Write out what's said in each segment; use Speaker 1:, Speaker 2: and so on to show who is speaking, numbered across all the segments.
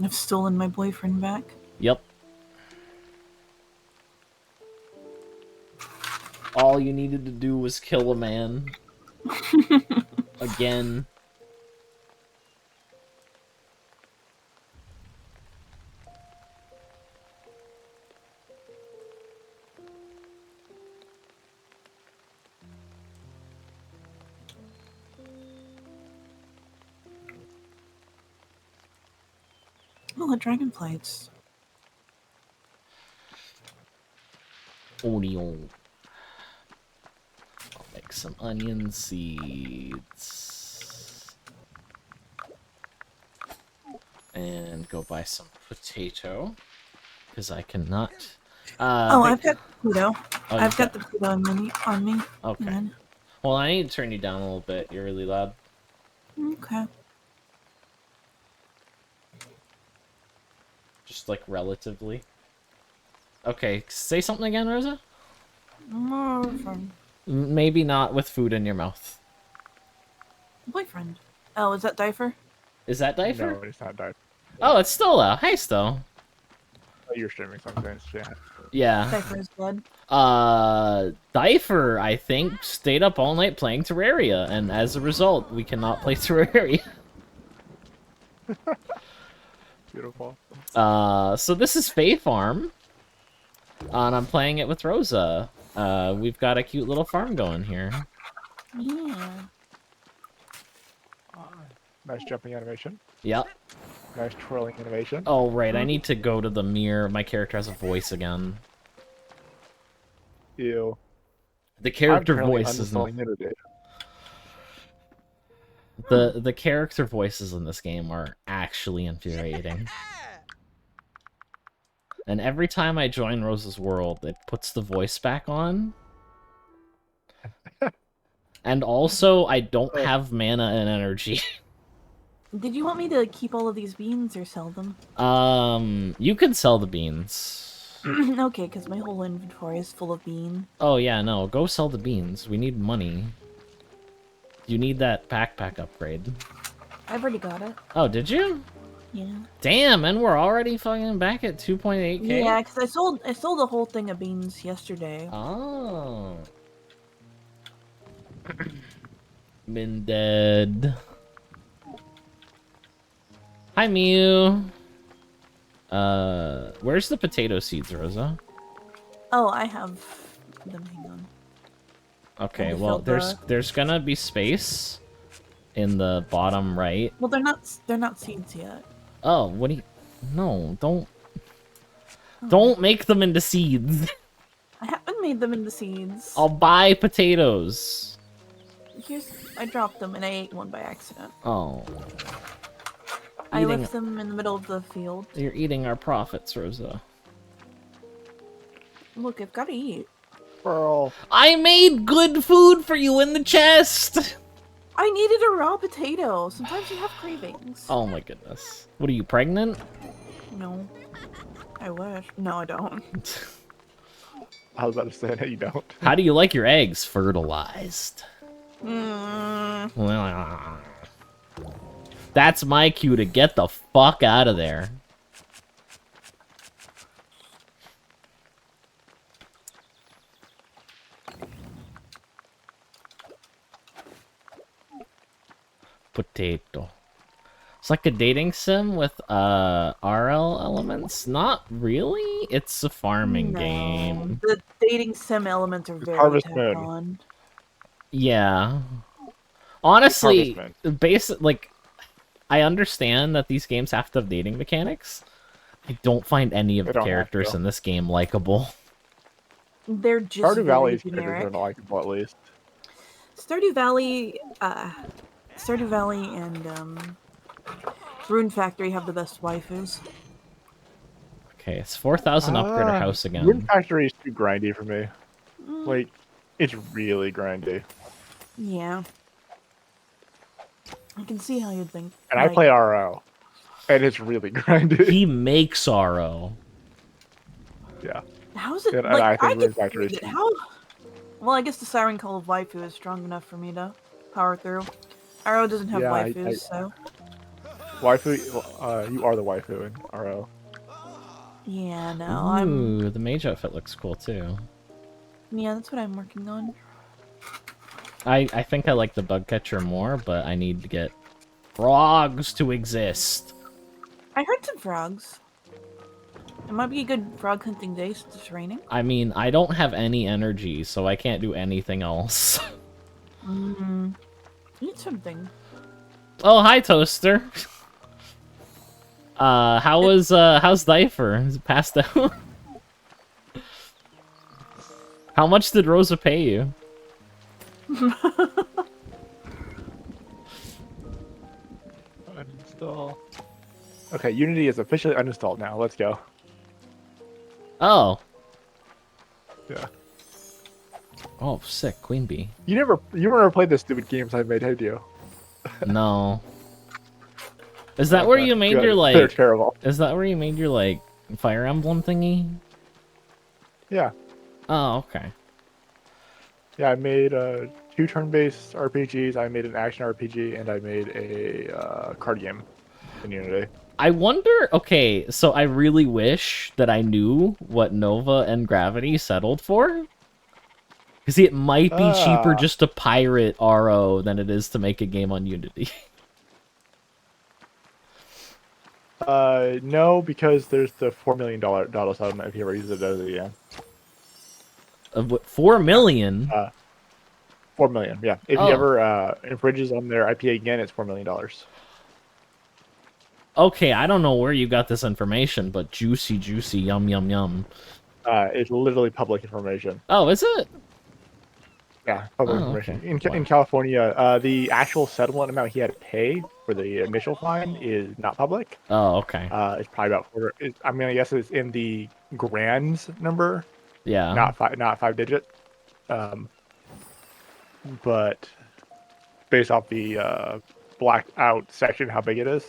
Speaker 1: I've stolen my boyfriend back.
Speaker 2: Yep. All you needed to do was kill a man. Again.
Speaker 1: Oh, the dragon plates.
Speaker 2: Onion. I'll make some onion seeds. And go buy some potato. Because I cannot.
Speaker 1: I've got potato.
Speaker 2: Oh,
Speaker 1: I've got the potato on me.
Speaker 2: Okay.
Speaker 1: Man.
Speaker 2: Well, I need to turn you down a little bit. You're really loud.
Speaker 1: Okay.
Speaker 2: Just like relatively. Okay, say something again, Rosa?
Speaker 1: Boyfriend.
Speaker 2: Maybe not with food in your mouth.
Speaker 1: Boyfriend. Oh, is that Dyfer?
Speaker 2: Is that Dyfer?
Speaker 3: No, it's not Dyfer.
Speaker 2: Oh, it's Stola. Hey, Sto.
Speaker 3: Oh, you're streaming something, yeah.
Speaker 2: Yeah.
Speaker 1: Dyfer is dead.
Speaker 2: Dyfer, I think, stayed up all night playing Terraria, and as a result, we cannot play Terraria.
Speaker 3: Beautiful.
Speaker 2: So this is Fae Farm, and I'm playing it with Rosa. We've got a cute little farm going here.
Speaker 1: Yeah.
Speaker 3: Nice jumping animation.
Speaker 2: Yep.
Speaker 3: Nice twirling animation.
Speaker 2: Oh, right, I need to go to the mirror. My character has a voice again.
Speaker 3: Ew.
Speaker 2: The character voice is not... The character voices in this game are actually infuriating. And every time I join Rosa's world, it puts the voice back on. And also, I don't have mana and energy.
Speaker 1: Did you want me to keep all of these beans or sell them?
Speaker 2: You can sell the beans.
Speaker 1: Okay, because my whole inventory is full of bean.
Speaker 2: Oh yeah, no, go sell the beans. We need money. You need that backpack upgrade.
Speaker 1: I've already got it.
Speaker 2: Oh, did you?
Speaker 1: Yeah.
Speaker 2: Damn, and we're already fucking back at 2.8k?
Speaker 1: Yeah, because I sold a whole thing of beans yesterday.
Speaker 2: Oh. Been dead. Hi, Mew. Where's the potato seeds, Rosa?
Speaker 1: Oh, I have them. Hang on.
Speaker 2: Okay, well, there's gonna be space in the bottom right.
Speaker 1: Well, they're not seeds yet.
Speaker 2: Oh, what do you... No, don't make them into seeds.
Speaker 1: I haven't made them into seeds.
Speaker 2: I'll buy potatoes.
Speaker 1: I dropped them and I ate one by accident.
Speaker 2: Oh.
Speaker 1: I left them in the middle of the field.
Speaker 2: You're eating our profits, Rosa.
Speaker 1: Look, I've got to eat.
Speaker 3: Girl.
Speaker 2: I made good food for you in the chest!
Speaker 1: I needed a raw potato. Sometimes you have cravings.
Speaker 2: Oh my goodness. What are you, pregnant?
Speaker 1: No. I wish. No, I don't.
Speaker 3: I was about to say that you don't.
Speaker 2: How do you like your eggs fertilized? That's my cue to get the fuck out of there. Potato. It's like a dating sim with RL elements. Not really. It's a farming game.
Speaker 1: The dating sim elements are very
Speaker 3: Harvest
Speaker 1: tacked
Speaker 3: Moon.
Speaker 1: on.
Speaker 2: Yeah. Honestly, like, I understand that these games have to have dating mechanics. I don't find any of the characters in this game likable.
Speaker 1: They're just
Speaker 3: Stardew Valley's
Speaker 1: generic.
Speaker 3: characters are likable, at least.
Speaker 1: Stardew Valley and Rune Factory have the best waifus.
Speaker 2: Okay, it's 4,000 upgrade our house again.
Speaker 3: Rune Factory is too grindy for me. Like, it's really grindy.
Speaker 1: Yeah. I can see how you'd think.
Speaker 3: And I play RO. And it's really grindy.
Speaker 2: He makes RO.
Speaker 3: Yeah.
Speaker 1: How is it?
Speaker 3: And
Speaker 1: Like,
Speaker 3: I think Rune Factory is
Speaker 1: how? Well, I guess the Siren Call of Waifu is strong enough for me to power through. RO doesn't have waifus, so.
Speaker 3: Waifu, you are the waifu in RO.
Speaker 1: Yeah, no,
Speaker 2: Ooh, the mage outfit looks cool too.
Speaker 1: Yeah, that's what I'm working on.
Speaker 2: I think I like the bug catcher more, but I need to get frogs to exist.
Speaker 1: I heard some frogs. It might be a good frog hunting day since it's raining.
Speaker 2: I mean, I don't have any energy, so I can't do anything else.
Speaker 1: Eat something.
Speaker 2: Oh, hi, Toaster. How's Dyfer? Is it passed out? How much did Rosa pay you?
Speaker 3: Uninstall. Okay, Unity is officially uninstalled now. Let's go.
Speaker 2: Oh.
Speaker 3: Yeah.
Speaker 2: Oh, sick. Queen bee.
Speaker 3: You never played the stupid games I made, had you?
Speaker 2: No. Is that where you made
Speaker 3: Good.
Speaker 2: your, like...
Speaker 3: They're terrible.
Speaker 2: Is that where you made your, like, Fire Emblem thingy?
Speaker 3: Yeah.
Speaker 2: Oh, okay.
Speaker 3: Yeah, I made 2 turn-based RPGs, I made an action RPG, and I made a card game in Unity.
Speaker 2: I wonder... Okay, so I really wish that I knew what Nova and Gravity settled for. Because it might be cheaper just to pirate RO than it is to make a game on Unity.
Speaker 3: No, because there's the $4 million dollar settlement if you ever use it as again.
Speaker 2: What, 4 million?
Speaker 3: 4 million, yeah. If
Speaker 2: Oh.
Speaker 3: he ever infringes on their IP again, it's $4 million.
Speaker 2: Okay, I don't know where you got this information, but juicy, juicy, yum, yum, yum.
Speaker 3: It's literally public information.
Speaker 2: Oh, is it?
Speaker 3: Yeah, public
Speaker 2: Oh,
Speaker 3: information.
Speaker 2: okay.
Speaker 3: In California, the actual settlement amount he had to pay for the initial fine is not public.
Speaker 2: Oh, okay.
Speaker 3: It's probably about I mean, I guess it's in the grands number,
Speaker 2: Yeah.
Speaker 3: not 5 digit. But based off the blacked out section, how big it is.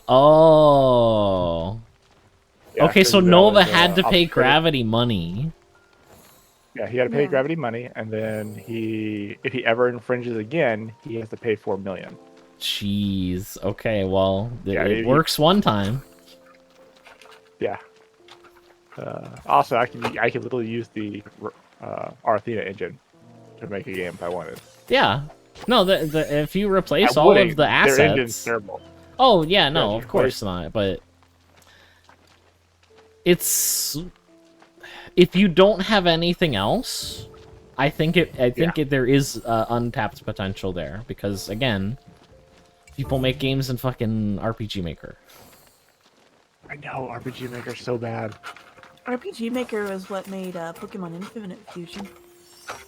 Speaker 2: Oh.
Speaker 3: Yeah,
Speaker 2: okay, so
Speaker 3: 'cause that
Speaker 2: Nova
Speaker 3: was,
Speaker 2: had to pay
Speaker 3: up-
Speaker 2: Gravity money.
Speaker 3: Yeah, he had to pay
Speaker 1: Yeah.
Speaker 3: Gravity money, and then if he ever infringes again, he has to pay $4 million.
Speaker 2: Jeez. Okay, well,
Speaker 3: Yeah,
Speaker 2: it works one time.
Speaker 3: Yeah. Also, I can literally use the Arthena engine to make a game if I wanted.
Speaker 2: Yeah. No, if you replace
Speaker 3: I
Speaker 2: all
Speaker 3: wouldn't.
Speaker 2: of the
Speaker 3: Their engine's
Speaker 2: assets...
Speaker 3: terrible.
Speaker 2: Oh, yeah, no,
Speaker 3: Yeah,
Speaker 2: of course not, but... It's... If you don't have anything else, I think there is untapped potential there, because, again, people make games in fucking RPG Maker.
Speaker 3: I know, RPG Maker's so bad.
Speaker 1: RPG Maker was what made Pokemon Infinite Fusion.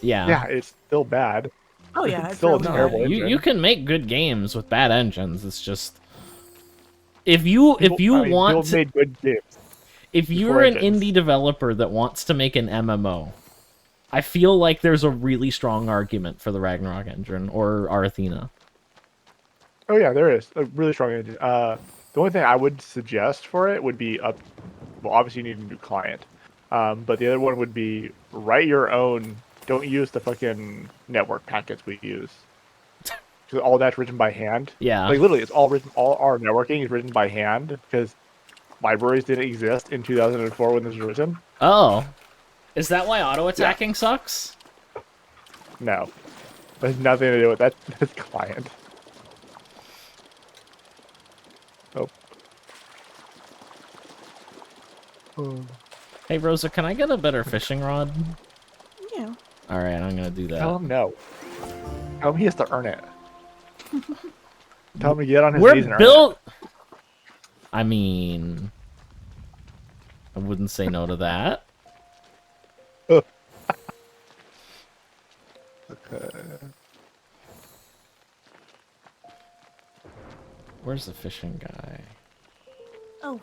Speaker 2: Yeah.
Speaker 3: Yeah, it's still bad.
Speaker 1: Oh yeah,
Speaker 3: It's still a
Speaker 1: really
Speaker 3: terrible
Speaker 1: bad.
Speaker 3: engine.
Speaker 2: You can make good games with bad engines. It's just if you want
Speaker 3: people made good games.
Speaker 2: if you're an indie developer that wants to make an MMO, I feel like there's a really strong argument for the Ragnarok engine or Arthena.
Speaker 3: Oh yeah, there is a really strong engine. The only thing I would suggest for it would be well, obviously you need a new client, but the other one would be write your own. Don't use the fucking network packets we use. Because all that's written by hand.
Speaker 2: Yeah.
Speaker 3: Like literally, it's all written. All our networking is written by hand because libraries didn't exist in 2004 when this was written.
Speaker 2: Oh, is that why auto attacking sucks?
Speaker 3: No, it has nothing to do with that. That's client. Oh.
Speaker 2: Hey Rosa, can I get a better fishing rod?
Speaker 1: Yeah.
Speaker 2: All right, I'm gonna do that.
Speaker 3: Tell him no. Tell him he has to earn it. Tell him to get on his
Speaker 2: We're
Speaker 3: knees and
Speaker 2: built. I mean, I wouldn't say no to that.
Speaker 3: earn it. Okay.
Speaker 2: Where's the fishing guy?
Speaker 1: Oh,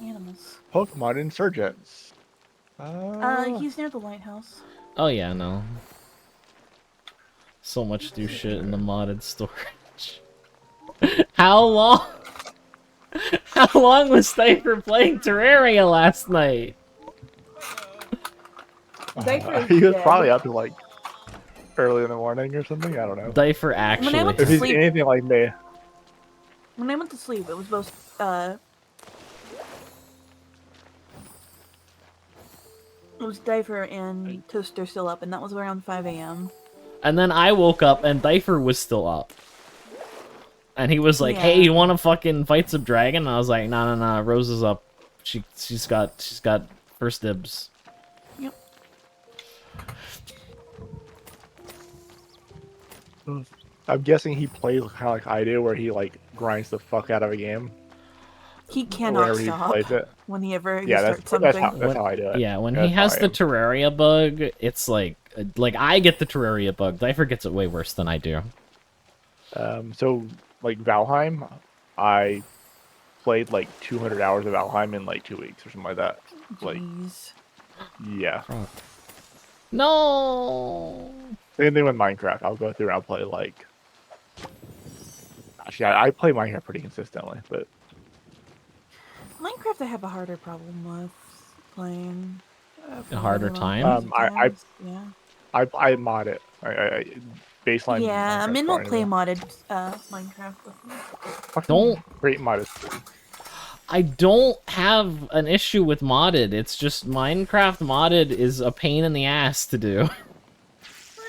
Speaker 1: animals.
Speaker 3: Pokemon Insurgents.
Speaker 1: He's near the lighthouse.
Speaker 2: Oh yeah, no. So much new shit in the modded storage. How long? How long was Dyfer playing Terraria last night?
Speaker 1: Dyfer is
Speaker 3: he was
Speaker 1: dead.
Speaker 3: probably up to like early in the morning or something. I don't know.
Speaker 2: Dyfer
Speaker 1: When I
Speaker 2: actually.
Speaker 1: went
Speaker 3: If
Speaker 1: to
Speaker 3: he's
Speaker 1: sleep-
Speaker 3: anything like me.
Speaker 1: When I went to sleep, it was both, it was Dyfer and Toaster still up, and that was around 5 a.m.
Speaker 2: And then I woke up and Dyfer was still up. And he was like, "Hey, you want to fucking fight some dragon?" And I was like, "No, Rosa's up. She's got first dibs."
Speaker 1: Yep.
Speaker 3: I'm guessing he plays kind of like I do, where he like grinds the fuck out of a game.
Speaker 1: He cannot
Speaker 3: Whenever he
Speaker 1: stop
Speaker 3: plays it.
Speaker 1: whenever he
Speaker 3: Yeah,
Speaker 1: starts
Speaker 3: that's
Speaker 1: something.
Speaker 3: how I do it.
Speaker 2: Yeah, when
Speaker 3: That's
Speaker 2: he
Speaker 3: how
Speaker 2: has
Speaker 3: I
Speaker 2: the
Speaker 3: am.
Speaker 2: Terraria bug, it's like I get the Terraria bug. Dyfer gets it way worse than I do.
Speaker 3: So like Valheim, I played like 200 hours of Valheim in like 2 weeks or something like that. Like,
Speaker 1: Jeez.
Speaker 3: yeah.
Speaker 2: No.
Speaker 3: Same thing with Minecraft. I'll go through and I'll play like. Actually, I play Minecraft pretty consistently, but
Speaker 1: Minecraft I have a harder problem with playing.
Speaker 2: A harder time?
Speaker 1: Yeah.
Speaker 3: I mod it. I baseline.
Speaker 1: Yeah,
Speaker 3: Minecraft
Speaker 1: Min will
Speaker 3: core
Speaker 1: play
Speaker 3: anyway.
Speaker 1: modded Minecraft with me.
Speaker 2: Don't
Speaker 3: Create mod is
Speaker 2: I don't have an issue with modded. It's just Minecraft modded is a pain in the ass to do.
Speaker 1: Not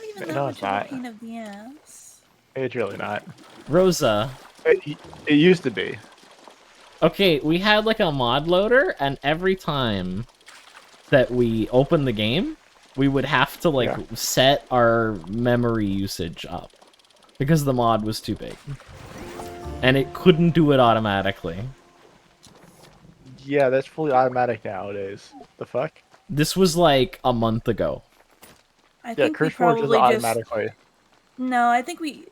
Speaker 1: even that
Speaker 3: No,
Speaker 1: much
Speaker 3: it's
Speaker 1: of a
Speaker 3: not.
Speaker 1: pain of the ass.
Speaker 3: It's really not.
Speaker 2: Rosa.
Speaker 3: It used to be.
Speaker 2: Okay, we had like a mod loader, and every time that we opened the game, we would have to like set our memory usage up because the mod was too big. And it couldn't do it automatically.
Speaker 3: Yeah, that's fully automatic nowadays. The fuck?
Speaker 2: This was like a month ago.
Speaker 1: I
Speaker 3: Yeah,
Speaker 1: think we
Speaker 3: Curseforge does it
Speaker 1: probably just...
Speaker 3: automatically.
Speaker 1: No, I think we...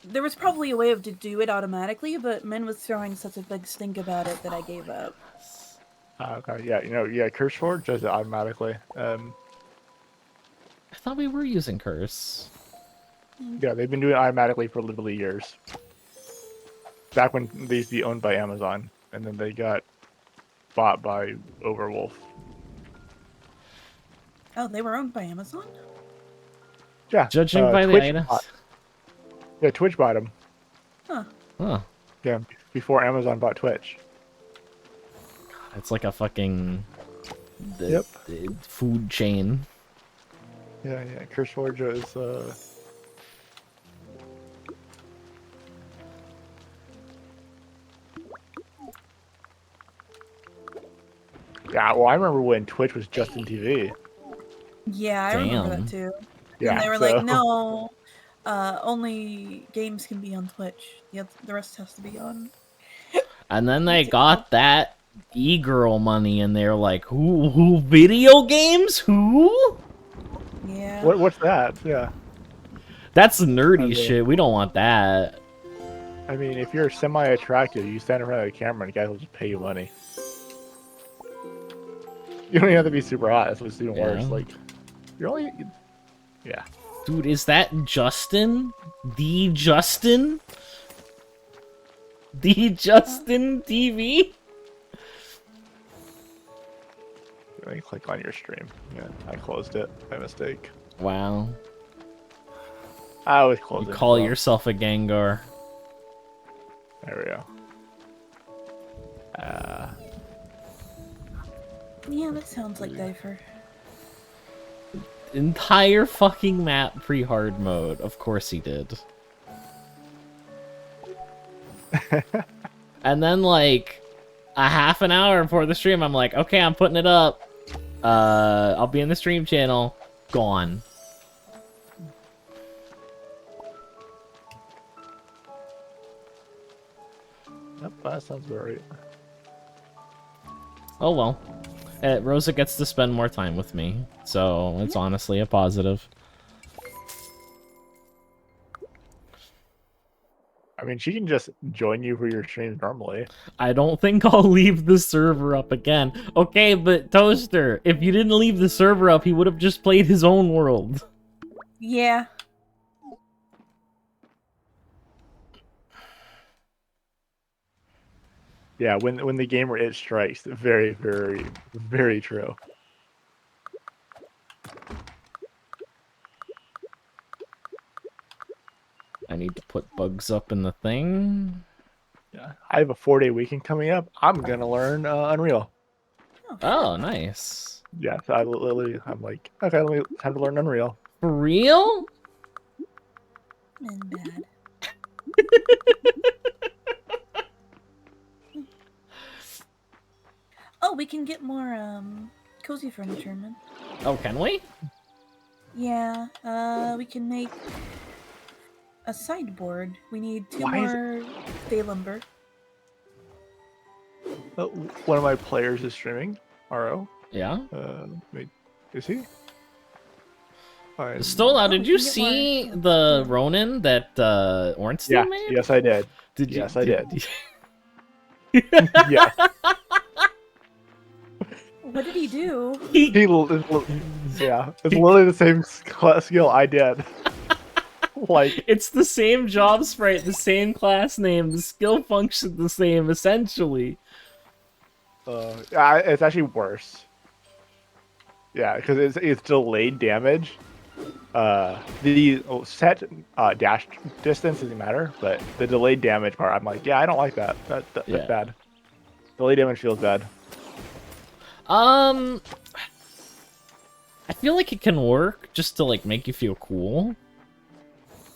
Speaker 1: There was probably a way of to do it automatically, but Min was throwing such a big stink about it that I gave up.
Speaker 3: Okay, yeah, Curseforge does it automatically.
Speaker 2: I thought we were using Curse.
Speaker 3: Yeah, they've been doing it automatically for literally years. Back when they used to be owned by Amazon, and then they got bought by Overwolf.
Speaker 1: Oh, they were owned by Amazon?
Speaker 3: Yeah.
Speaker 2: Judging by the
Speaker 3: Twitch
Speaker 2: items.
Speaker 3: Yeah, Twitch bought them.
Speaker 1: Huh.
Speaker 2: Huh.
Speaker 3: Yeah, before Amazon bought Twitch.
Speaker 2: It's like a fucking
Speaker 3: Yep.
Speaker 2: food chain.
Speaker 3: Yeah, Curseforge is Yeah, well, I remember when Twitch was Justin TV.
Speaker 1: Yeah, I remember that too.
Speaker 3: Yeah,
Speaker 1: And they were
Speaker 3: so...
Speaker 1: like, no, only games can be on Twitch. The rest has to be on...
Speaker 2: And then they got that e-girl money, and they're like, who video games? Who?
Speaker 1: Yeah.
Speaker 3: What's that? Yeah.
Speaker 2: That's nerdy shit. We don't want that.
Speaker 3: I mean, if you're semi-attractive, you stand in front of the camera and the guys will just pay you money. You don't even have to be super hot. That's what's even worse. Like, you're only... Yeah.
Speaker 2: Dude, is that Justin? The Justin? The Justin TV?
Speaker 3: Let me click on your stream. Yeah, I closed it by mistake.
Speaker 2: Wow.
Speaker 3: I always close it.
Speaker 2: You call yourself a Gengar.
Speaker 3: There we go.
Speaker 1: Yeah, that sounds like Dyfer.
Speaker 2: Entire fucking map pre-hard mode. Of course he did. And then, like, a half an hour before the stream, I'm like, okay, I'm putting it up. I'll be in the stream channel. Gone.
Speaker 3: Yep, that sounds about right.
Speaker 2: Oh well. Rosa gets to spend more time with me, so it's honestly a positive.
Speaker 3: I mean, she can just join you for your streams normally.
Speaker 2: I don't think I'll leave the server up again. Okay, but Toaster, if you didn't leave the server up, he would have just played his own world.
Speaker 1: Yeah.
Speaker 3: Yeah, when the gamer it strikes, very, very, very true.
Speaker 2: I need to put bugs up in the thing.
Speaker 3: Yeah, I have a 4-day weekend coming up. I'm gonna learn Unreal.
Speaker 2: Oh, nice.
Speaker 3: Yeah, so I'm like, okay, time to learn Unreal.
Speaker 2: For real?
Speaker 1: And bad. Oh, we can get more cozy furniture, man.
Speaker 2: Oh, can we?
Speaker 1: Yeah, we can make a sideboard. We need 2 more Fae lumber.
Speaker 3: One of my players is streaming. RO.
Speaker 2: Yeah.
Speaker 3: Wait, is he?
Speaker 2: Stola, did you see the Ronin that Ornstein made?
Speaker 3: Yes, I did.
Speaker 2: Did
Speaker 3: I did.
Speaker 2: Yeah.
Speaker 1: What did he do?
Speaker 3: Yeah, it's literally the same skill I did. Like,
Speaker 2: it's the same job sprite, the same class name, the skill function the same, essentially.
Speaker 3: It's actually worse. Yeah, because it's delayed damage. The set dash distance doesn't matter, but the delayed damage part, I'm like, yeah, I don't like that. That's bad. Delayed damage feels bad.
Speaker 2: I feel like it can work just to like make you feel cool.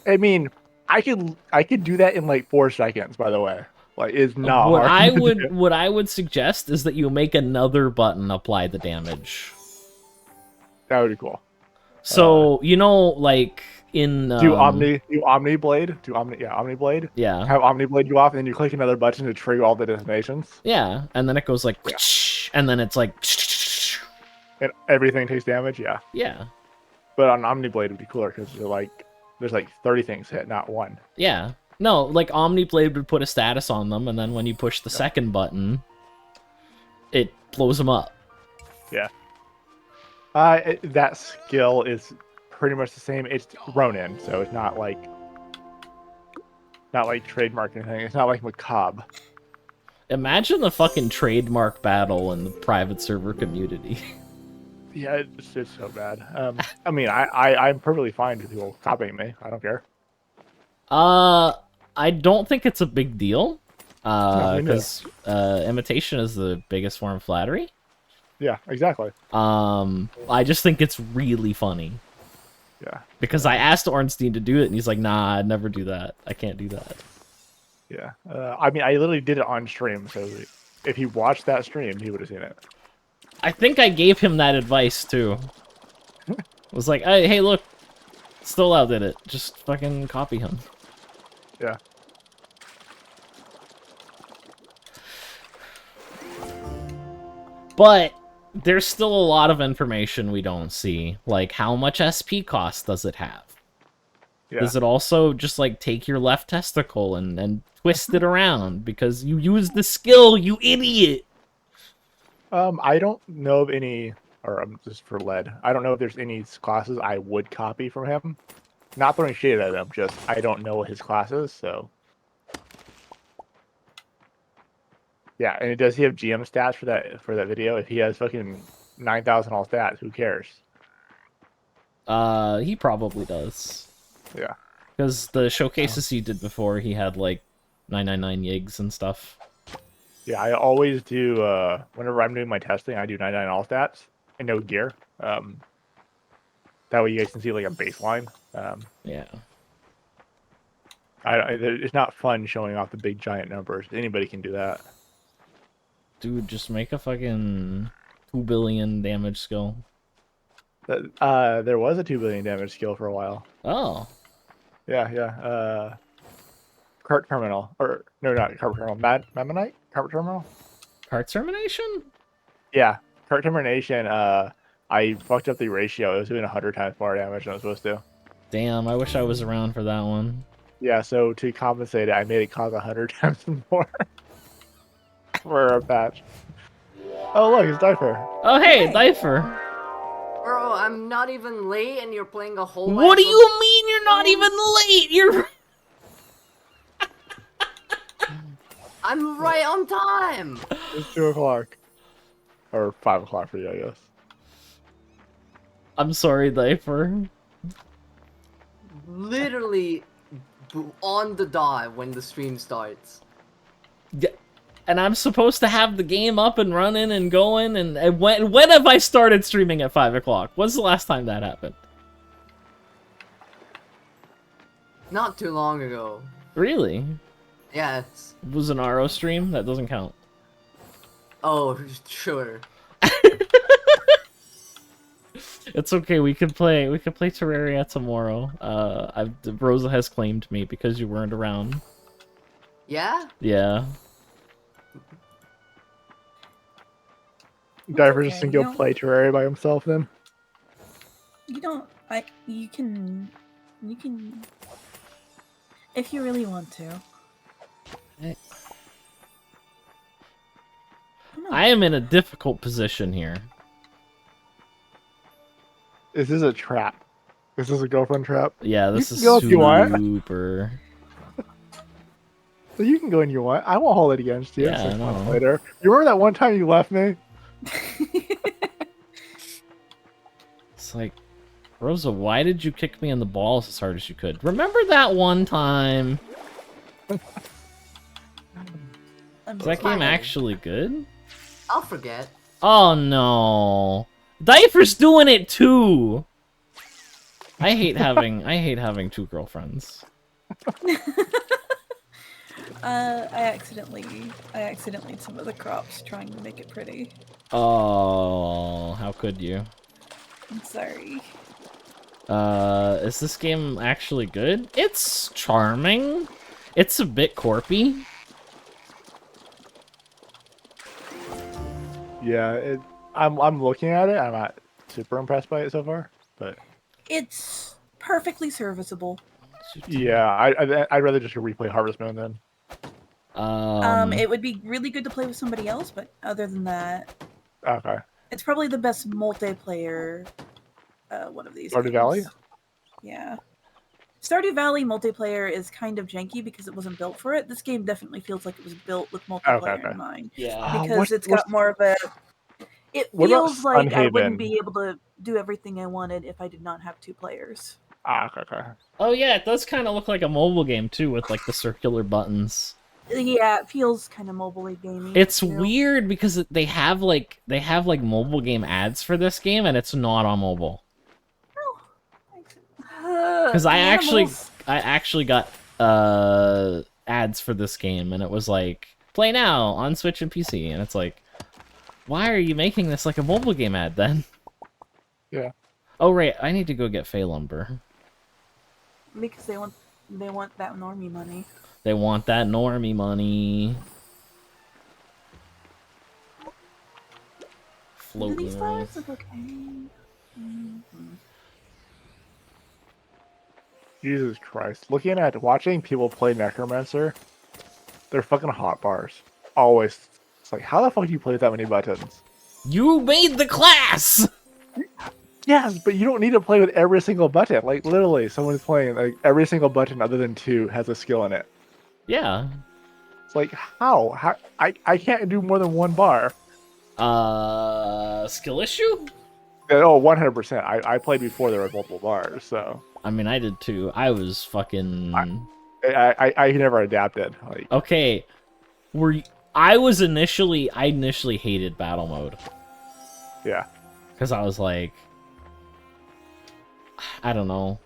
Speaker 3: I mean, I could do that in like 4 seconds. By the way, like it's not
Speaker 2: what
Speaker 3: hard.
Speaker 2: What I would suggest is that you make another button apply the damage.
Speaker 3: That would be cool.
Speaker 2: So you know, like in
Speaker 3: Omni Blade. Omni Blade.
Speaker 2: Yeah.
Speaker 3: Have Omni Blade go off, and then you click another button to trigger all the destinations.
Speaker 2: Yeah, and then it goes like, and then it's like,
Speaker 3: and everything takes damage. Yeah.
Speaker 2: Yeah.
Speaker 3: But on Omni Blade would be cooler because there's like 30 things hit, not one.
Speaker 2: Yeah. No, like Omni Blade would put a status on them, and then when you push the second button, it blows them up.
Speaker 3: Yeah. That skill is pretty much the same. It's Ronin, so it's not like trademark or anything. It's not like Macabre.
Speaker 2: Imagine the fucking trademark battle in the private server community.
Speaker 3: Yeah, it's so bad. I mean, I'm perfectly fine with people copying me. I don't care.
Speaker 2: I don't think it's a big deal. Because imitation is the biggest form of flattery.
Speaker 3: Yeah, exactly.
Speaker 2: I just think it's really funny.
Speaker 3: Yeah.
Speaker 2: Because I asked Ornstein to do it, and he's like, nah, I'd never do that. I can't do that.
Speaker 3: Yeah. I mean, I literally did it on stream, so if he watched that stream, he would have seen it.
Speaker 2: I think I gave him that advice, too. I was like, hey, look, Stolau did it. Just fucking copy him.
Speaker 3: Yeah.
Speaker 2: But there's still a lot of information we don't see. Like, how much SP cost does it have? Yeah. Does it also just, like, take your left testicle and twist it around because you used the skill, you idiot?
Speaker 3: I don't know of any, or just for lead, I don't know if there's any classes I would copy from him. Not throwing shade at him, just I don't know what his class is, so. Yeah, and does he have GM stats for that video? If he has fucking 9,000 all stats, who cares?
Speaker 2: He probably does.
Speaker 3: Yeah.
Speaker 2: Because the showcases he did before, he had like 999 yigs and stuff.
Speaker 3: Yeah, I always do, whenever I'm doing my testing, I do 99 all stats and no gear. That way you guys can see like a baseline.
Speaker 2: Yeah.
Speaker 3: It's not fun showing off the big giant numbers. Anybody can do that.
Speaker 2: Dude, just make a fucking 2 billion damage skill.
Speaker 3: There was a 2 billion damage skill for a while.
Speaker 2: Oh.
Speaker 3: Yeah. Cart terminal, or no, not cart terminal. Mammonite cart terminal.
Speaker 2: Cart termination?
Speaker 3: Yeah, cart termination. I fucked up the ratio. It was doing 100 times more damage than it was supposed to.
Speaker 2: Damn, I wish I was around for that one.
Speaker 3: Yeah, so to compensate it, I made it cause 100 times more for a patch. Oh look, it's Dyfer.
Speaker 2: Oh hey, Dyfer.
Speaker 4: Bro, I'm not even late, and you're playing a whole.
Speaker 2: What do you mean you're not even late? You're.
Speaker 4: I'm right on time.
Speaker 3: It's 2 o'clock, or 5 o'clock for you, I guess.
Speaker 2: I'm sorry, Dyfer.
Speaker 4: Literally on the dot when the stream starts.
Speaker 2: And I'm supposed to have the game up and running and going, and when have I started streaming at 5 o'clock? When's the last time that happened?
Speaker 4: Not too long ago.
Speaker 2: Really?
Speaker 4: Yeah,
Speaker 2: It was an RO stream? That doesn't count.
Speaker 4: Oh, sure.
Speaker 2: It's okay, we could play Terraria tomorrow. Rosa has claimed me because you weren't around.
Speaker 4: Yeah?
Speaker 2: Yeah.
Speaker 3: Dyfer just can go play Terraria by himself then?
Speaker 1: You don't... You can... If you really want to.
Speaker 2: I am in a difficult position here.
Speaker 3: Is this a trap? Is this a girlfriend trap?
Speaker 2: Yeah, this is
Speaker 3: go if you want.
Speaker 2: super...
Speaker 3: So you can go and you want. I won't hold it against you.
Speaker 2: Yeah,
Speaker 3: 6
Speaker 2: I
Speaker 3: months
Speaker 2: know.
Speaker 3: later. You remember that one time you left me?
Speaker 2: It's like, Rosa, why did you kick me in the balls as hard as you could? Remember that one time? Is that game actually good?
Speaker 4: I'll forget.
Speaker 2: Oh no. Dyfer's doing it too! I hate having two girlfriends.
Speaker 1: I accidentally some of the crops trying to make it pretty.
Speaker 2: Oh, how could you?
Speaker 1: I'm sorry.
Speaker 2: Is this game actually good? It's charming. It's a bit corpy.
Speaker 3: Yeah, I'm looking at it. I'm not super impressed by it so far, but
Speaker 1: It's perfectly serviceable.
Speaker 3: yeah, I'd rather just go replay Harvest Moon then.
Speaker 1: It would be really good to play with somebody else, but other than that,
Speaker 3: Okay.
Speaker 1: it's probably the best multiplayer one of these.
Speaker 3: Stardew
Speaker 1: games.
Speaker 3: Valley?
Speaker 1: Yeah. Stardew Valley multiplayer is kind of janky because it wasn't built for it. This game definitely feels like it was built with multiplayer in mind.
Speaker 2: Yeah.
Speaker 1: Because it's got more of a... It
Speaker 3: What about
Speaker 1: feels like I
Speaker 3: Sunhaven?
Speaker 1: wouldn't be able to do everything I wanted if I did not have 2 players.
Speaker 3: Okay.
Speaker 2: Oh yeah, it does kind of look like a mobile game too, with like the circular buttons.
Speaker 1: Yeah, it feels kind of mobile-y gamey.
Speaker 2: It's
Speaker 1: too.
Speaker 2: weird because they have like mobile game ads for this game, and it's not on mobile. Because I actually got ads for this game, and it was like, play now on Switch and PC, and it's like, why are you making this like a mobile game ad then?
Speaker 3: Yeah.
Speaker 2: Oh right, I need to go get Fae lumber.
Speaker 1: Because they want that normie money.
Speaker 2: They want that normie money.
Speaker 1: Do
Speaker 2: Floating
Speaker 1: these
Speaker 2: away.
Speaker 1: flowers look okay? Mm-hmm.
Speaker 3: Jesus Christ. Watching people play Necromancer, they're fucking hot bars. Always. It's like, how the fuck do you play with that many buttons?
Speaker 2: You made the class!
Speaker 3: Yes, but you don't need to play with every single button. Like, literally, someone's playing, like, every single button other than 2 has a skill in it.
Speaker 2: Yeah.
Speaker 3: It's like, how? I can't do more than 1 bar.
Speaker 2: Skill issue?
Speaker 3: Oh, 100%. I played before there were multiple bars, so...
Speaker 2: I mean, I did too. I was fucking...
Speaker 3: I never adapted. Like,
Speaker 2: okay. I initially hated battle mode.
Speaker 3: yeah.
Speaker 2: Because I was like... I don't know.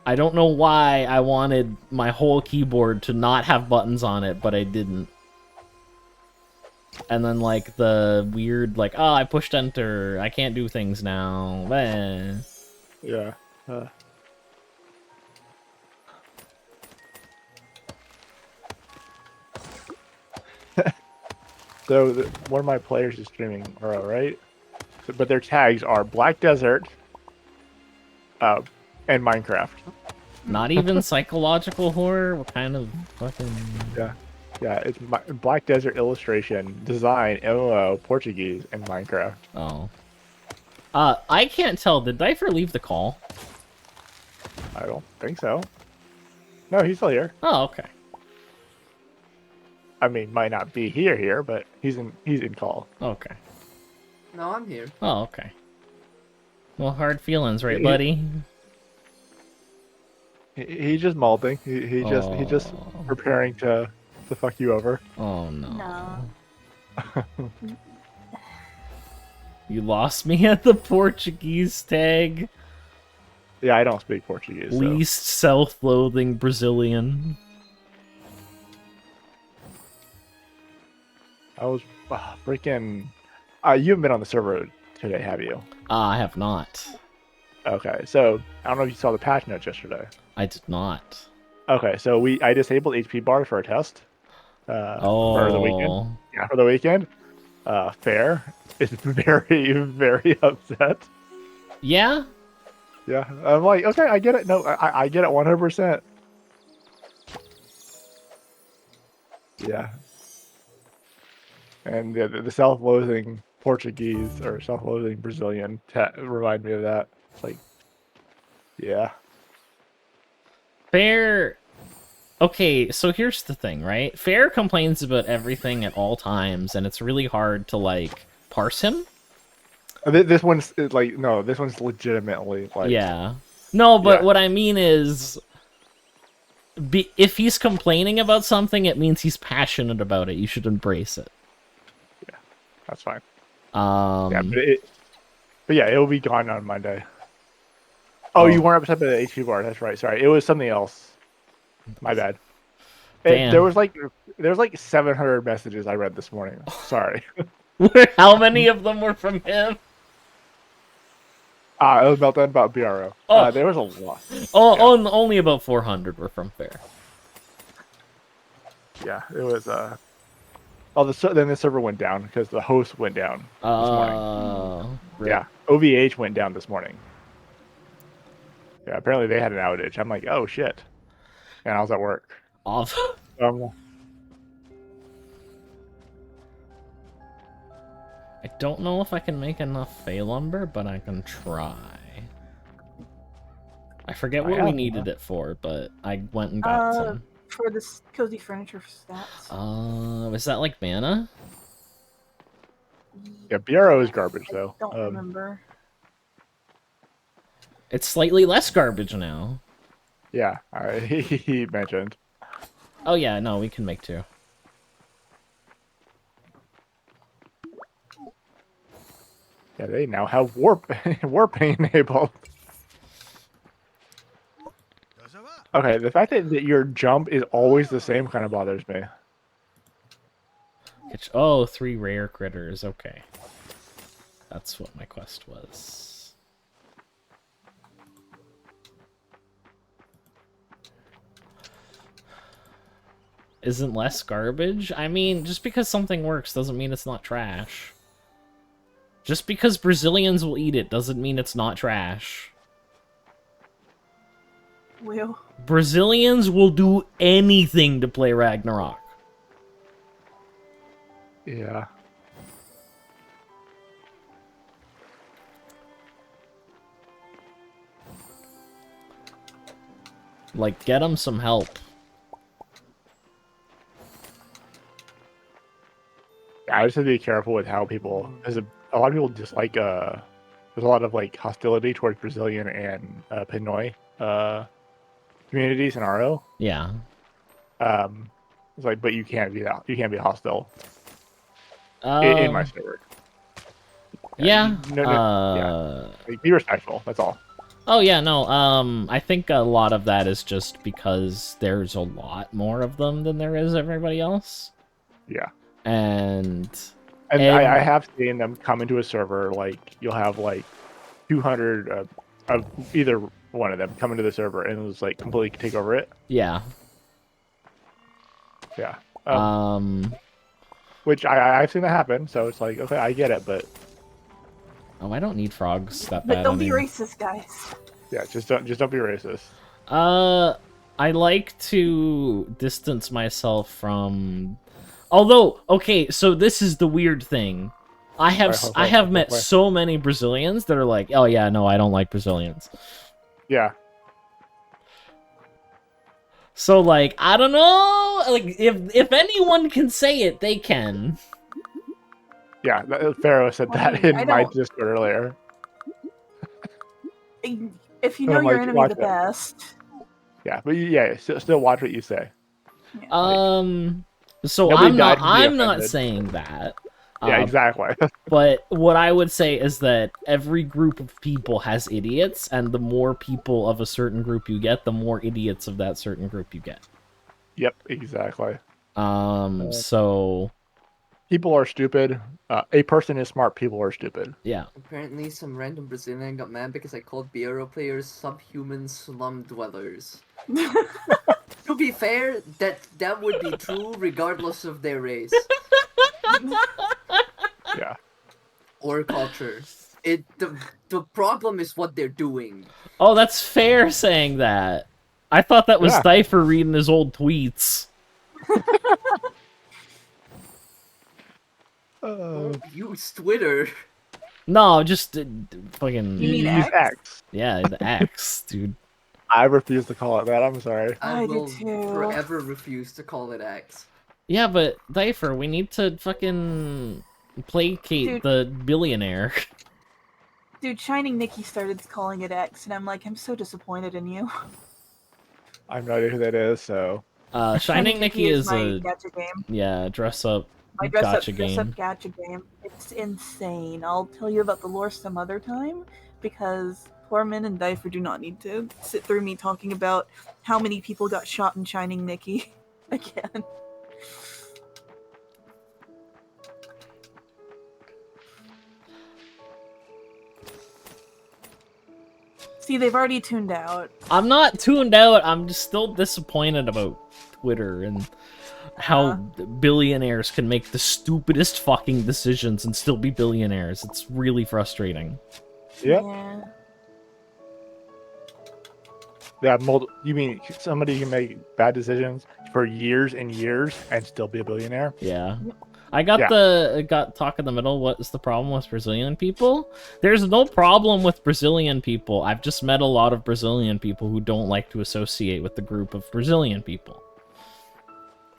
Speaker 2: I don't know why I wanted my whole keyboard to not have buttons on it, but I didn't. And then, like, the weird, like, oh, I pushed enter, I can't do things now. Bleh.
Speaker 3: Yeah. So, one of my players is streaming Oro, right? But their tags are Black Desert and Minecraft.
Speaker 2: Not even psychological horror? What kind of fucking...
Speaker 3: Yeah, it's Black Desert illustration, design, MMO, Portuguese, and Minecraft.
Speaker 2: Oh. I can't tell. Did Dyfer leave the call?
Speaker 3: I don't think so. No, he's still here.
Speaker 2: Oh, okay.
Speaker 3: I mean, might not be here, but he's in call.
Speaker 2: Okay.
Speaker 4: No, I'm here.
Speaker 2: Oh, okay. Well, hard feelings, right, buddy?
Speaker 3: He's just molding. He's just preparing to to fuck you over?
Speaker 2: Oh no.
Speaker 1: No.
Speaker 2: You lost me at the Portuguese tag.
Speaker 3: Yeah, I don't speak Portuguese.
Speaker 2: Least self-loathing Brazilian.
Speaker 3: I was freaking. You haven't been on the server today, have you?
Speaker 2: I have not.
Speaker 3: Okay, so I don't know if you saw the patch notes yesterday.
Speaker 2: I did not.
Speaker 3: Okay, so I disabled HP bars for a test. For the weekend. Yeah, for the weekend. Fair is very, very upset.
Speaker 2: Yeah?
Speaker 3: Yeah, I'm like, okay, I get it. No, I get it 100%. Yeah. And the self-loathing Portuguese or self-loathing Brazilian remind me of that. It's like, yeah.
Speaker 2: Fair. Okay, so here's the thing, right? Fair complains about everything at all times, and it's really hard to, like, parse him.
Speaker 3: This one's like, no, this one's legitimately like.
Speaker 2: Yeah. No, but
Speaker 3: Yeah.
Speaker 2: what I mean is, if he's complaining about something, it means he's passionate about it. You should embrace it.
Speaker 3: Yeah, that's fine.
Speaker 2: Yeah,
Speaker 3: but yeah, it will be gone on Monday. Oh, you weren't upset by the HP bar. That's right. Sorry, it was something else. My bad. There was like 700 messages I read this morning. Sorry.
Speaker 2: How many of them were from him?
Speaker 3: It was meltdown about BRO.
Speaker 2: Oh.
Speaker 3: There was a lot.
Speaker 2: Oh, only about 400 were from Fair.
Speaker 3: Yeah, it was. Then the server went down because the host went down this morning.
Speaker 2: Right.
Speaker 3: Yeah, OVH went down this morning. Yeah, apparently they had an outage. I'm like, oh shit. And I was at work.
Speaker 2: Off. I don't know if I can make enough Fae lumber, but I can try. I forget what we needed it for, but I went and got some.
Speaker 1: For this cozy furniture stats.
Speaker 2: Was that like mana?
Speaker 3: Yeah, BRO is garbage though.
Speaker 1: I don't remember.
Speaker 2: It's slightly less garbage now.
Speaker 3: Yeah, he mentioned.
Speaker 2: Oh yeah, no, we can make two.
Speaker 3: Yeah, they now have warping enabled. Okay, the fact that your jump is always the same kind of bothers me.
Speaker 2: Oh, 3 rare critters. Okay. That's what my quest was. Isn't less garbage? I mean, just because something works doesn't mean it's not trash. Just because Brazilians will eat it doesn't mean it's not trash.
Speaker 1: Will.
Speaker 2: Brazilians will do anything to play Ragnarok.
Speaker 3: Yeah.
Speaker 2: Like, get them some help.
Speaker 3: I just have to be careful with how people, because a lot of people dislike, there's a lot of like hostility towards Brazilian and Pinoy communities in RO.
Speaker 2: Yeah.
Speaker 3: It's like, but you can't be that. You can't be hostile in my server.
Speaker 2: Yeah.
Speaker 3: Yeah. Like, be respectful. That's all.
Speaker 2: Oh yeah, no. I think a lot of that is just because there's a lot more of them than there is everybody else.
Speaker 3: Yeah.
Speaker 2: And
Speaker 3: I have seen them come into a server, like, you'll have, like, 200 of either one of them come into the server and just, like, completely take over it.
Speaker 2: Yeah.
Speaker 3: Yeah. Which I've seen that happen, so it's like, okay, I get it, but...
Speaker 2: Oh, I don't need frogs that
Speaker 1: But
Speaker 2: bad.
Speaker 1: don't be racist, guys.
Speaker 3: Yeah, just don't be racist.
Speaker 2: I like to distance myself from... Although, okay, so this is the weird thing. I have met so many Brazilians that are like, oh yeah, no, I don't like Brazilians.
Speaker 3: Yeah.
Speaker 2: So, like, I don't know. Like, if anyone can say it, they can.
Speaker 3: Yeah, Pharaoh said that in my Discord earlier.
Speaker 1: If you know your enemy the best.
Speaker 3: Yeah, but yeah, still watch what you say.
Speaker 1: Yeah.
Speaker 2: So
Speaker 3: Nobody died
Speaker 2: I'm
Speaker 3: to be
Speaker 2: not
Speaker 3: offended.
Speaker 2: saying that.
Speaker 3: Yeah, exactly.
Speaker 2: But what I would say is that every group of people has idiots, and the more people of a certain group you get, the more idiots of that certain group you get.
Speaker 3: Yep, exactly.
Speaker 2: So
Speaker 3: people are stupid. A person is smart. People are stupid.
Speaker 2: yeah.
Speaker 4: Apparently, some random Brazilian got mad because I called BRO players subhuman slum dwellers. To be fair, that would be true regardless of their race
Speaker 3: Yeah.
Speaker 4: or culture. The problem is what they're doing.
Speaker 2: Oh, that's fair saying that. I thought that was
Speaker 3: Yeah.
Speaker 2: Dyfer reading his old tweets.
Speaker 4: Don't use Twitter.
Speaker 2: No, just fucking.
Speaker 1: You mean
Speaker 3: use
Speaker 1: X?
Speaker 3: X.
Speaker 2: Yeah, the X, dude.
Speaker 3: I refuse to call it that. I'm sorry.
Speaker 4: I
Speaker 1: I do
Speaker 4: will
Speaker 1: too.
Speaker 4: forever refuse to call it X.
Speaker 2: Yeah, but Dyfer, we need to fucking placate
Speaker 1: Dude.
Speaker 2: the billionaire.
Speaker 1: Dude, Shining Nikki started calling it X, and I'm like, I'm so disappointed in you.
Speaker 3: I have no idea who that is, so.
Speaker 2: Shining Nikki is
Speaker 1: my
Speaker 2: a
Speaker 1: gacha game.
Speaker 2: dress up
Speaker 1: My
Speaker 2: gacha
Speaker 1: dress up
Speaker 2: game.
Speaker 1: gacha game. It's insane. I'll tell you about the lore some other time, because Poorman and Dyfer do not need to sit through me talking about how many people got shot in Shining Nikki again. See, they've already tuned out.
Speaker 2: I'm not tuned out. I'm just still disappointed about Twitter and how billionaires can make the stupidest fucking decisions and still be billionaires. It's really frustrating.
Speaker 3: Yep.
Speaker 1: Yeah.
Speaker 3: Yeah, you mean somebody can make bad decisions for years and years and still be a billionaire?
Speaker 2: Yeah. I got got talk in the middle. What is the problem with Brazilian people? There's no problem with Brazilian people. I've just met a lot of Brazilian people who don't like to associate with the group of Brazilian people.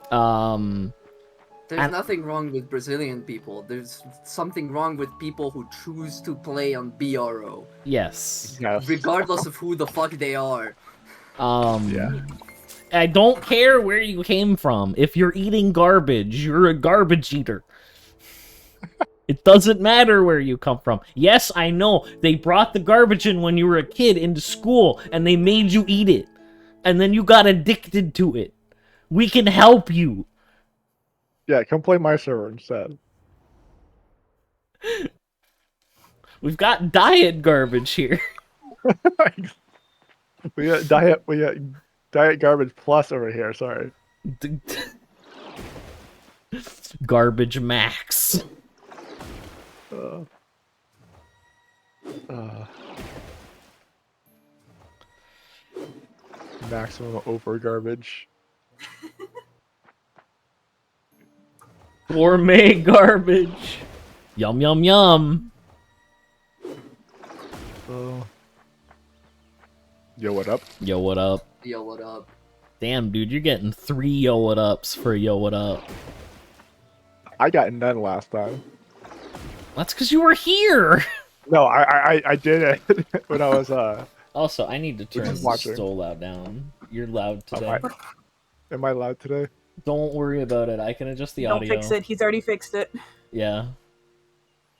Speaker 4: There's nothing wrong with Brazilian people. There's something wrong with people who choose to play on BRO.
Speaker 2: Yes.
Speaker 4: Regardless of who the fuck they are.
Speaker 3: Yeah.
Speaker 2: I don't care where you came from. If you're eating garbage, you're a garbage eater. It doesn't matter where you come from. Yes, I know. They brought the garbage in when you were a kid into school, and they made you eat it. And then you got addicted to it. We can help you.
Speaker 3: Yeah, come play my server instead.
Speaker 2: We've got diet garbage here.
Speaker 3: we got diet garbage plus over here, sorry.
Speaker 2: Garbage max.
Speaker 3: Maximum over garbage.
Speaker 2: Gourmet garbage. Yum, yum, yum.
Speaker 3: Yo, what up?
Speaker 2: Yo, what up?
Speaker 4: Yo, what up?
Speaker 2: Damn, dude, you're getting 3 yo, what ups for yo, what up.
Speaker 3: I got none last time.
Speaker 2: That's because you were here.
Speaker 3: No, I did it when I was
Speaker 2: Also, I need to turn
Speaker 3: Just watching.
Speaker 2: so loud down. You're loud today.
Speaker 3: Am I loud today?
Speaker 2: Don't worry about it. I can adjust the
Speaker 1: Don't
Speaker 2: audio.
Speaker 1: fix it. He's already fixed it.
Speaker 2: Yeah.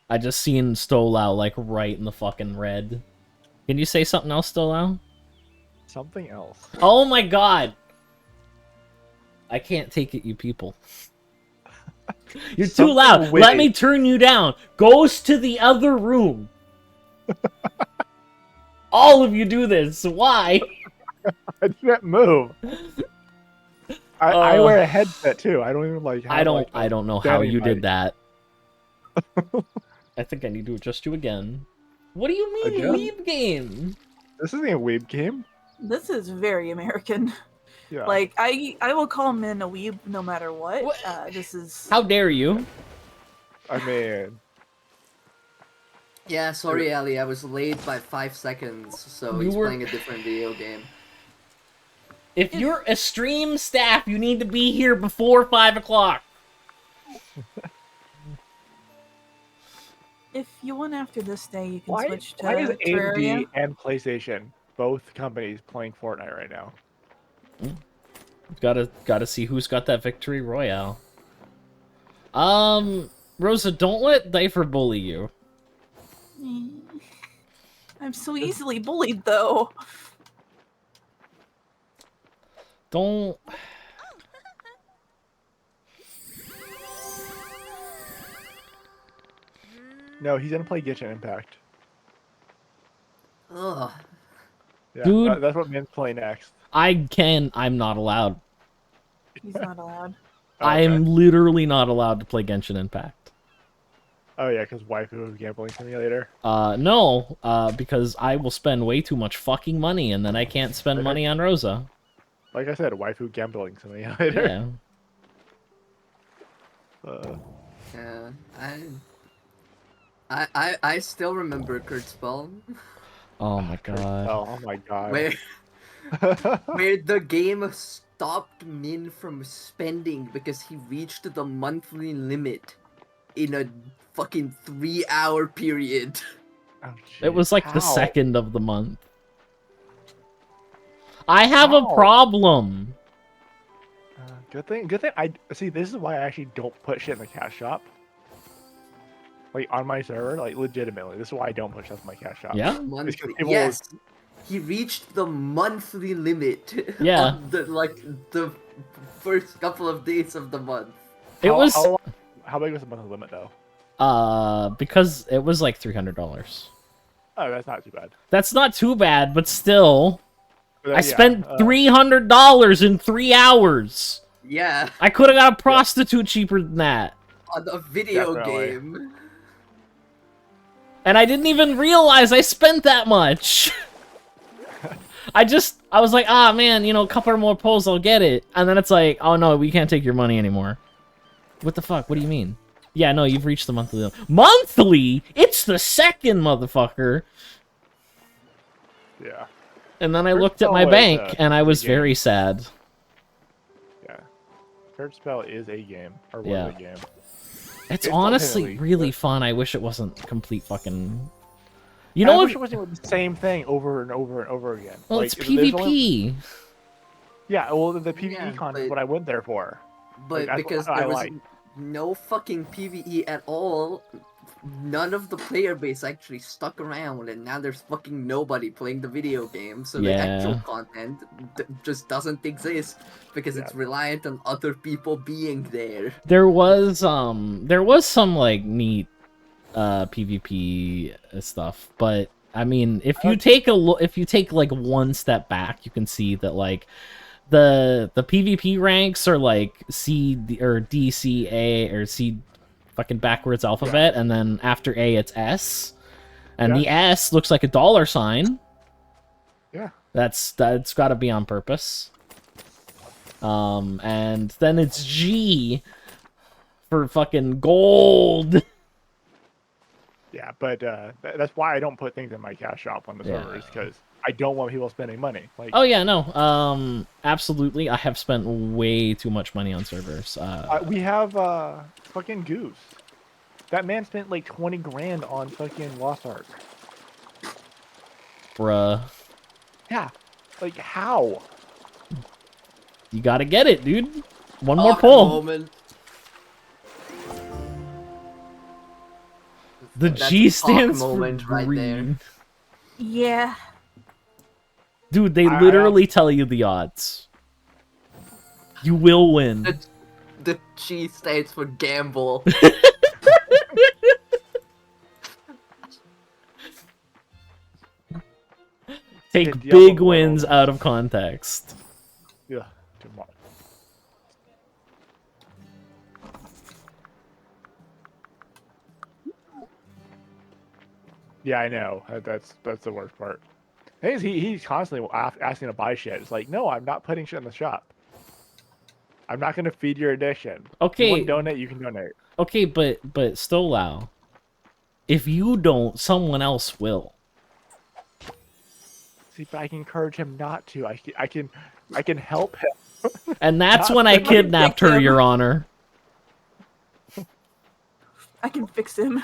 Speaker 2: I just seen Stolau like right in the fucking red. Can you say something else, Stolau?
Speaker 3: Something else.
Speaker 2: Oh my god! I can't take it, you people. You're too
Speaker 3: Something
Speaker 2: loud.
Speaker 3: witty.
Speaker 2: Let me turn you down. Goes to the other room. All of you do this. Why?
Speaker 3: I can't move. I wear a headset too. I don't even like. Have,
Speaker 2: I don't know how you did that. I think I need to adjust you again. What do you mean,
Speaker 3: Again?
Speaker 2: weeb game?
Speaker 3: This isn't a weeb game.
Speaker 1: This is very American.
Speaker 3: Yeah.
Speaker 1: Like, I will call men a weeb no matter what. This is...
Speaker 2: How dare you?
Speaker 3: I mean,
Speaker 4: Yeah, sorry, Ali. I was late by 5 seconds, so he's playing a different video game.
Speaker 2: If you're a stream staff, you need to be here before 5 o'clock.
Speaker 1: If you want after this day, you can
Speaker 3: why
Speaker 1: switch to
Speaker 3: is
Speaker 1: Terraria.
Speaker 3: AMD and PlayStation, both companies, playing Fortnite right now?
Speaker 2: Gotta see who's got that victory royale. Rosa, don't let Dyfer bully you.
Speaker 1: I'm so easily bullied, though.
Speaker 2: Don't...
Speaker 3: No, he's gonna play Genshin Impact.
Speaker 4: Ugh.
Speaker 3: Yeah,
Speaker 2: Dude.
Speaker 3: That's what Min's playing next.
Speaker 2: I'm not allowed.
Speaker 1: He's not allowed.
Speaker 3: Oh, okay.
Speaker 2: I'm literally not allowed to play Genshin Impact.
Speaker 3: Oh yeah, because waifu gambling simulator.
Speaker 2: No, because I will spend way too much fucking money, and then I can't spend money on Rosa.
Speaker 3: Like I said, waifu gambling simulator.
Speaker 2: Yeah.
Speaker 4: Yeah, I still remember Kurt's spell.
Speaker 2: Oh my god.
Speaker 3: Oh my god.
Speaker 4: Where the game stopped Min from spending because he reached the monthly limit in a fucking 3-hour period.
Speaker 3: Oh,
Speaker 2: It was like the
Speaker 3: how?
Speaker 2: second of the month. I have a problem.
Speaker 3: Good thing. I see. This is why I actually don't put shit in the cash shop. Like on my server, like legitimately, this is why I don't push stuff in my cash shop.
Speaker 2: Yeah.
Speaker 4: Monthly.
Speaker 3: People-
Speaker 4: Yes, he reached the monthly limit.
Speaker 2: Yeah.
Speaker 4: On the first couple of days of the month.
Speaker 3: How big was the monthly limit though?
Speaker 2: Because it was like $300.
Speaker 3: Oh, that's not too bad.
Speaker 2: That's not too bad, but still,
Speaker 3: But,
Speaker 2: I
Speaker 3: yeah,
Speaker 2: spent $300 in 3 hours.
Speaker 4: Yeah,
Speaker 2: I could have got a prostitute cheaper than that.
Speaker 4: on a video
Speaker 3: Definitely.
Speaker 4: game.
Speaker 2: And I didn't even realize I spent that much. I was like, ah, man, you know, a couple more pulls, I'll get it. And then it's like, oh no, we can't take your money anymore. What the fuck? What do you mean? Yeah, no, you've reached the monthly limit. Monthly? It's the second, motherfucker.
Speaker 3: Yeah.
Speaker 2: And then I
Speaker 3: First
Speaker 2: looked at my
Speaker 3: spell
Speaker 2: bank,
Speaker 3: is,
Speaker 2: and I was
Speaker 3: game.
Speaker 2: very sad.
Speaker 3: Yeah. Third spell is a game, or was
Speaker 2: Yeah.
Speaker 3: a game.
Speaker 2: It's
Speaker 3: It's
Speaker 2: honestly
Speaker 3: ultimately
Speaker 2: really
Speaker 3: good.
Speaker 2: fun. I wish it wasn't complete fucking... You
Speaker 3: I
Speaker 2: know
Speaker 3: wish
Speaker 2: what?
Speaker 3: it wasn't the same thing over and over and over again.
Speaker 2: Well,
Speaker 3: Like,
Speaker 2: it's
Speaker 3: there's
Speaker 2: PvP.
Speaker 3: only- Yeah, well, the PvE
Speaker 4: Yeah,
Speaker 3: content is
Speaker 4: but-
Speaker 3: what I went there for.
Speaker 4: But
Speaker 3: that's
Speaker 4: because
Speaker 3: what I
Speaker 4: there was
Speaker 3: like.
Speaker 4: no fucking PvE at all, none of the player base actually stuck around, and now there's fucking nobody playing the video game, so the actual
Speaker 2: Yeah.
Speaker 4: content just doesn't exist because it's reliant on other people being there.
Speaker 2: There was some like neat PvP stuff, but I mean, if you take like one step back, you can see that like the PvP ranks are like C or D C A or C fucking backwards alphabet, and then after A it's S, and the S looks like a $sign.
Speaker 3: Yeah.
Speaker 2: That's got to be on purpose. And then it's G for fucking gold.
Speaker 3: Yeah, but that's why I don't put things in my cash shop on the servers, because I don't want people spending money. Like,
Speaker 2: oh yeah, no, absolutely. I have spent way too much money on servers.
Speaker 3: we have fucking Goose. That man spent like 20 grand on fucking Lost Ark.
Speaker 2: Bruh.
Speaker 3: Yeah, like how?
Speaker 2: You gotta get it, dude. One more
Speaker 4: Awkward
Speaker 2: pull.
Speaker 4: moment.
Speaker 2: The
Speaker 4: That's
Speaker 2: G
Speaker 4: a talk
Speaker 2: stands for
Speaker 4: moment right there.
Speaker 2: green.
Speaker 1: Yeah.
Speaker 2: Dude, they literally tell you the odds. You will win.
Speaker 4: The G stands for gamble.
Speaker 2: Take
Speaker 3: Yeah, Diablo
Speaker 2: big wins
Speaker 3: Immortal.
Speaker 2: out of context.
Speaker 3: Yeah, too much. Yeah, I know. That's the worst part. He's constantly asking to buy shit. It's like, no, I'm not putting shit in the shop. I'm not going to feed your addiction. If you
Speaker 2: Okay.
Speaker 3: want to donate, you can donate.
Speaker 2: Okay, but Stolau, if you don't, someone else will.
Speaker 3: See, but I can encourage him not to. I can help him.
Speaker 2: And that's
Speaker 3: Not
Speaker 2: when I
Speaker 3: for me.
Speaker 2: kidnapped her, Your Honor.
Speaker 1: I can fix him.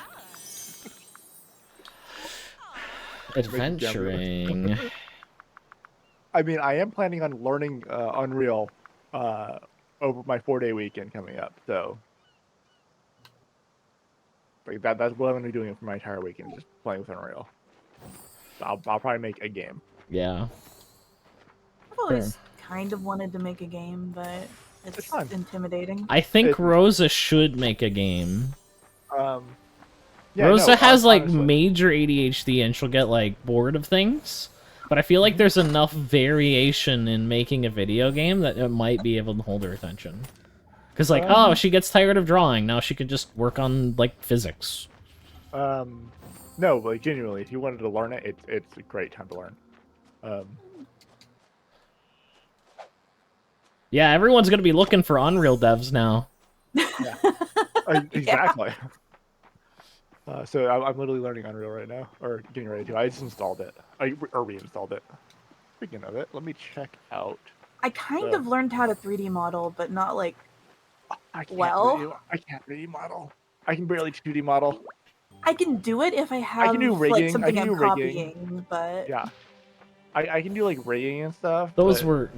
Speaker 2: Adventuring.
Speaker 3: I mean, I am planning on learning Unreal over my 4-day weekend coming up. So Like that's what I'm gonna be doing for my entire weekend, just playing with Unreal. So I'll probably make a game.
Speaker 2: Yeah.
Speaker 1: I've always kind of wanted to make a game, but it's
Speaker 3: fun.
Speaker 1: intimidating.
Speaker 2: I think Rosa should make a game.
Speaker 3: Yeah,
Speaker 2: Rosa has like
Speaker 3: honestly.
Speaker 2: major ADHD and she'll get like bored of things. But I feel like there's enough variation in making a video game that it might be able to hold her attention. Because like, oh, she gets tired of drawing. Now she could just work on like physics.
Speaker 3: No, like genuinely, if you wanted to learn it, it's a great time to learn.
Speaker 2: Yeah, everyone's gonna be looking for Unreal devs now.
Speaker 3: Yeah. Exactly. So I'm literally learning Unreal right now, or getting ready to. I just installed it, or reinstalled it. Speaking of it, let me check out.
Speaker 1: I kind of learned how to 3D model, but not like
Speaker 3: I can't
Speaker 1: well.
Speaker 3: I can't 3D model. I can barely 2D model.
Speaker 1: I can do it if I have
Speaker 3: I can do rigging.
Speaker 1: like something I'm
Speaker 3: rigging.
Speaker 1: copying, but
Speaker 3: yeah, I can do like rigging and stuff.
Speaker 2: Those were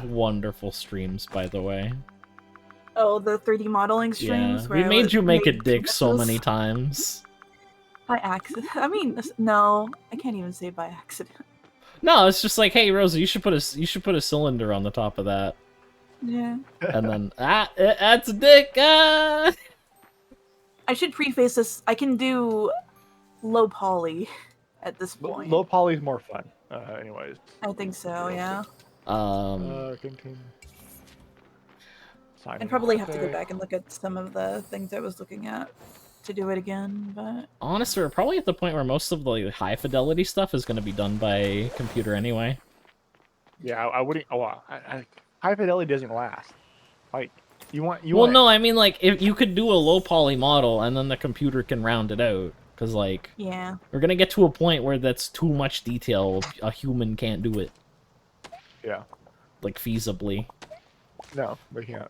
Speaker 2: wonderful streams, by the way.
Speaker 1: Oh, the 3D modeling streams.
Speaker 2: Yeah,
Speaker 1: where
Speaker 2: we made you make a
Speaker 1: made
Speaker 2: dick so
Speaker 1: pieces
Speaker 2: many times.
Speaker 1: by accident. I mean, no, I can't even say by accident.
Speaker 2: No, it's just like, hey, Rosa, you should put a cylinder on the top of that.
Speaker 1: Yeah.
Speaker 2: And then that's a dick. Ah!
Speaker 1: I should preface this. I can do low poly at this point.
Speaker 3: Low poly is more fun. Anyways.
Speaker 1: I think so. Yeah.
Speaker 3: Continue.
Speaker 1: I'd probably have to go back and look at some of the things I was looking at to do it again, but
Speaker 2: honestly, we're probably at the point where most of the high fidelity stuff is going to be done by computer anyway.
Speaker 3: Yeah, I wouldn't. Oh, high fidelity doesn't last. Like
Speaker 2: Well, no, I mean like if you could do a low poly model and then the computer can round it out, because like
Speaker 1: yeah,
Speaker 2: we're gonna get to a point where that's too much detail. A human can't do it.
Speaker 3: Yeah.
Speaker 2: Like feasibly.
Speaker 3: No, we can't.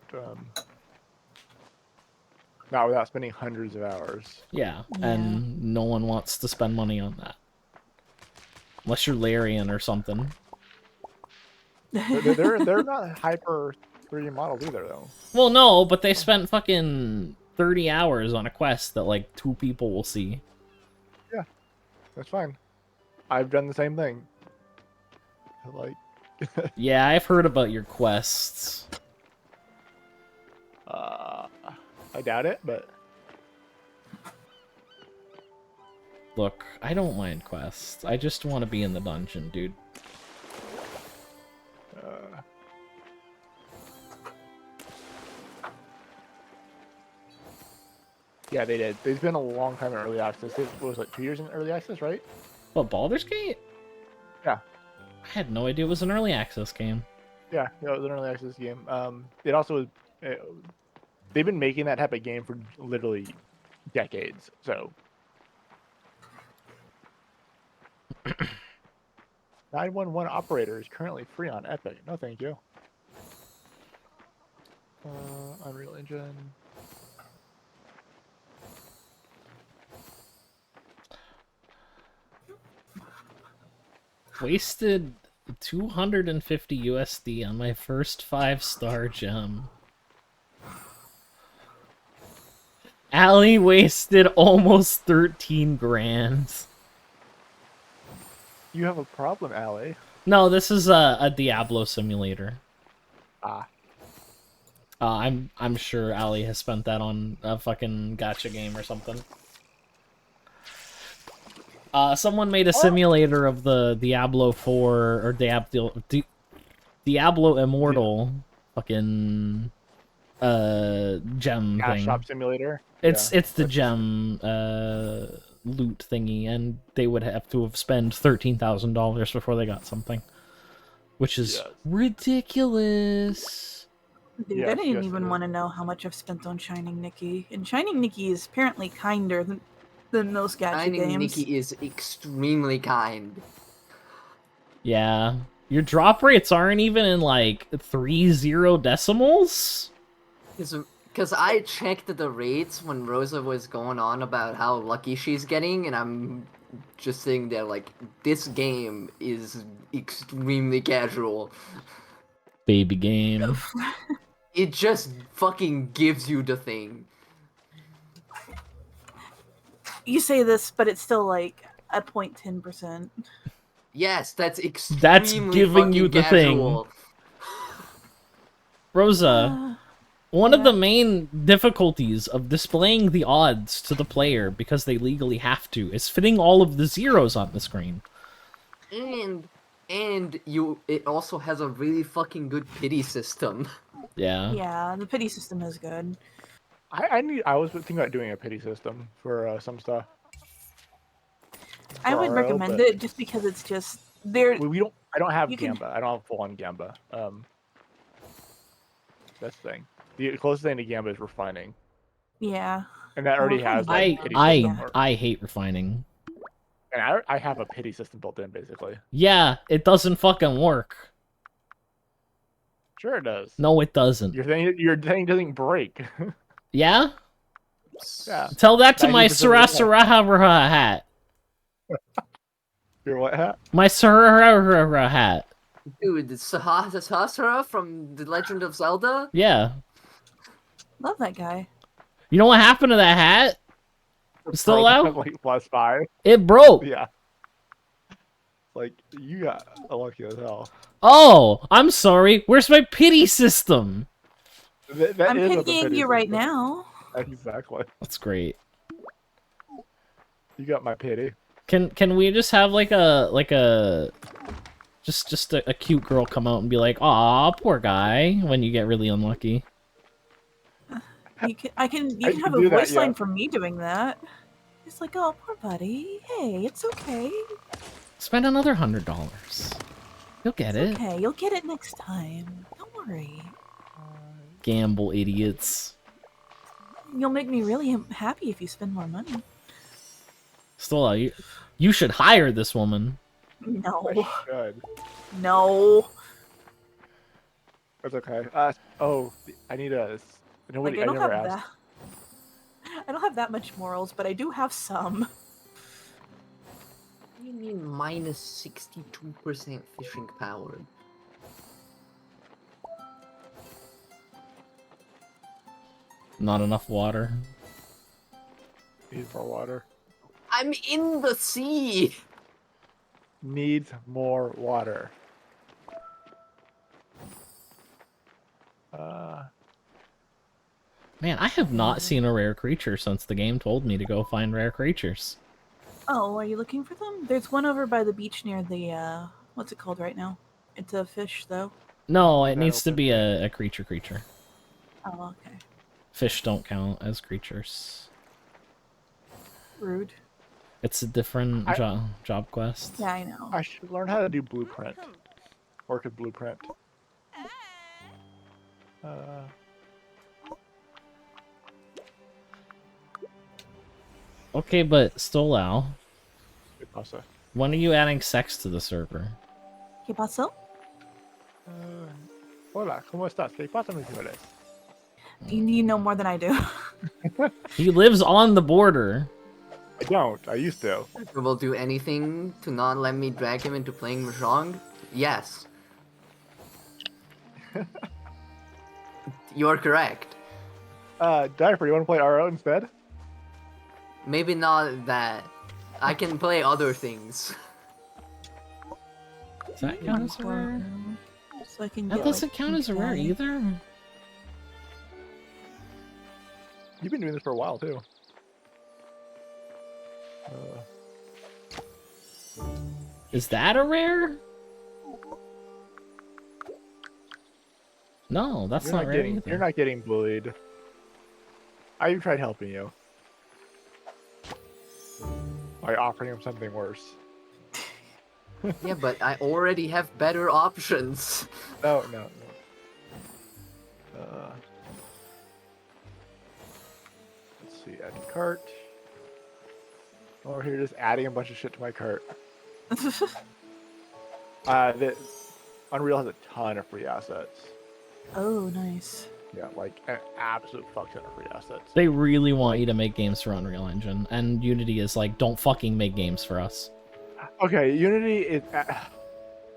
Speaker 3: Not without spending hundreds of hours.
Speaker 2: Yeah, and no one wants to spend money on that. Unless you're Larian or something.
Speaker 3: They're not hyper 3D models either, though.
Speaker 2: Well, no, but they spent fucking 30 hours on a quest that, like, 2 people will see.
Speaker 3: Yeah, that's fine. I've done the same thing. Like...
Speaker 2: Yeah, I've heard about your quests.
Speaker 3: I doubt it, but...
Speaker 2: Look, I don't mind quests. I just want to be in the dungeon, dude.
Speaker 3: Yeah, they did. They've been a long time in early access. It was like 2 years in early access, right?
Speaker 2: What, Baldur's Gate?
Speaker 3: Yeah.
Speaker 2: I had no idea it was an early access game.
Speaker 3: Yeah, it was an early access game. It also was... they've been making that type of game for literally decades, so... 911 operator is currently free on Epic. No, thank you. Unreal Engine.
Speaker 2: Wasted 250 USD on my first 5-star gem. Allie wasted almost 13 grand.
Speaker 3: You have a problem, Allie.
Speaker 2: No, this is a Diablo simulator.
Speaker 3: Ah.
Speaker 2: I'm sure Allie has spent that on a fucking gacha game or something. Someone made a simulator of the Diablo 4 or Diablo Immortal fucking gem
Speaker 3: Cash
Speaker 2: thing.
Speaker 3: shop simulator.
Speaker 2: It's the gem loot thingy, and they would have to have spent $13,000 before they got something, which is ridiculous.
Speaker 1: Dude, I didn't even want to know how much I've spent on Shining Nikki, and Shining Nikki is apparently kinder than most gacha games.
Speaker 4: Shining Nikki is extremely kind.
Speaker 2: Yeah, your drop rates aren't even in like 30 decimals.
Speaker 4: Because I checked the rates when Rosa was going on about how lucky she's getting, and I'm just saying that, like, this game is extremely casual.
Speaker 2: Baby game.
Speaker 4: It just fucking gives you the thing.
Speaker 1: You say this, but it's still like a 0.10%.
Speaker 4: Yes, that's extremely
Speaker 2: That's giving you the
Speaker 4: casual.
Speaker 2: thing. Rosa, one of the main difficulties of displaying the odds to the player, because they legally have to, is fitting all of the zeros on the screen.
Speaker 4: And it also has a really fucking good pity system.
Speaker 2: Yeah.
Speaker 1: Yeah, the pity system is good.
Speaker 3: I was thinking about doing a pity system for some stuff.
Speaker 1: I would
Speaker 3: RO,
Speaker 1: recommend it just because it's just there.
Speaker 3: I don't have
Speaker 1: you
Speaker 3: Gamba.
Speaker 1: can-
Speaker 3: I don't have full on Gamba. That's the thing. The closest thing to Gamba is refining,
Speaker 1: Yeah.
Speaker 3: and that already has like pity system.
Speaker 2: I hate refining.
Speaker 3: And I have a pity system built in, basically.
Speaker 2: Yeah, it doesn't fucking work.
Speaker 3: Sure it does.
Speaker 2: No, it doesn't.
Speaker 3: Your thing doesn't break.
Speaker 2: Yeah?
Speaker 3: Yeah.
Speaker 2: Tell that to my Sarasaraha hat.
Speaker 3: Your what hat?
Speaker 2: My Sarasaraha hat.
Speaker 4: Dude, Sahasrara from The Legend of Zelda?
Speaker 2: Yeah.
Speaker 1: Love that guy.
Speaker 2: You know what happened to that hat? It's still out?
Speaker 3: Like +5.
Speaker 2: It broke.
Speaker 3: Yeah. Like, you got lucky as hell.
Speaker 2: Oh, I'm sorry. Where's my pity system?
Speaker 1: I'm pitying you right now.
Speaker 3: Exactly.
Speaker 2: That's great.
Speaker 3: You got my pity.
Speaker 2: Can we just have like a just a cute girl come out and be like, "Aw, poor guy," when you get really unlucky?
Speaker 1: You can have a voice line from me doing that. It's like, oh, poor buddy. Hey, it's okay.
Speaker 2: Spend another $100. You'll get it.
Speaker 1: Okay, you'll get it next time. Don't worry.
Speaker 2: Gamble idiots.
Speaker 1: You'll make me really happy if you spend more money.
Speaker 2: Still, you should hire this woman.
Speaker 1: No.
Speaker 3: I should.
Speaker 1: No.
Speaker 3: That's okay. I need a. Nobody.
Speaker 1: Like,
Speaker 3: I never asked.
Speaker 1: that. I don't have that much morals, but I do have some.
Speaker 4: What do you mean minus 62% fishing power?
Speaker 2: Not enough water.
Speaker 3: Need more water.
Speaker 4: I'm in the sea!
Speaker 3: Needs more water.
Speaker 2: Man, I have not seen a rare creature since the game told me to go find rare creatures.
Speaker 1: Oh, are you looking for them? There's one over by the beach near the, what's it called right now? It's a fish, though.
Speaker 2: No, it needs to be a creature.
Speaker 1: Oh, okay.
Speaker 2: Fish don't count as creatures.
Speaker 1: Rude.
Speaker 2: It's a different job quest.
Speaker 1: Yeah, I know.
Speaker 3: I should learn how to do blueprint. Orchid blueprint.
Speaker 2: Okay, but Stolao,
Speaker 3: ¿Qué pasa?
Speaker 2: when are you adding sex to the server?
Speaker 1: ¿Qué pasó?
Speaker 3: Hola, ¿cómo estás? ¿Qué pasa, mis señores?
Speaker 1: You know more than I do.
Speaker 2: He lives on the border.
Speaker 3: I don't. I used to.
Speaker 4: Will do anything to not let me drag him into playing Mahjong? Yes. You're correct.
Speaker 3: Dyfer, you want to play RO instead?
Speaker 4: Maybe not that. I can play other things.
Speaker 2: Does that count as a rare?
Speaker 1: So I can
Speaker 2: That
Speaker 1: get,
Speaker 2: doesn't
Speaker 1: like,
Speaker 2: count as a rare
Speaker 1: daddy.
Speaker 2: either.
Speaker 3: You've been doing this for a while, too.
Speaker 2: Is that a rare? No, that's not rare either.
Speaker 3: You're not getting bullied. I tried helping you. By offering him something worse.
Speaker 4: Yeah, but I already have better options.
Speaker 3: No. Let's see, add to cart. Over here, just adding a bunch of shit to my cart. The Unreal has a ton of free assets.
Speaker 1: Oh, nice.
Speaker 3: Yeah, like an absolute fuck ton of free assets.
Speaker 2: They really want you to make games for Unreal Engine, and Unity is like, don't fucking make games for us.
Speaker 3: Okay, Unity is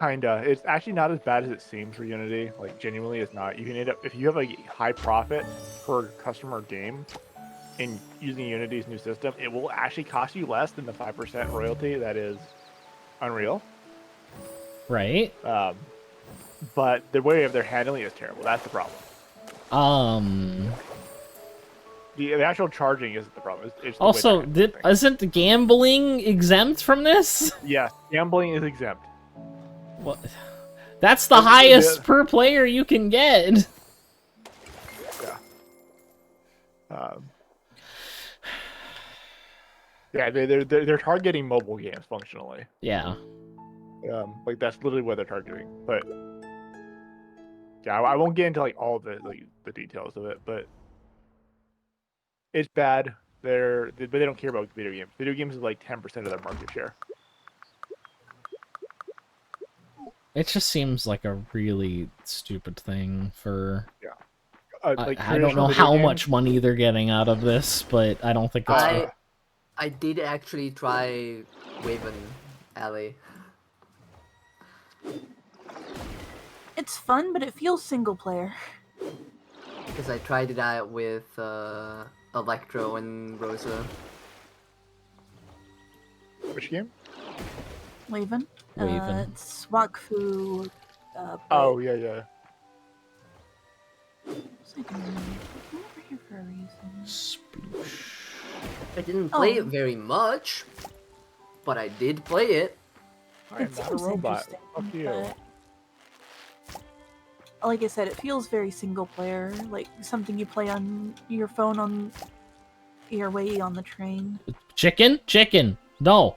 Speaker 3: kinda. It's actually not as bad as it seems for Unity. Like, genuinely, it's not. You can end up, if you have a high profit per customer game, in using Unity's new system, it will actually cost you less than the 5% royalty that is Unreal.
Speaker 2: Right.
Speaker 3: But the way they're handling it is terrible. That's the problem. The actual charging isn't the problem. It's the
Speaker 2: also, isn't gambling exempt from this?
Speaker 3: Yes, gambling is exempt.
Speaker 2: What? That's the highest per player you can get.
Speaker 3: Yeah. Yeah, they're targeting mobile games functionally.
Speaker 2: Yeah.
Speaker 3: Like that's literally what they're targeting. But yeah, I won't get into like all the details of it, but it's bad. But they don't care about video games. Video games is like 10% of their market share.
Speaker 2: It just seems like a really stupid thing for.
Speaker 3: Yeah.
Speaker 2: I don't know how much money they're getting out of this, but I don't think it's.
Speaker 4: I did actually try Waven Alley.
Speaker 1: It's fun, but it feels single player.
Speaker 4: Because I tried it out with Electro and Rosa.
Speaker 3: Which game?
Speaker 1: Waven. It's Wakfu.
Speaker 3: Oh yeah.
Speaker 1: Here for a reason.
Speaker 4: I didn't play it very much, but I did play it.
Speaker 3: I'm not a robot. Fuck you.
Speaker 1: Like I said, it feels very single player, like something you play on your phone on your way on the train.
Speaker 2: Chicken, no,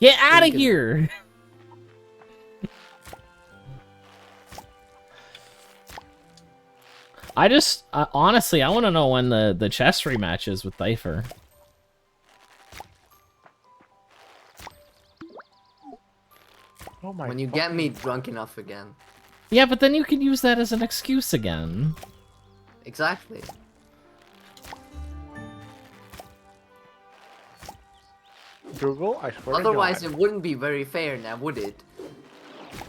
Speaker 2: get out of here. I just honestly, I want to know when the chess rematch is with Dyfer.
Speaker 3: Oh my!
Speaker 4: When you get me drunk enough again.
Speaker 2: Yeah, but then you can use that as an excuse again.
Speaker 4: Exactly.
Speaker 3: Google, I swear.
Speaker 4: Otherwise, it wouldn't be very fair now, would it?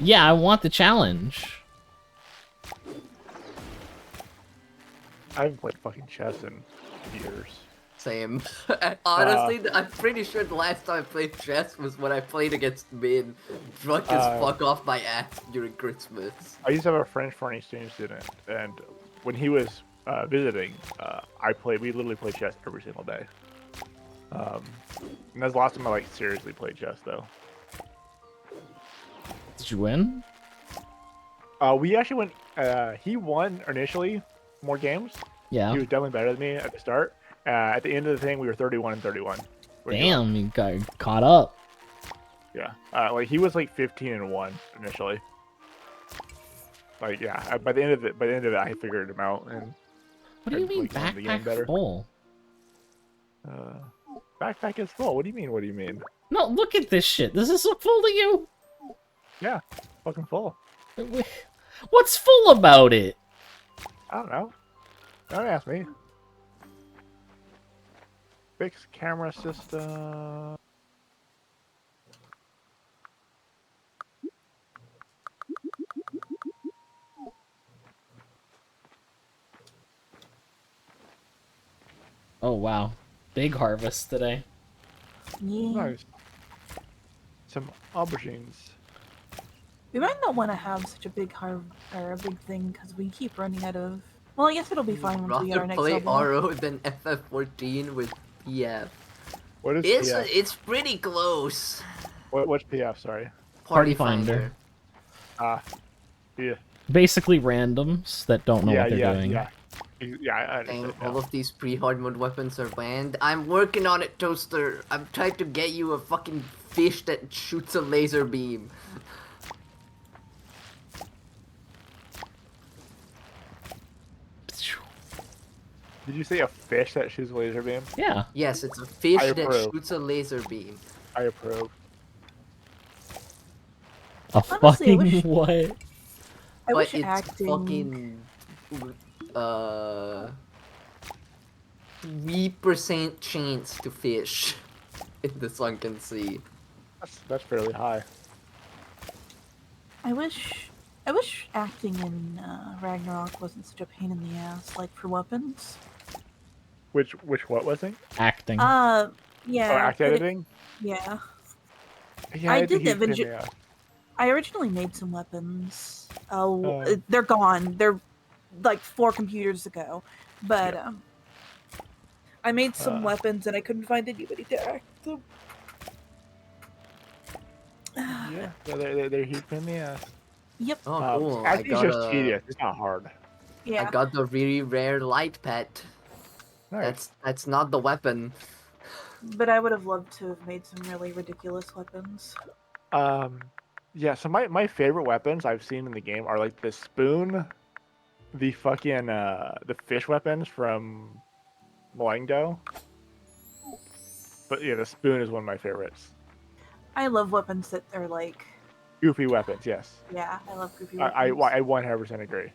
Speaker 2: Yeah, I want the challenge.
Speaker 3: I haven't played fucking chess in years.
Speaker 4: Same. Honestly, I'm pretty sure the last time I played chess was when I played against Min, drunk as fuck off my ass during Christmas.
Speaker 3: I used to have a French foreign exchange student, and when he was visiting, we literally played chess every single day. And that's the last time I like seriously played chess, though.
Speaker 2: Did you win?
Speaker 3: We actually went. He won initially more games.
Speaker 2: Yeah.
Speaker 3: He was definitely better than me at the start. At the end of the thing, we were 31-31.
Speaker 2: Damn, you got caught up.
Speaker 3: Yeah, like he was like 15-1 initially. Like yeah, by the end of it, I figured him out. And
Speaker 2: what do you mean backpack full?
Speaker 3: Backpack is full. What do you mean? What do you mean?
Speaker 2: No, look at this shit. Does this look full to you?
Speaker 3: Yeah, fucking full.
Speaker 2: What's full about it?
Speaker 3: I don't know. Don't ask me. Fixed camera system.
Speaker 2: Oh wow, big harvest today.
Speaker 1: Yeah.
Speaker 3: Nice. Some aubergines.
Speaker 1: We might not want to have such a big a big thing because we keep running out of. Well, I guess it'll be fine once we get our next
Speaker 4: play
Speaker 1: level.
Speaker 4: RO than FF14 with PF.
Speaker 3: What is PF?
Speaker 4: It's pretty close.
Speaker 3: What's PF? Sorry.
Speaker 2: Party Finder.
Speaker 3: Yeah.
Speaker 2: Basically randoms that don't know what they're doing.
Speaker 3: Yeah,
Speaker 4: all of these pre-hard mode weapons are banned. I'm working on it, Toaster. I'm trying to get you a fucking fish that shoots a laser beam.
Speaker 3: Did you say a fish that shoots a laser beam?
Speaker 2: Yeah.
Speaker 4: Yes, it's a fish that shoots a laser beam.
Speaker 3: I approve.
Speaker 1: Honestly,
Speaker 2: fucking what?
Speaker 1: I wish
Speaker 4: it's
Speaker 1: acting.
Speaker 4: fucking 3% chance to fish in the sunken sea.
Speaker 3: That's fairly high.
Speaker 1: I wish acting in Ragnarok wasn't such a pain in the ass, like for weapons.
Speaker 3: Which what was it?
Speaker 2: Acting.
Speaker 3: Oh,
Speaker 1: Yeah.
Speaker 3: act editing.
Speaker 1: Yeah.
Speaker 3: Yeah,
Speaker 1: I
Speaker 3: it's a
Speaker 1: did that.
Speaker 3: huge pain in the ass.
Speaker 1: I originally made some weapons.
Speaker 3: Oh.
Speaker 1: They're gone. They're like 4 computers ago. But
Speaker 3: Yeah.
Speaker 1: I made some weapons and I couldn't find anybody to act them.
Speaker 3: Yeah, they're huge pain in the ass.
Speaker 1: Yep.
Speaker 4: Oh, cool.
Speaker 3: Acting's just tedious. It's not hard.
Speaker 1: Yeah.
Speaker 4: I got the really rare light pet.
Speaker 3: Nice.
Speaker 4: That's not the weapon.
Speaker 1: But I would have loved to have made some really ridiculous weapons.
Speaker 3: Yeah. So my favorite weapons I've seen in the game are like the spoon, the fucking the fish weapons from Melangdo. But yeah, the spoon is one of my favorites.
Speaker 1: I love weapons that are like
Speaker 3: Goofy weapons, yes.
Speaker 1: Yeah, I love goofy
Speaker 3: I
Speaker 1: weapons.
Speaker 3: 100% agree.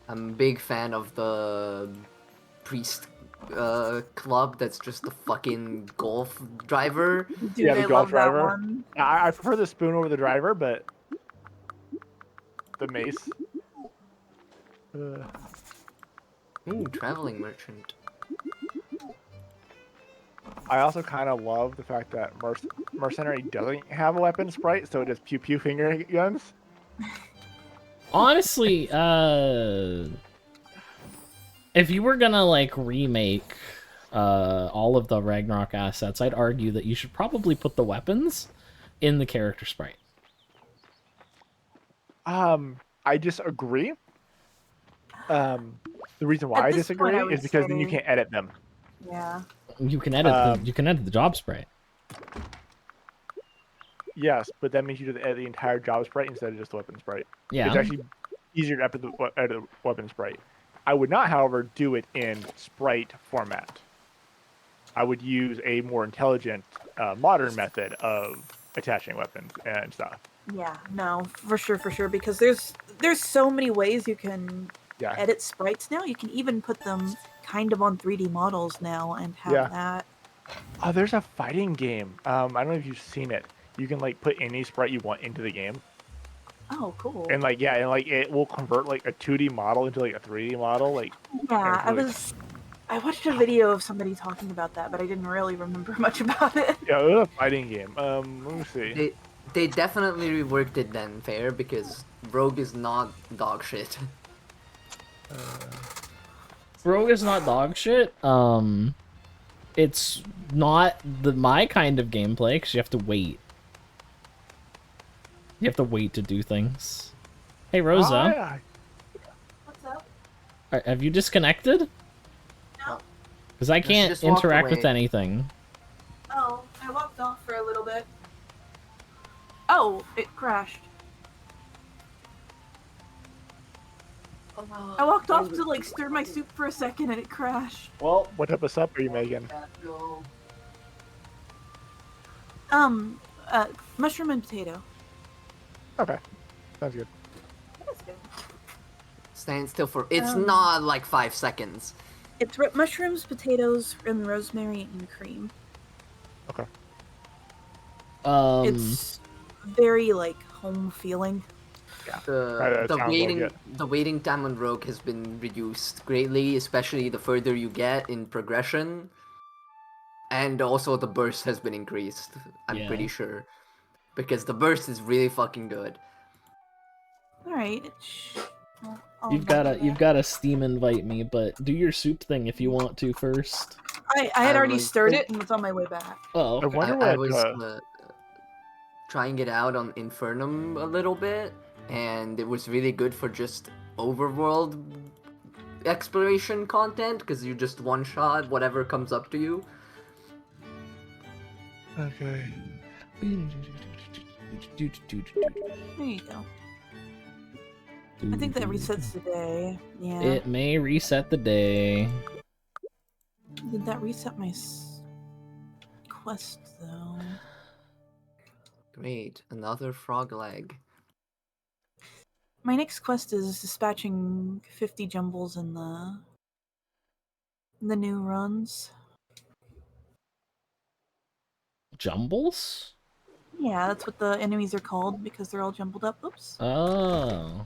Speaker 4: I'm a big fan of the priest club that's just the fucking golf driver.
Speaker 1: Dude,
Speaker 3: Yeah, the
Speaker 1: I
Speaker 3: golf
Speaker 1: love
Speaker 3: driver.
Speaker 1: that one.
Speaker 3: I prefer the spoon over the driver, but the mace.
Speaker 4: Ooh, traveling merchant.
Speaker 3: I also kind of love the fact that Mercenary doesn't have a weapon sprite, so it just pew pew finger guns.
Speaker 2: Honestly, if you were gonna like remake all of the Ragnarok assets, I'd argue that you should probably put the weapons in the character sprite.
Speaker 3: I disagree. The reason why I disagree is because then you can't edit them.
Speaker 1: Yeah.
Speaker 2: You can edit the job sprite.
Speaker 3: Yes, but that means you just edit the entire job sprite instead of just the weapon sprite.
Speaker 2: Yeah.
Speaker 3: It's actually easier to edit the weapon sprite. I would not, however, do it in sprite format. I would use a more intelligent, modern method of attaching weapons and stuff.
Speaker 1: Yeah, no, for sure, because there's so many ways you can edit sprites now. You can even put them kind of on 3D models now and have that.
Speaker 3: Oh, there's a fighting game. I don't know if you've seen it. You can like put any sprite you want into the game.
Speaker 1: Oh, cool.
Speaker 3: And like it will convert like a 2D model into like a 3D model. Like
Speaker 1: I watched a video of somebody talking about that, but I didn't really remember much about it.
Speaker 3: Yeah, it was a fighting game. Let me see.
Speaker 4: They definitely reworked it then, Fair, because Rogue is not dog shit.
Speaker 2: Rogue is not dog shit. It's not my kind of gameplay because you have to wait. You have to wait to do things. Hey, Rosa.
Speaker 1: What's up?
Speaker 2: Have you disconnected?
Speaker 1: No.
Speaker 2: Because I can't interact with anything.
Speaker 1: Oh, I walked off for a little bit. Oh, it crashed. I walked off to like stir my soup for a second and it crashed.
Speaker 3: Well, what type of sup are you making?
Speaker 1: Mushroom and potato.
Speaker 3: Okay, sounds good.
Speaker 1: That's good.
Speaker 4: Stand still for. It's not like 5 seconds.
Speaker 1: It's mushrooms, potatoes, and rosemary and cream.
Speaker 3: Okay.
Speaker 1: It's very like home feeling.
Speaker 3: Yeah.
Speaker 4: The waiting time on Rogue has been reduced greatly, especially the further you get in progression. And also the burst has been increased, I'm pretty sure. Because the burst is really fucking good.
Speaker 1: Alright.
Speaker 2: You've gotta Steam invite me, but do your soup thing if you want to first.
Speaker 1: I had already stirred it and was on my way back.
Speaker 2: Oh, okay.
Speaker 4: I was trying it out on Infernum a little bit, and it was really good for just overworld exploration content, because you just one-shot whatever comes up to you.
Speaker 3: Okay.
Speaker 1: There you go. I think that resets the day. Yeah.
Speaker 2: It may reset the day.
Speaker 1: Did that reset my quest though?
Speaker 4: Great, another frog leg.
Speaker 1: My next quest is dispatching 50 jumbles in the new runs.
Speaker 2: Jumbles?
Speaker 1: Yeah, that's what the enemies are called because they're all jumbled up. Oops.
Speaker 2: Oh.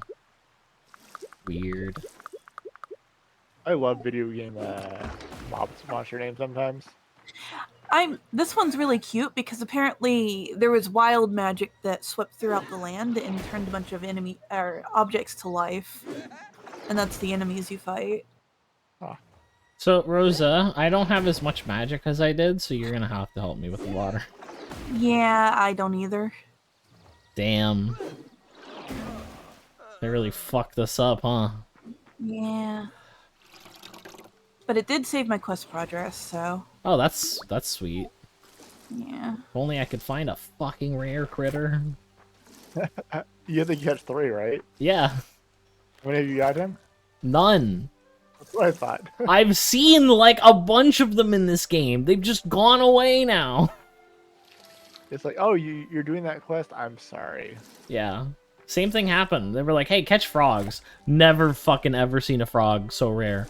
Speaker 2: Weird.
Speaker 3: I love video game monster names sometimes.
Speaker 1: This one's really cute because apparently there was wild magic that swept throughout the land and turned a bunch of enemy or objects to life, and that's the enemies you fight.
Speaker 3: Huh.
Speaker 2: So Rosa, I don't have as much magic as I did, so you're gonna have to help me with the water.
Speaker 1: Yeah, I don't either.
Speaker 2: Damn. They really fucked us up, huh?
Speaker 1: Yeah. But it did save my quest progress, so...
Speaker 2: Oh, that's sweet.
Speaker 1: Yeah.
Speaker 2: If only I could find a fucking rare critter.
Speaker 3: You have to catch 3, right?
Speaker 2: Yeah.
Speaker 3: How many have you got him?
Speaker 2: None.
Speaker 3: That's what I thought.
Speaker 2: I've seen, like, a bunch of them in this game. They've just gone away now.
Speaker 3: It's like, oh, you're doing that quest? I'm sorry.
Speaker 2: Yeah. Same thing happened. They were like, hey, catch frogs. Never fucking ever seen a frog so rare.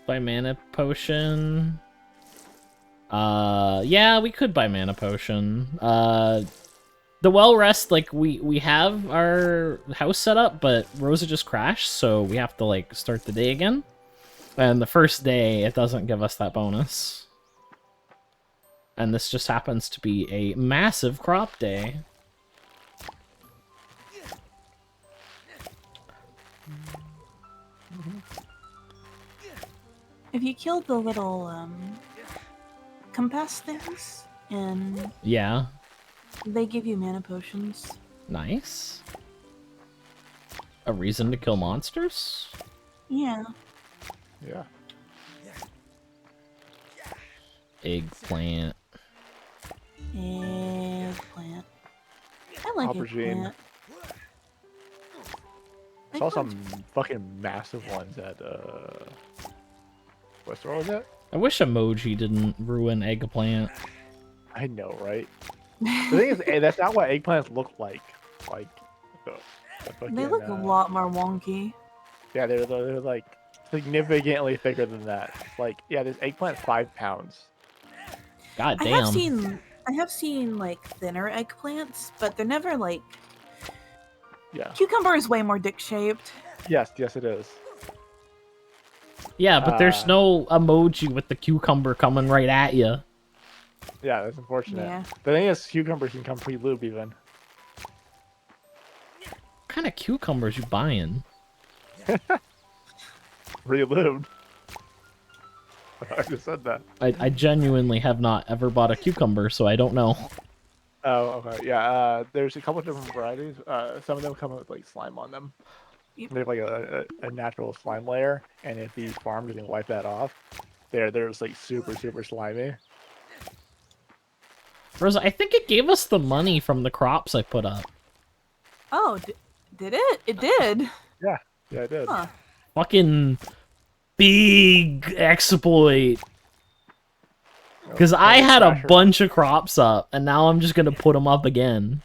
Speaker 2: Buy mana potion. Yeah, we could buy mana potion. The well rest, like, we have our house set up, but Rosa just crashed, so we have to, like, start the day again. And the first day, it doesn't give us that bonus. And this just happens to be a massive crop day.
Speaker 1: If you killed the little, compass things, and
Speaker 2: Yeah.
Speaker 1: they give you mana potions.
Speaker 2: Nice. A reason to kill monsters?
Speaker 1: Yeah.
Speaker 3: Yeah.
Speaker 2: Eggplant.
Speaker 1: Eggplant. I like
Speaker 3: Aubergine.
Speaker 1: eggplant.
Speaker 3: I saw some fucking massive ones at, what store was it?
Speaker 2: I wish emoji didn't ruin eggplant.
Speaker 3: I know, right? The thing is, that's not what eggplants look like. Like, the fucking,
Speaker 1: They look a lot more wonky.
Speaker 3: Yeah, they're like significantly thicker than that. Like, yeah, this eggplant's 5 pounds.
Speaker 2: God
Speaker 1: I
Speaker 2: damn.
Speaker 1: have seen like thinner eggplants, but they're never like.
Speaker 3: Yeah.
Speaker 1: Cucumber is way more dick shaped.
Speaker 3: Yes, it is.
Speaker 2: Yeah, but there's no emoji with the cucumber coming right at you.
Speaker 3: Yeah, that's unfortunate.
Speaker 1: Yeah.
Speaker 3: The thing is, cucumbers can come pre-lube even.
Speaker 2: What kind of cucumbers you buying?
Speaker 3: Pre-lubed. I just said that.
Speaker 2: I genuinely have not ever bought a cucumber, so I don't know.
Speaker 3: Oh, okay. Yeah, there's a couple different varieties. Some of them come with like slime on them.
Speaker 1: Yep.
Speaker 3: They have like a natural slime layer, and if the farm doesn't wipe that off, they're just like super slimy.
Speaker 2: Rosa, I think it gave us the money from the crops I put up.
Speaker 1: Oh, did it? It did.
Speaker 3: Yeah, it did.
Speaker 1: Huh.
Speaker 2: Fucking big exploit. Because I had a bunch of crops up, and now I'm just gonna put them up again.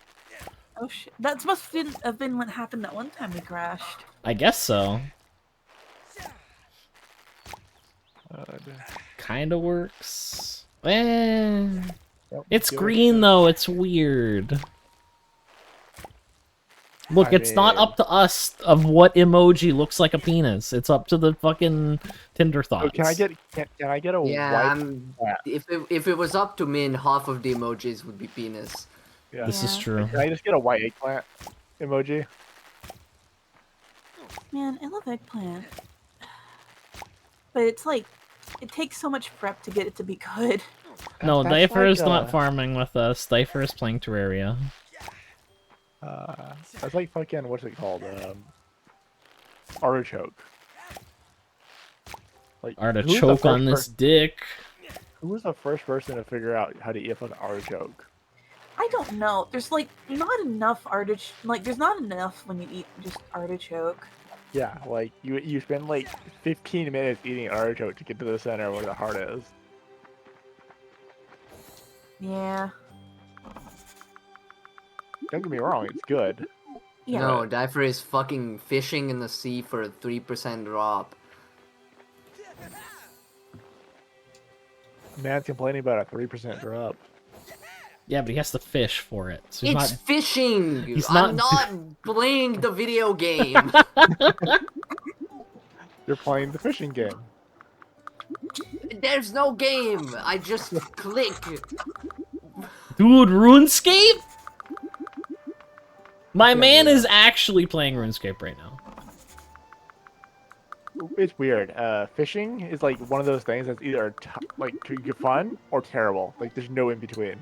Speaker 1: Oh shit! That must have been what happened that one time we crashed.
Speaker 2: I guess so. Kinda works. It's green though, it's weird. Look, it's not up to us of what emoji looks like a penis. It's up to the fucking Tinder thoughts.
Speaker 3: Oh, can I get a white?
Speaker 4: If it was up to Min, half of the emojis would be penis.
Speaker 3: Yeah.
Speaker 2: This is true.
Speaker 3: Can I just get a white eggplant emoji?
Speaker 1: Man, I love eggplant. But it's like, it takes so much prep to get it to be good.
Speaker 2: No,
Speaker 3: That's
Speaker 2: Dyfer
Speaker 3: like,
Speaker 2: is not farming with us. Dyfer is playing Terraria.
Speaker 3: That's like fucking, what's it called? Artichoke. Like,
Speaker 2: Artichoke on this dick.
Speaker 3: Who was the first person to figure out how to eat a fucking artichoke?
Speaker 1: I don't know. There's like not enough artichoke. Like there's not enough when you eat just artichoke.
Speaker 3: Yeah, like you spend like 15 minutes eating artichoke to get to the center where the heart is.
Speaker 1: Yeah.
Speaker 3: Don't get me wrong, it's good.
Speaker 1: Yeah.
Speaker 4: No, Dyfer is fucking fishing in the sea for a 3% drop.
Speaker 3: Man's complaining about a 3% drop.
Speaker 2: Yeah, but he has to fish for it. So
Speaker 4: It's fishing!
Speaker 2: I'm
Speaker 4: not playing the video game!
Speaker 3: You're playing the fishing game.
Speaker 4: There's no game! I just click.
Speaker 2: Dude, RuneScape? My
Speaker 3: Yeah,
Speaker 2: man
Speaker 3: yeah.
Speaker 2: is actually playing RuneScape right now.
Speaker 3: It's weird. Fishing is like one of those things that's either like fun or terrible. Like there's no in between.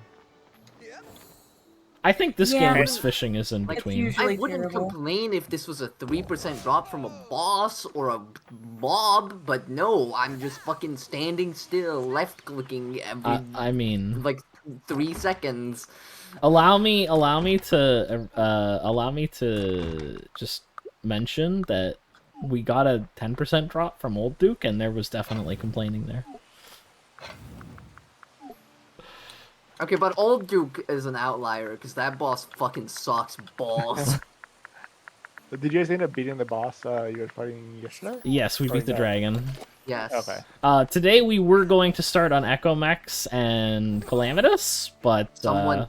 Speaker 2: I think this
Speaker 1: Yeah.
Speaker 2: game's fishing is in
Speaker 4: Like,
Speaker 2: between.
Speaker 1: usually-
Speaker 4: I wouldn't
Speaker 1: terrible.
Speaker 4: complain if this was a 3% drop from a boss or a mob, but no, I'm just fucking standing still, left-clicking every,
Speaker 2: I mean,
Speaker 4: like, 3 seconds.
Speaker 2: allow me to just mention that we got a 10% drop from Old Duke, and there was definitely complaining there.
Speaker 4: Okay, but Old Duke is an outlier, because that boss fucking sucks balls.
Speaker 3: Did you guys end up beating the boss you guys fighting yesterday?
Speaker 2: Yes, we beat the dragon.
Speaker 4: Yes.
Speaker 3: Okay.
Speaker 2: Today we were going to start on Echo Mechs and Calamitous, but
Speaker 4: Someone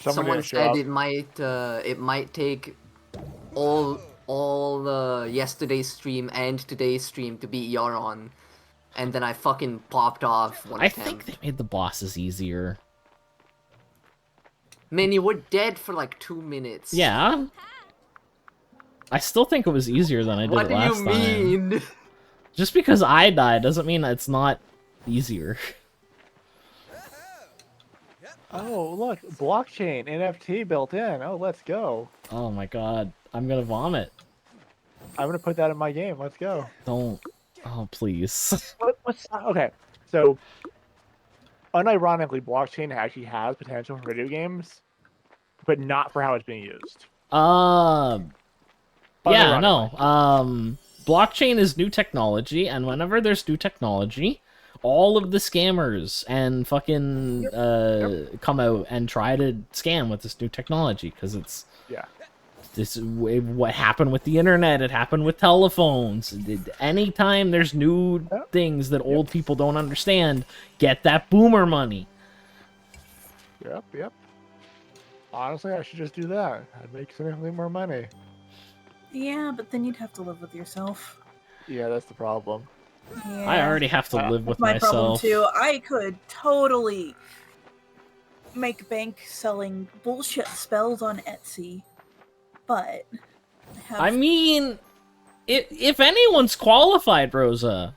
Speaker 3: didn't show
Speaker 4: said
Speaker 3: up.
Speaker 4: it might take all yesterday's stream and today's stream to beat Yaron, and then I fucking popped off one
Speaker 2: I
Speaker 4: attempt.
Speaker 2: think they made the bosses easier.
Speaker 4: Man, you were dead for like 2 minutes.
Speaker 2: Yeah. I still think it was easier than I did
Speaker 4: What
Speaker 2: it
Speaker 4: do
Speaker 2: last
Speaker 4: you
Speaker 2: time.
Speaker 4: mean?
Speaker 2: Just because I died doesn't mean it's not easier.
Speaker 3: Oh, look, blockchain NFT built in. Oh, let's go.
Speaker 2: Oh my god, I'm gonna vomit.
Speaker 3: I'm gonna put that in my game. Let's go.
Speaker 2: Don't. Oh, please.
Speaker 3: Okay, so unironically, blockchain actually has potential for video games, but not for how it's being used.
Speaker 2: Yeah, no.
Speaker 3: Unironically.
Speaker 2: Blockchain is new technology, and whenever there's new technology, all of the scammers and fucking come out and try to scam with this new technology because it's
Speaker 3: Yeah.
Speaker 2: this what happened with the internet. It happened with telephones. Anytime there's new things that old people don't understand, get that boomer money.
Speaker 3: Yep. Honestly, I should just do that. I'd make significantly more money.
Speaker 1: Yeah, but then you'd have to live with yourself.
Speaker 3: Yeah, that's the problem.
Speaker 1: Yeah.
Speaker 2: I already have to live with
Speaker 1: my problem
Speaker 2: myself.
Speaker 1: too. I could totally make bank selling bullshit spells on Etsy, but
Speaker 2: I mean, if anyone's qualified, Rosa,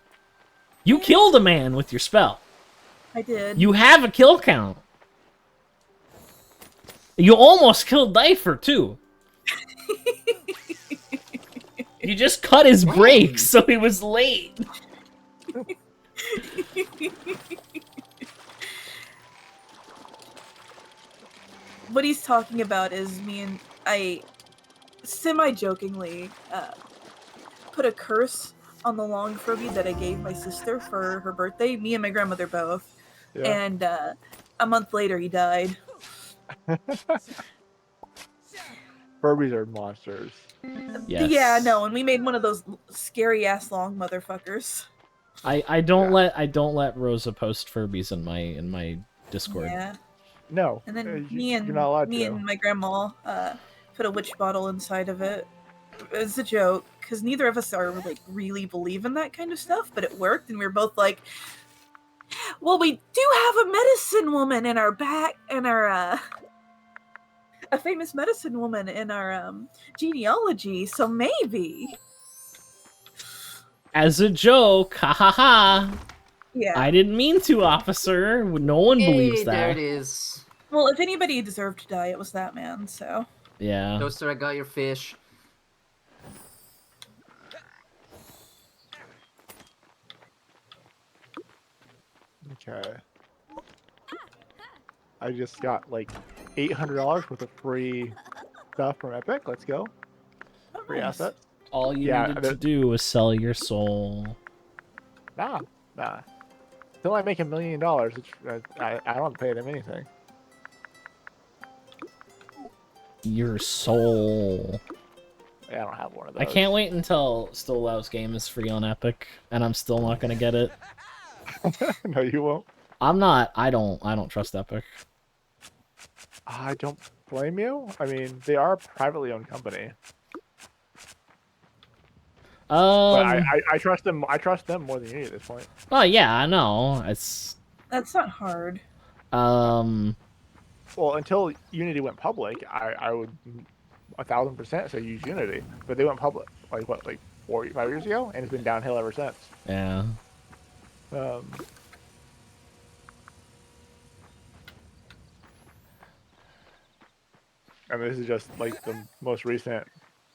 Speaker 2: you killed a man with your spell.
Speaker 1: I did.
Speaker 2: You have a kill count. You almost killed Dyfer, too. You just cut his brakes, so he was late.
Speaker 1: What he's talking about is I semi-jokingly put a curse on the long Furby that I gave my sister for her birthday. Me and my grandmother both.
Speaker 3: Yeah.
Speaker 1: And a month later, he died.
Speaker 3: Furbies are monsters.
Speaker 2: Yes.
Speaker 1: Yeah, no, and we made one of those scary ass long motherfuckers.
Speaker 2: I don't let Rosa post Furbies in my Discord.
Speaker 1: Yeah.
Speaker 3: No.
Speaker 1: And then
Speaker 3: you're not allowed to.
Speaker 1: and my grandma put a witch bottle inside of it. It was a joke because neither of us are like really believe in that kind of stuff, but it worked, and we were both like, "Well, we do have a medicine woman in our back, and our a famous medicine woman in our genealogy, so maybe."
Speaker 2: As a joke, ha ha ha.
Speaker 1: Yeah.
Speaker 2: I didn't mean to, officer. No one believes that.
Speaker 4: There it is.
Speaker 1: Well, if anybody deserved to die, it was that man. So.
Speaker 2: Yeah.
Speaker 4: Toaster, I got your fish.
Speaker 3: Okay. I just got like $800 worth of free stuff from Epic. Let's go. Free
Speaker 1: Nice.
Speaker 3: asset.
Speaker 2: All you
Speaker 3: Yeah,
Speaker 2: needed to do was sell your soul.
Speaker 3: Nah. Until I make $1 million, which I don't have to pay them anything.
Speaker 2: Your soul.
Speaker 3: Yeah, I don't have one of those.
Speaker 2: I can't wait until Still Love's game is free on Epic, and I'm still not gonna get it.
Speaker 3: No, you won't.
Speaker 2: I'm not. I don't trust Epic.
Speaker 3: I don't blame you. I mean, they are a privately owned company. But I trust them. I trust them more than you at this point.
Speaker 2: Oh yeah, I know.
Speaker 1: That's not hard.
Speaker 3: Well, until Unity went public, I would 1,000% say use Unity. But they went public like what, like 4 or 5 years ago, and it's been downhill ever since.
Speaker 2: Yeah.
Speaker 3: And this is just like the most recent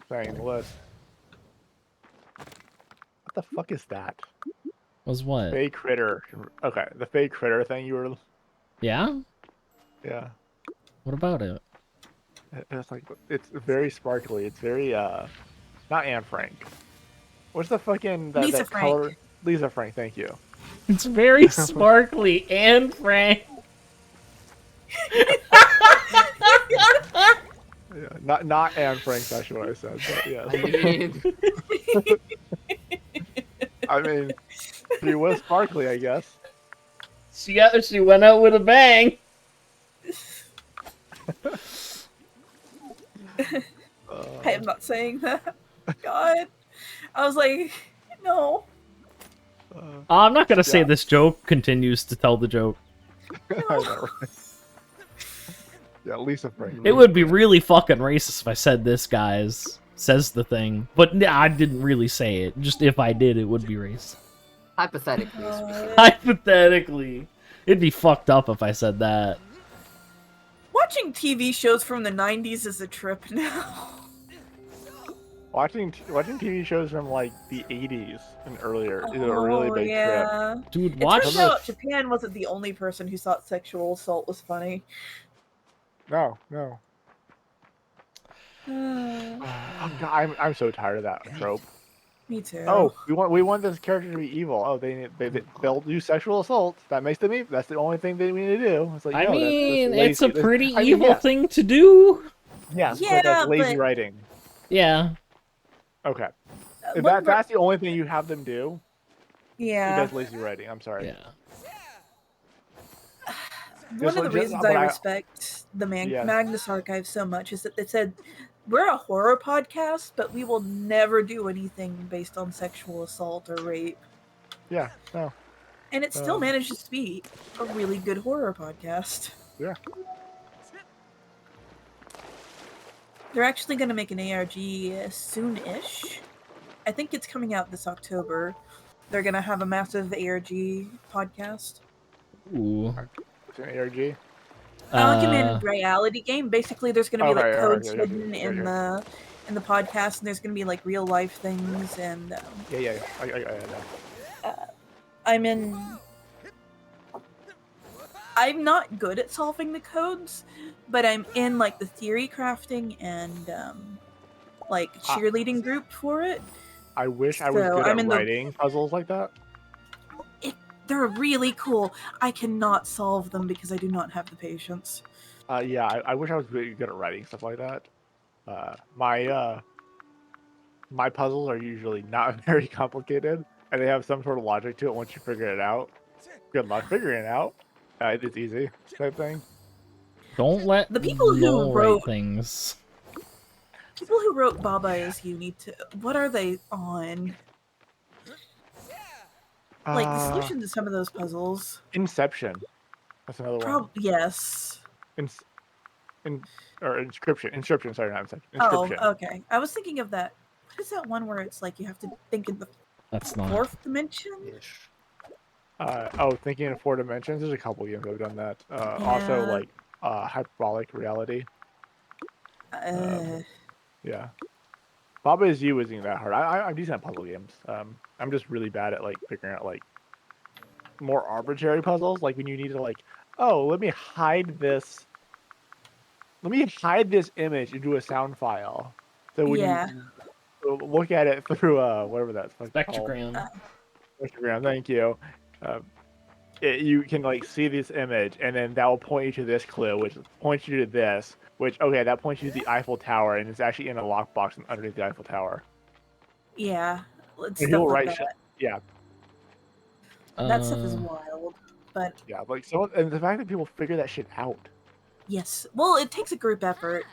Speaker 3: thing in the list. What the fuck is that?
Speaker 2: Was what?
Speaker 3: Fae critter. Okay, the Fae critter thing you were.
Speaker 2: Yeah.
Speaker 3: Yeah.
Speaker 2: What about it?
Speaker 3: It's like, it's very sparkly. It's very not Anne Frank. What's the fucking
Speaker 1: Lisa Frank.
Speaker 3: color? Lisa Frank. Thank you.
Speaker 2: It's very sparkly and Frank.
Speaker 3: Yeah, not Anne Frank. That's what I said. But yeah. I mean, she was sparkly, I guess.
Speaker 2: She went out with a bang.
Speaker 1: I am not saying that. God. I was like, no.
Speaker 2: I'm not gonna say this joke continues to tell the joke.
Speaker 3: I know, right? Yeah, Lisa Frank.
Speaker 2: It would be really fucking racist if I said this, guys. Says the thing. But I didn't really say it. Just if I did, it would be racist.
Speaker 4: Hypothetically.
Speaker 2: Hypothetically. It'd be fucked up if I said that.
Speaker 1: Watching TV shows from the 90s is a trip now.
Speaker 3: Watching TV shows from like the 80s and earlier is a really big trip.
Speaker 2: Dude,
Speaker 1: It turns out Japan wasn't the only person who thought sexual assault was funny.
Speaker 3: No. Oh, God, I'm so tired of that trope.
Speaker 1: Me too.
Speaker 3: Oh, we want this character to be evil. Oh, they'll do sexual assault. That makes them evil. That's the only thing they need to do. It's like,
Speaker 2: I
Speaker 3: no,
Speaker 2: mean,
Speaker 3: that's
Speaker 2: it's a
Speaker 3: lazy.
Speaker 2: pretty evil thing to do.
Speaker 3: Yeah,
Speaker 1: Yeah,
Speaker 3: but that's lazy writing.
Speaker 2: Yeah.
Speaker 3: Okay. If that's the only thing you have them do,
Speaker 1: yeah,
Speaker 3: that's lazy writing. I'm sorry.
Speaker 2: Yeah.
Speaker 1: One of the reasons I respect the Magnus Archive so much is that they said, we're a horror podcast, but we will never do anything based on sexual assault or rape.
Speaker 3: Yeah, no.
Speaker 1: And it still manages to be a really good horror podcast.
Speaker 3: Yeah.
Speaker 1: They're actually going to make an ARG soon-ish. I think it's coming out this October. They're going to have a massive ARG podcast.
Speaker 2: Ooh.
Speaker 3: It's an ARG?
Speaker 1: Augmented reality game. Basically, there's going to be like codes hidden in the podcast, and there's going to be like real life things. And
Speaker 3: I know.
Speaker 1: I'm not good at solving the codes, but I'm in like the theory crafting and like cheerleading group for it.
Speaker 3: I wish I was good at writing puzzles like that.
Speaker 1: They're really cool. I cannot solve them because I do not have the patience.
Speaker 3: Yeah, I wish I was really good at writing stuff like that. My puzzles are usually not very complicated, and they have some sort of logic to it once you figure it out. Good luck figuring it out. It's easy type thing.
Speaker 2: Don't let
Speaker 1: the people who wrote
Speaker 2: things.
Speaker 1: People who wrote Baba Is You need to. What are they on? Like the solution to some of those puzzles.
Speaker 3: Inception. That's another one.
Speaker 1: Yes.
Speaker 3: Inscription. Inscription. Sorry, not Inception.
Speaker 1: Inscription. Oh, okay. I was thinking of that. What is that one where it's like you have to think in the fourth dimension?
Speaker 3: Thinking in 4 dimensions. There's a couple games that have done that. Also, like hyperbolic reality. Yeah. Baba Is You isn't that hard. I'm decent at puzzle games. I'm just really bad at like figuring out like more arbitrary puzzles. Like when you need to like, let me hide this image into a sound file. So when you look at it through whatever that's
Speaker 2: spectrogram.
Speaker 3: Spectrogram, thank you. You can like see this image, and then that will point you to this clue, which points you to this. That points you to the Eiffel Tower, and it's actually in a lockbox underneath the Eiffel Tower.
Speaker 1: Yeah, let's
Speaker 3: stuff like that. Yeah.
Speaker 1: That stuff is wild. But
Speaker 3: yeah, like and the fact that people figure that shit out.
Speaker 1: yes, well, it takes a group effort.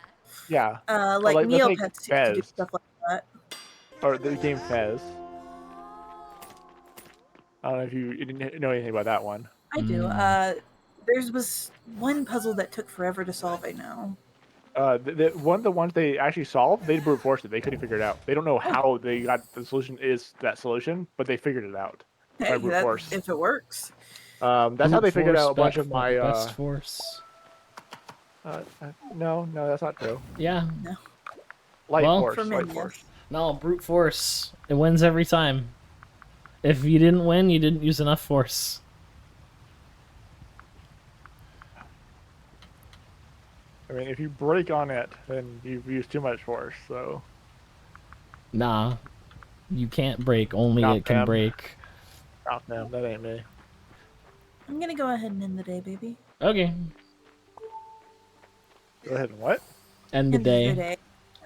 Speaker 3: Yeah.
Speaker 1: Like
Speaker 3: let's take
Speaker 1: Neopets used to do
Speaker 3: Fez,
Speaker 1: stuff like that.
Speaker 3: or the game Fez. I don't know if you didn't know anything about that one.
Speaker 1: I do. There was one puzzle that took forever to solve. I know.
Speaker 3: One of the ones they actually solved, they brute forced it. They couldn't figure it out. They don't know how they got the solution is that solution, but they figured it out by
Speaker 1: Hey,
Speaker 3: brute force.
Speaker 1: if it works.
Speaker 3: That's how they figured out a bunch of my
Speaker 2: best force.
Speaker 3: No, that's not true.
Speaker 2: Yeah.
Speaker 1: No.
Speaker 3: Light
Speaker 2: Well,
Speaker 3: force.
Speaker 2: No, brute force. It wins every time. If you didn't win, you didn't use enough force.
Speaker 3: I mean, if you break on it, then you've used too much force. So.
Speaker 2: Nah, you can't break. Only
Speaker 3: Not
Speaker 2: it can
Speaker 3: them.
Speaker 2: break.
Speaker 3: Not them. That ain't me.
Speaker 1: I'm gonna go ahead and end the day, baby.
Speaker 2: Okay.
Speaker 3: Go ahead and what?
Speaker 2: End the day.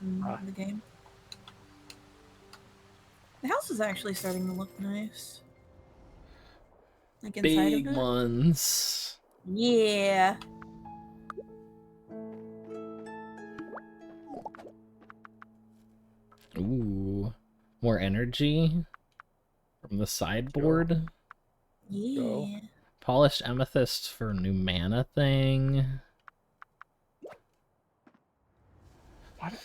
Speaker 1: End the game. The house is actually starting to look nice. Like inside
Speaker 2: Big
Speaker 1: of it.
Speaker 2: ones.
Speaker 1: Yeah.
Speaker 2: Ooh. More energy from the sideboard.
Speaker 1: Yeah.
Speaker 3: Go.
Speaker 2: Polished amethyst for new mana thing.
Speaker 3: I think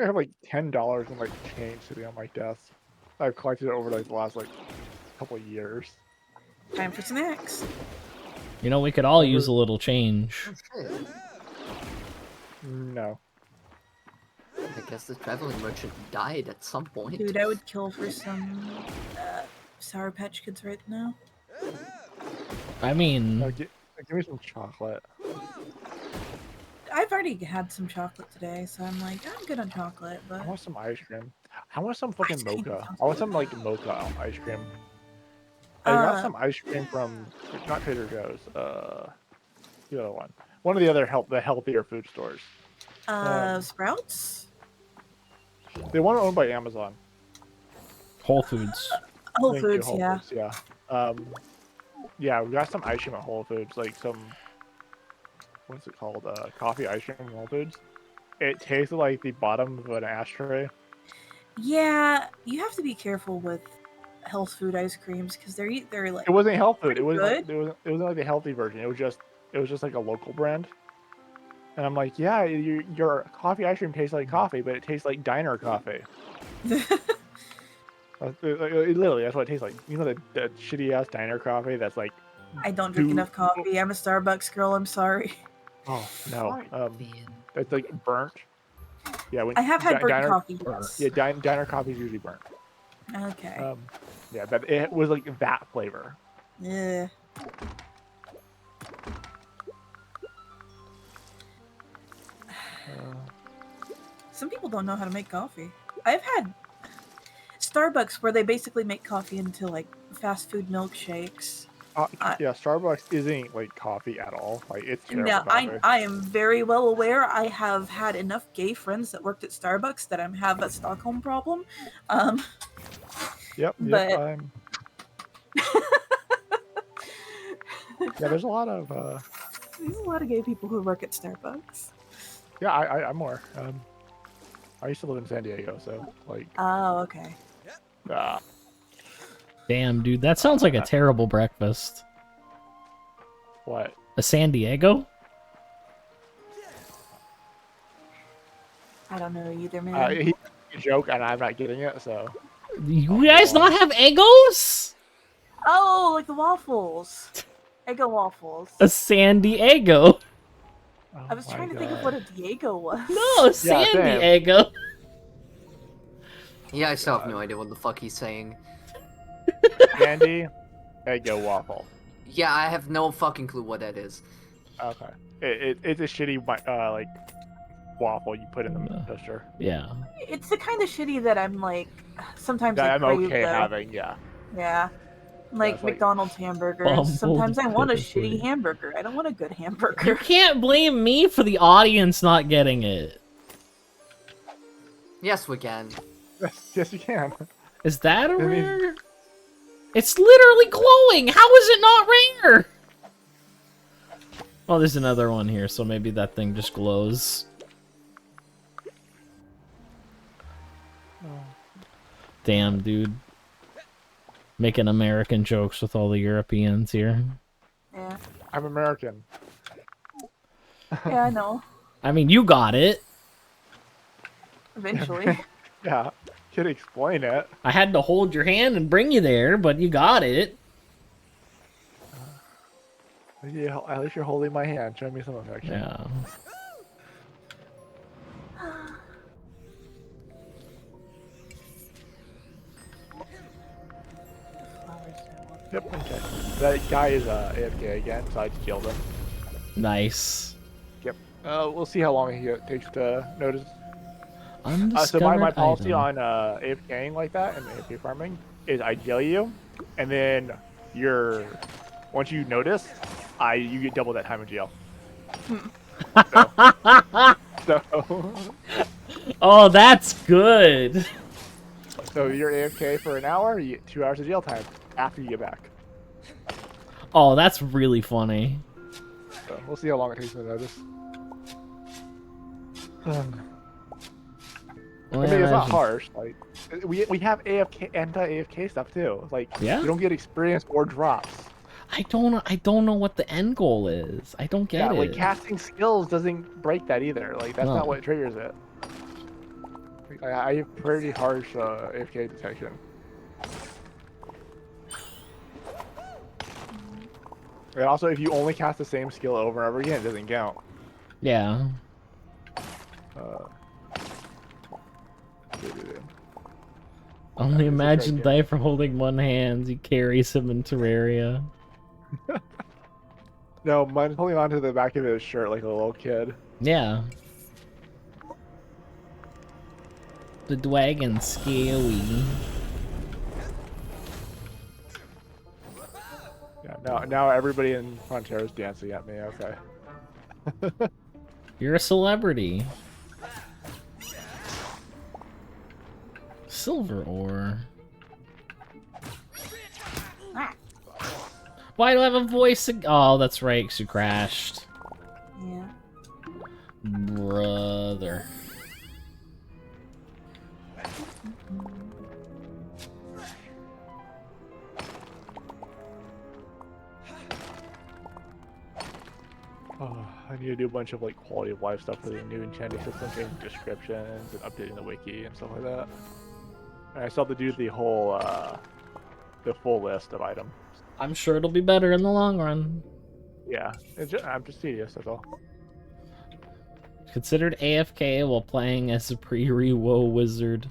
Speaker 3: I have like $10 in like change sitting on my desk. I've collected it over like the last like couple of years.
Speaker 1: Time for snacks.
Speaker 2: You know, we could all use a little change.
Speaker 4: Oh, shit.
Speaker 3: No.
Speaker 4: I guess the traveling merchant died at some point.
Speaker 1: Dude, I would kill for some Sour Patch Kids right now.
Speaker 2: I mean,
Speaker 3: No, give me some chocolate.
Speaker 1: I've already had some chocolate today, so I'm like, I'm good on chocolate,
Speaker 3: I
Speaker 1: but
Speaker 3: want some ice cream. I want some fucking
Speaker 1: Ice cream
Speaker 3: mocha.
Speaker 1: sounds
Speaker 3: I want some like mocha ice cream. I got some ice cream from not Trader Joe's. The other one. One of the other healthier food stores.
Speaker 1: Sprouts?
Speaker 3: The one owned by Amazon.
Speaker 2: Whole Foods.
Speaker 1: Whole
Speaker 3: Thank you,
Speaker 1: Foods,
Speaker 3: Whole
Speaker 1: yeah.
Speaker 3: Foods, yeah. Yeah, we got some ice cream at Whole Foods, like some, what's it called? Coffee ice cream from Whole Foods. It tasted like the bottom of an ashtray.
Speaker 1: Yeah, you have to be careful with health food ice creams because they're like.
Speaker 3: It wasn't health food. It
Speaker 1: pretty
Speaker 3: wasn't.
Speaker 1: good.
Speaker 3: It wasn't like the healthy version. It was just like a local brand. And I'm like, yeah, your coffee ice cream tastes like coffee, but it tastes like diner coffee. Literally, that's what it tastes like. You know the shitty ass diner coffee that's like.
Speaker 1: I don't drink enough coffee. I'm a Starbucks girl. I'm sorry.
Speaker 3: Oh no.
Speaker 4: Man.
Speaker 3: It's like burnt. Yeah, when
Speaker 1: I have had burnt
Speaker 3: diner,
Speaker 1: coffee. Yes.
Speaker 3: Yeah, diner coffee is usually burnt.
Speaker 1: Okay.
Speaker 3: Yeah, but it was like that flavor.
Speaker 1: Yeah. Some people don't know how to make coffee. I've had Starbucks where they basically make coffee into like fast food milkshakes.
Speaker 3: Yeah, Starbucks isn't like coffee at all. Like it's terrible
Speaker 1: Now,
Speaker 3: coffee.
Speaker 1: I am very well aware. I have had enough gay friends that worked at Starbucks that I have a Stockholm problem.
Speaker 3: Yep.
Speaker 1: but-
Speaker 3: Yeah, there's a lot of.
Speaker 1: There's a lot of gay people who work at Starbucks.
Speaker 3: Yeah, I'm more. I used to live in San Diego, so like.
Speaker 1: Oh, okay.
Speaker 2: Damn, dude, that sounds like a terrible breakfast.
Speaker 3: What?
Speaker 2: A San Diego?
Speaker 1: I don't know either, man.
Speaker 3: He a joke, and I'm not getting it. So.
Speaker 2: You guys not have Eggos?
Speaker 1: Oh, like the waffles. Eggo waffles.
Speaker 2: A San Diego?
Speaker 3: Oh
Speaker 1: I was
Speaker 3: my
Speaker 1: trying to think of
Speaker 3: God.
Speaker 1: what a Diego was.
Speaker 2: No, San
Speaker 3: same.
Speaker 2: Diego.
Speaker 4: Yeah, I still have no idea what the fuck he's saying.
Speaker 3: Candy, Eggo waffle.
Speaker 4: Yeah, I have no fucking clue what that is.
Speaker 3: Okay. It's a shitty like waffle you put in the toaster.
Speaker 2: Yeah.
Speaker 1: It's the kind of shitty that I'm like, sometimes I
Speaker 3: That I'm
Speaker 1: crave
Speaker 3: okay
Speaker 1: the-
Speaker 3: having. Yeah.
Speaker 1: Yeah. Like
Speaker 3: it's like
Speaker 1: McDonald's hamburgers.
Speaker 2: Bumbled
Speaker 1: Sometimes I want a
Speaker 2: pitifully.
Speaker 1: shitty hamburger. I don't want a good
Speaker 2: You
Speaker 1: hamburger.
Speaker 2: can't blame me for the audience not getting it.
Speaker 4: Yes, we can.
Speaker 3: Yes, you can.
Speaker 2: Is that a
Speaker 3: I mean-
Speaker 2: rare? It's literally glowing! How is it not rare? Oh, there's another one here, so maybe that thing just glows. Damn, dude. Making American jokes with all the Europeans here.
Speaker 1: Yeah.
Speaker 3: I'm American.
Speaker 1: Yeah, I know.
Speaker 2: I mean, you got it.
Speaker 1: Eventually.
Speaker 3: Yeah, could explain it.
Speaker 2: I had to hold your hand and bring you there, but you got it.
Speaker 3: Yeah, at least you're holding my hand. Show me some affection.
Speaker 2: Yeah.
Speaker 3: Yep, okay. That guy is AFK again, so I just killed him.
Speaker 2: Nice.
Speaker 3: Yep. We'll see how long he takes to notice.
Speaker 2: Undiscovered
Speaker 3: So my policy
Speaker 2: item.
Speaker 3: on AFKing like that and AFK farming is I jail you, and then once you notice, you get double that time in jail. So
Speaker 2: Oh, that's good.
Speaker 3: so you're AFK for an hour, you get 2 hours of jail time after you get back.
Speaker 2: Oh, that's really funny.
Speaker 3: So we'll see how long it takes to notice. I mean, it's not harsh. Like we have AFK anti-AFK stuff too. Like
Speaker 2: Yeah?
Speaker 3: you don't get experience or drops.
Speaker 2: I don't know what the end goal is. I don't get it.
Speaker 3: Like casting skills doesn't break that either. Like that's not what triggers it. I have pretty harsh AFK detection. And also, if you only cast the same skill over and over again, it doesn't count.
Speaker 2: Yeah. Only imagine Dyfer holding one hand. He carries him in Terraria.
Speaker 3: No, mine's holding onto the back of his shirt like a little kid.
Speaker 2: Yeah. The dragon's scary.
Speaker 3: Yeah, now everybody in Frontier is dancing at me, okay.
Speaker 2: You're a celebrity. Silver ore. Why do I have a voice? Oh, that's right, 'cause you crashed.
Speaker 1: Yeah.
Speaker 2: Brother.
Speaker 3: Oh, I need to do a bunch of like quality of life stuff for the new enchanting system, changing descriptions and updating the wiki and stuff like that. And I still have to do the whole, the full list of items.
Speaker 2: I'm sure it'll be better in the long run.
Speaker 3: Yeah, I'm just tedious, that's all.
Speaker 2: Considered AFK while playing as a pre-rewo wizard.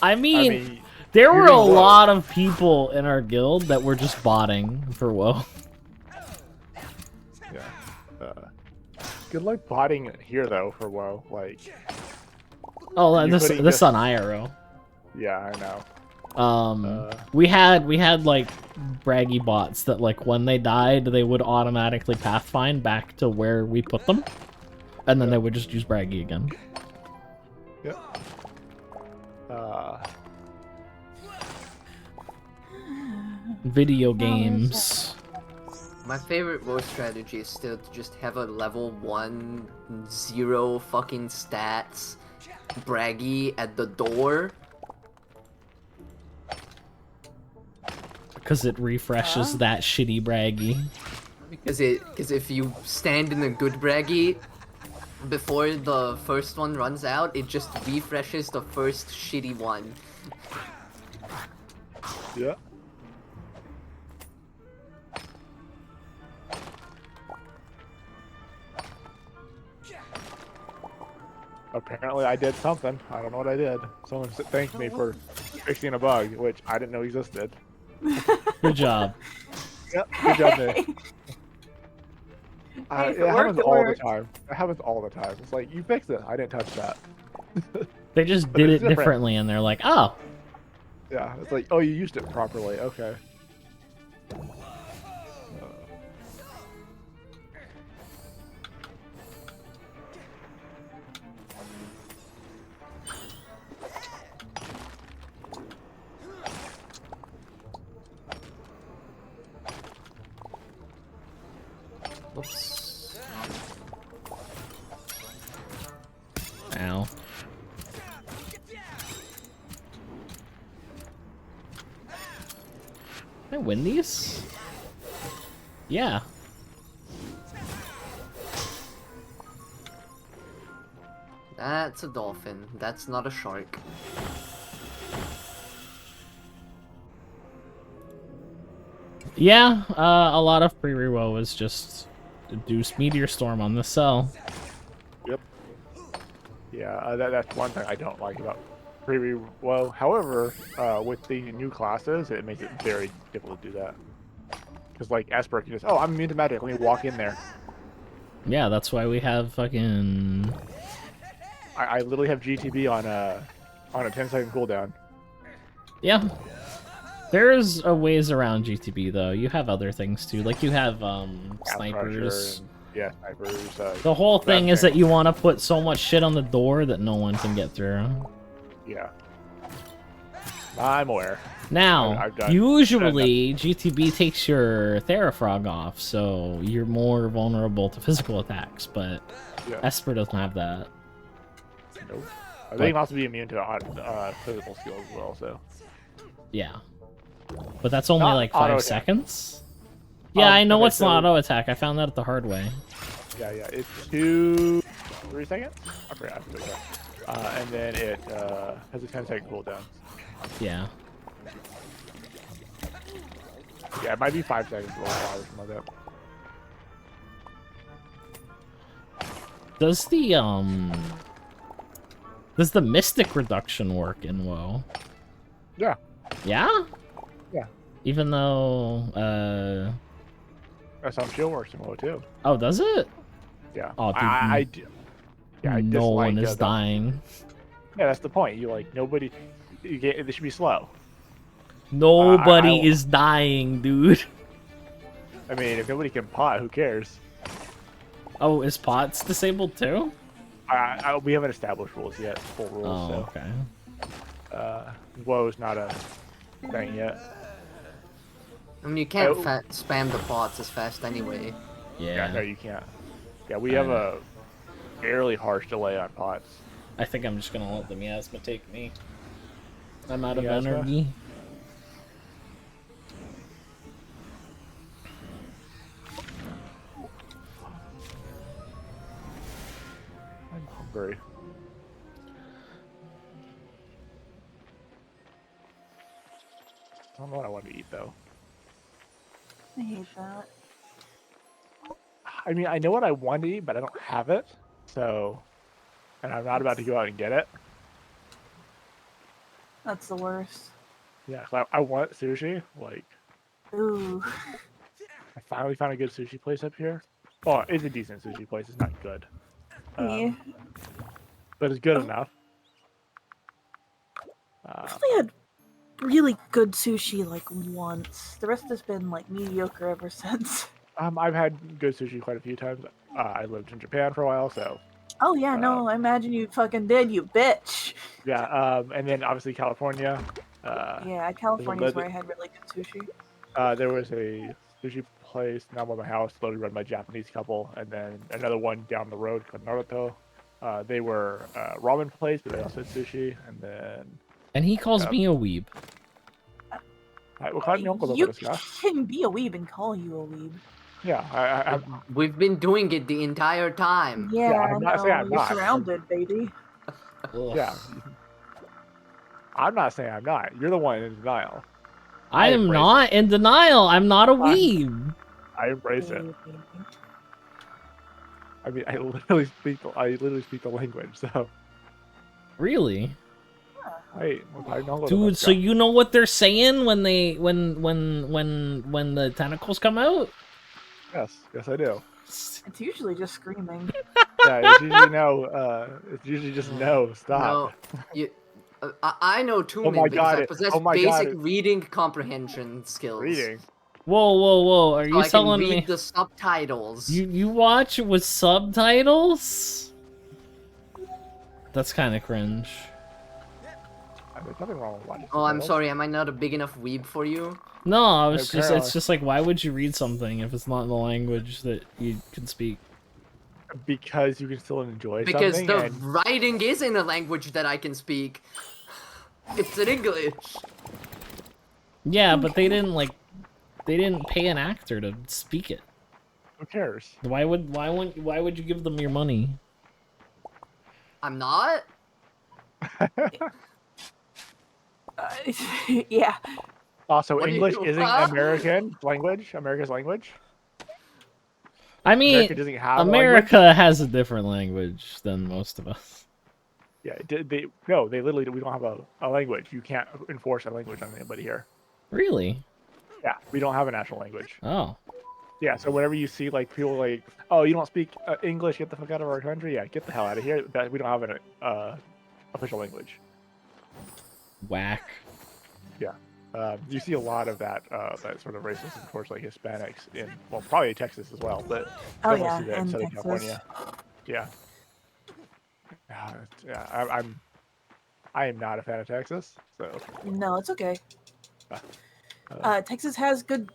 Speaker 2: I mean there were a lot of people in our guild that were just botting for WoW.
Speaker 3: Yeah. Good luck botting here though for WoW. Like.
Speaker 2: Oh, this on IRO.
Speaker 3: Yeah, I know.
Speaker 2: We had like braggy bots that like when they died they would automatically pathfind back to where we put them, and then they would just use braggy again.
Speaker 3: Yep.
Speaker 2: Video games.
Speaker 4: My favorite WoW strategy is still to just have a level 1, 0 fucking stats braggy at the door.
Speaker 2: Because it refreshes that shitty braggy.
Speaker 4: Because if you stand in a good braggy, before the first one runs out, it just refreshes the first shitty one.
Speaker 3: Yeah. Apparently I did something. I don't know what I did. Someone thanked me for fixing a bug, which I didn't know existed.
Speaker 2: Good job.
Speaker 3: Yep, good job, Nick.
Speaker 1: Hey,
Speaker 3: it happens all the time. It happens all the time. It's like, you fixed it. I didn't touch that.
Speaker 2: They just did it differently, and they're like, oh.
Speaker 3: Yeah, it's like, oh, you used it properly. Okay.
Speaker 4: Oops.
Speaker 2: Ow. Can I win these? Yeah.
Speaker 4: That's a dolphin. That's not a shark.
Speaker 2: Yeah, a lot of pre-rewo was just Deuce Meteor Storm on the cell.
Speaker 3: Yep. Yeah, that's one thing I don't like about pre-rewo. However, with the new classes, it makes it very difficult to do that. Because like Esper can just, oh, I'm immune to magic. Let me walk in there.
Speaker 2: Yeah, that's why we have fucking.
Speaker 3: I literally have GTB on a 10-second cooldown.
Speaker 2: Yeah. There's a ways around GTB though. You have other things too, like you have snipers.
Speaker 3: Yeah, snipers.
Speaker 2: The whole thing is that you want to put so much shit on the door that no one can get through.
Speaker 3: Yeah. I'm aware.
Speaker 2: Now, usually GTB takes your Therafrog off, so you're more vulnerable to physical attacks, but Esper doesn't have that.
Speaker 3: Nope. I think also be immune to physical skills as well, so.
Speaker 2: Yeah. But that's only like 5 seconds?
Speaker 3: Yeah,
Speaker 2: Yeah, I know it's not auto attack. I found that the hard way.
Speaker 3: Yeah, it's 2-3 seconds? I forgot. And then it has a 10-second cooldown.
Speaker 2: Yeah.
Speaker 3: Yeah, it might be 5 seconds or something like that.
Speaker 2: Does the Mystic reduction work in WoW?
Speaker 3: Yeah.
Speaker 2: Yeah?
Speaker 3: Yeah.
Speaker 2: Even though
Speaker 3: That's how shield works in WoW too.
Speaker 2: Oh, does it?
Speaker 3: Yeah.
Speaker 2: Oh, dude,
Speaker 3: I do. Yeah,
Speaker 2: no one is dying.
Speaker 3: Yeah, that's the point. You like nobody. They should be slow.
Speaker 2: Nobody is dying, dude.
Speaker 3: I mean, if nobody can pot, who cares?
Speaker 2: Oh, is pots disabled too?
Speaker 3: We haven't established rules yet, full rules.
Speaker 2: Oh,
Speaker 3: so.
Speaker 2: okay.
Speaker 3: WoW's not a thing yet.
Speaker 4: I mean, you can't spam the bots as fast anyway.
Speaker 2: Yeah.
Speaker 3: No, you can't. Yeah, we have a fairly harsh delay on pots.
Speaker 2: I think I'm just gonna let the miasma take me. I'm out of
Speaker 3: Miasma?
Speaker 2: energy.
Speaker 3: I'm hungry. I don't know what I want to eat though.
Speaker 1: I hate that.
Speaker 3: I mean, I know what I want to eat, but I don't have it. So, and I'm not about to go out and get it.
Speaker 1: That's the worst.
Speaker 3: Yeah, I want sushi. Like,
Speaker 1: Ooh.
Speaker 3: I finally found a good sushi place up here. Oh, it's a decent sushi place. It's not good.
Speaker 1: Yeah.
Speaker 3: But it's good enough.
Speaker 1: I've only had really good sushi like once. The rest has been like mediocre ever since.
Speaker 3: I've had good sushi quite a few times. I lived in Japan for a while, so.
Speaker 1: Oh yeah, no, I imagine you fucking did, you bitch.
Speaker 3: Yeah, and then obviously California.
Speaker 1: Yeah, California's where I had really good sushi.
Speaker 3: There was a sushi place now by my house, slowly run by a Japanese couple, and then another one down the road called Naruto. They were ramen place, but they also had sushi, and then.
Speaker 2: And he calls me a weeb.
Speaker 1: You can be a weeb and call you a weeb.
Speaker 3: Yeah,
Speaker 4: we've been doing it the entire time.
Speaker 1: Yeah,
Speaker 3: I'm not saying I'm
Speaker 1: you're
Speaker 3: not.
Speaker 1: surrounded, baby.
Speaker 3: Yeah. I'm not saying I'm not. You're the one in denial.
Speaker 2: I am not in denial. I'm not a weeb.
Speaker 3: I embrace it. I mean, I literally speak the language, so.
Speaker 2: Really?
Speaker 3: Wait,
Speaker 2: dude, so you know what they're saying when the tentacles come out?
Speaker 3: Yes, I do.
Speaker 1: It's usually just screaming.
Speaker 3: Yeah, it's usually no. It's usually just no. Stop.
Speaker 4: No, I know too many because I possess basic reading comprehension skills.
Speaker 3: Reading.
Speaker 2: Whoa! Are you telling me?
Speaker 4: I can read the subtitles.
Speaker 2: You watch with subtitles? That's kind of cringe.
Speaker 3: there's nothing wrong with watching.
Speaker 4: Oh, I'm
Speaker 3: subtitles.
Speaker 4: sorry. Am I not a big enough weeb for you?
Speaker 2: No, I was just
Speaker 3: Apparently.
Speaker 2: it's just like, why would you read something if it's not in the language that you can speak?
Speaker 3: Because you can still enjoy
Speaker 4: Because
Speaker 3: something.
Speaker 4: the
Speaker 3: And
Speaker 4: writing is in a language that I can speak. It's in English.
Speaker 2: Yeah, but they didn't pay an actor to speak it.
Speaker 3: who cares?
Speaker 2: Why would you give them your money?
Speaker 4: I'm not.
Speaker 1: Yeah.
Speaker 3: Also,
Speaker 4: What do
Speaker 3: English
Speaker 4: you-
Speaker 3: isn't
Speaker 4: huh?
Speaker 3: America's language.
Speaker 2: I mean,
Speaker 3: America doesn't have a
Speaker 2: America has a different language than most of us.
Speaker 3: Yeah, they literally we don't have a language. You can't enforce a language on anybody here.
Speaker 2: Really?
Speaker 3: Yeah, we don't have a national language.
Speaker 2: Oh.
Speaker 3: Yeah, so whenever you see like people like, oh, you don't speak English, get the fuck out of our country. Yeah, get the hell out of here. We don't have an official language.
Speaker 2: Whack.
Speaker 3: Yeah, you see a lot of that sort of racism towards like Hispanics in probably Texas as well, but
Speaker 1: Oh
Speaker 3: definitely
Speaker 1: yeah,
Speaker 3: see that in
Speaker 1: in
Speaker 3: Southern
Speaker 1: Texas.
Speaker 3: California. Yeah, I am not a fan of Texas, so
Speaker 1: No, it's okay.
Speaker 3: uh,
Speaker 1: Texas has good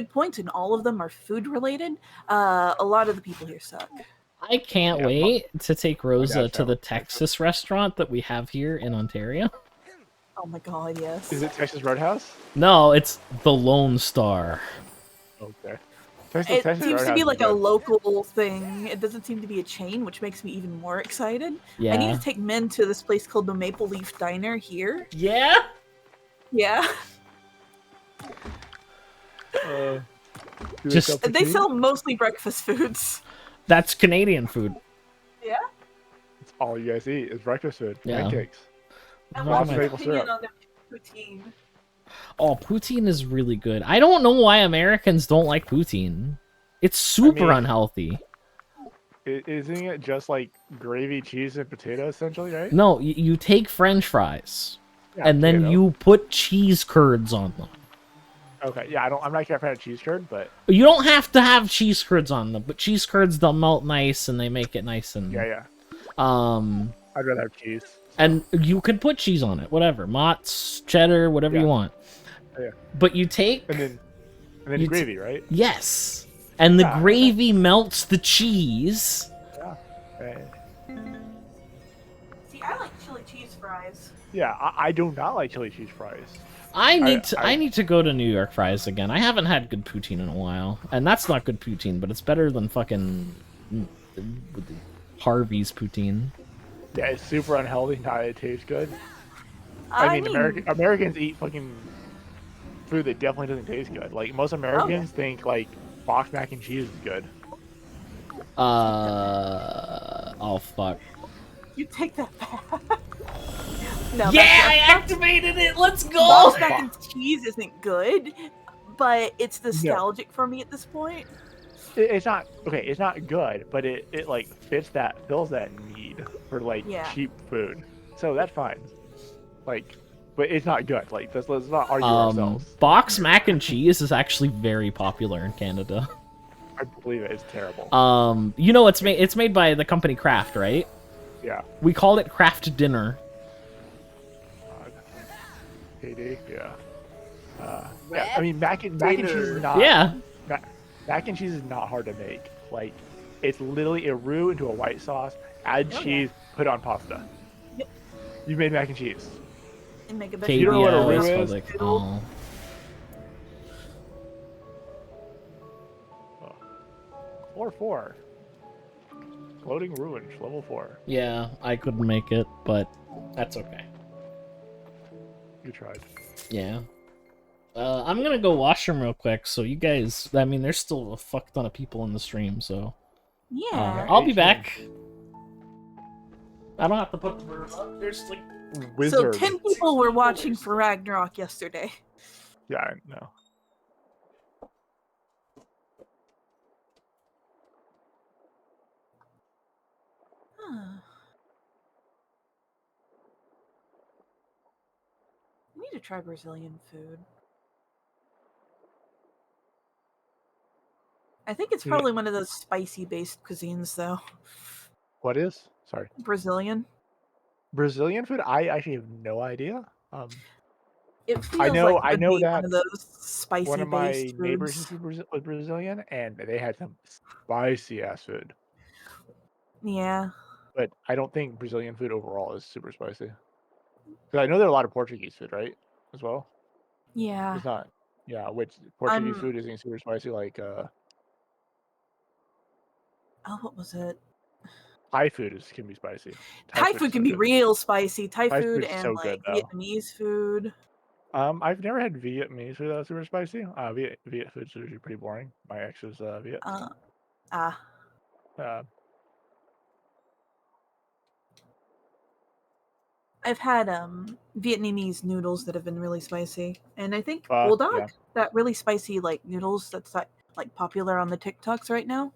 Speaker 1: points, and all of them are food related. A lot of the people here suck.
Speaker 2: I can't
Speaker 3: Yeah,
Speaker 2: wait to take Rosa
Speaker 3: dad's
Speaker 2: to the
Speaker 3: family-
Speaker 2: Texas restaurant that we have here in Ontario.
Speaker 1: Oh my god, yes.
Speaker 3: Is it Texas Roadhouse?
Speaker 2: No, it's the Lone Star.
Speaker 3: Okay.
Speaker 1: It
Speaker 3: Texas
Speaker 1: seems to
Speaker 3: Roadhouse
Speaker 1: be
Speaker 3: is
Speaker 1: like a
Speaker 3: good.
Speaker 1: local thing. It doesn't seem to be a chain, which makes me even more excited. I need
Speaker 2: Yeah.
Speaker 1: to take men to this place called the Maple Leaf Diner here.
Speaker 2: Yeah?
Speaker 1: Yeah.
Speaker 3: Do
Speaker 2: Just-
Speaker 3: sell
Speaker 1: They
Speaker 3: poutine?
Speaker 1: sell mostly breakfast foods.
Speaker 2: That's Canadian food.
Speaker 1: Yeah.
Speaker 3: It's all you guys eat is breakfast food,
Speaker 2: Yeah.
Speaker 3: pancakes.
Speaker 1: And
Speaker 2: Lots
Speaker 1: what's
Speaker 3: of
Speaker 1: your
Speaker 3: maple
Speaker 1: opinion
Speaker 3: syrup.
Speaker 1: on their poutine?
Speaker 2: Oh, poutine is really good. I don't know why Americans don't like poutine. It's super
Speaker 3: mean-
Speaker 2: unhealthy.
Speaker 3: Isn't it just like gravy, cheese, and potato essentially, right?
Speaker 2: No, you take French fries
Speaker 3: Yeah,
Speaker 2: and then
Speaker 3: potato.
Speaker 2: you put cheese curds on them.
Speaker 3: Okay, yeah, I'm not a fan of cheese curd, but
Speaker 2: You don't have to have cheese curds on them, but cheese curds they'll melt nice and they make it nice and
Speaker 3: yeah, I'd rather have cheese.
Speaker 2: and you could put cheese on it, whatever, Mott's, cheddar, whatever you
Speaker 3: Yeah.
Speaker 2: want.
Speaker 3: Yeah.
Speaker 2: But you take
Speaker 3: And then
Speaker 2: You
Speaker 3: gravy, right?
Speaker 2: yes, and the
Speaker 3: Yeah, okay.
Speaker 2: gravy melts the cheese.
Speaker 3: Yeah.
Speaker 1: See, I like chili cheese fries.
Speaker 3: Yeah, I do not like chili cheese fries.
Speaker 2: I need to go to New York Fries again. I haven't had good poutine in a while, and that's not good poutine, but it's better than fucking Harvey's poutine.
Speaker 3: Yeah, it's super unhealthy. Not it tastes good. I mean, Americans eat fucking food that definitely doesn't taste good. Like most Americans think like box mac and cheese is good.
Speaker 2: Oh fuck.
Speaker 1: You take that back. No,
Speaker 2: Yeah,
Speaker 1: that's
Speaker 2: I
Speaker 1: not-
Speaker 2: activated it. Let's go.
Speaker 1: Box mac and cheese isn't good, but it's nostalgic for me at this point.
Speaker 3: It's not okay. It's not good, but it like fills that need for like
Speaker 1: Yeah.
Speaker 3: cheap food. So that's fine. Like, but it's not good. Like let's not argue ourselves.
Speaker 2: Box mac and cheese is actually very popular in Canada.
Speaker 3: I believe it. It's terrible.
Speaker 2: You know, it's made by the company Kraft, right?
Speaker 3: Yeah.
Speaker 2: We called it Kraft Dinner.
Speaker 3: KD. Yeah. Yeah. I mean, mac and cheese is not.
Speaker 2: Yeah.
Speaker 3: Mac and cheese is not hard to make. Like, it's literally a roux into a white sauce, add cheese, put it on pasta.
Speaker 1: Yep.
Speaker 3: You made mac and cheese.
Speaker 1: And make a
Speaker 2: KBS
Speaker 3: You don't know what a roux
Speaker 2: was
Speaker 3: is?
Speaker 2: like, oh.
Speaker 3: 4-4. Floating ruin, level 4.
Speaker 2: Yeah, I couldn't make it, but that's okay.
Speaker 3: You tried.
Speaker 2: Yeah. I'm gonna go washroom real quick, so you guys, I mean, there's still a fuck ton of people in the stream, so...
Speaker 1: Yeah.
Speaker 2: I'll be back. I don't have to put the bird up. There's like...
Speaker 3: Wizard.
Speaker 1: So 10 people were watching for Ragnarok yesterday.
Speaker 3: Yeah, I know.
Speaker 1: Huh. I need to try Brazilian food. I think it's
Speaker 3: Yeah.
Speaker 1: probably one of those spicy based cuisines though.
Speaker 3: What is? Sorry.
Speaker 1: Brazilian.
Speaker 3: Brazilian food, I actually have no idea.
Speaker 1: It feels
Speaker 3: I know
Speaker 1: like it would be
Speaker 3: that
Speaker 1: one of those
Speaker 3: one of my
Speaker 1: spicy-based
Speaker 3: neighbors
Speaker 1: foods.
Speaker 3: was Brazilian, and they had some spicy ass food.
Speaker 1: Yeah.
Speaker 3: But I don't think Brazilian food overall is super spicy. Because I know there are a lot of Portuguese food, right? As well.
Speaker 1: Yeah.
Speaker 3: It's not. Yeah, which Portuguese food isn't super spicy. Like
Speaker 1: oh, what was it?
Speaker 3: Thai food can be spicy.
Speaker 1: Thai food
Speaker 3: is so
Speaker 1: can be
Speaker 3: good.
Speaker 1: real spicy. Thai
Speaker 3: Thai
Speaker 1: food
Speaker 3: food is
Speaker 1: and
Speaker 3: so good
Speaker 1: like
Speaker 3: though.
Speaker 1: Vietnamese food.
Speaker 3: I've never had Vietnamese food that's super spicy. Viet food's usually pretty boring. My ex was Viet.
Speaker 1: I've had Vietnamese noodles that have been really spicy, and I think bulldog,
Speaker 3: yeah.
Speaker 1: that really spicy like noodles that's like popular on the TikToks right now.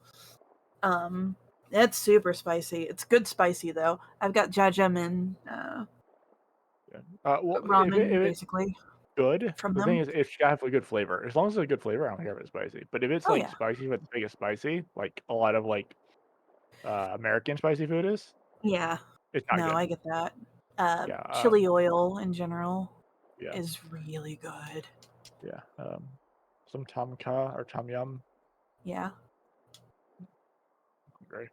Speaker 1: That's super spicy. It's good spicy though. I've got jajangmyeon,
Speaker 3: Well,
Speaker 1: ramen
Speaker 3: if
Speaker 1: basically.
Speaker 3: Good.
Speaker 1: From
Speaker 3: The
Speaker 1: them.
Speaker 3: thing is, it's gotta have a good flavor. As long as it's a good flavor, I don't care if it's spicy. But if it's
Speaker 1: Oh
Speaker 3: like
Speaker 1: yeah.
Speaker 3: spicy, but the biggest spicy, like a lot of like American spicy food is,
Speaker 1: Yeah.
Speaker 3: it's not
Speaker 1: No,
Speaker 3: good.
Speaker 1: I get that.
Speaker 3: Yeah.
Speaker 1: Chili oil in general
Speaker 3: Yeah.
Speaker 1: is really good.
Speaker 3: Yeah. Some tom kha or tom yum.
Speaker 1: Yeah.
Speaker 3: Great.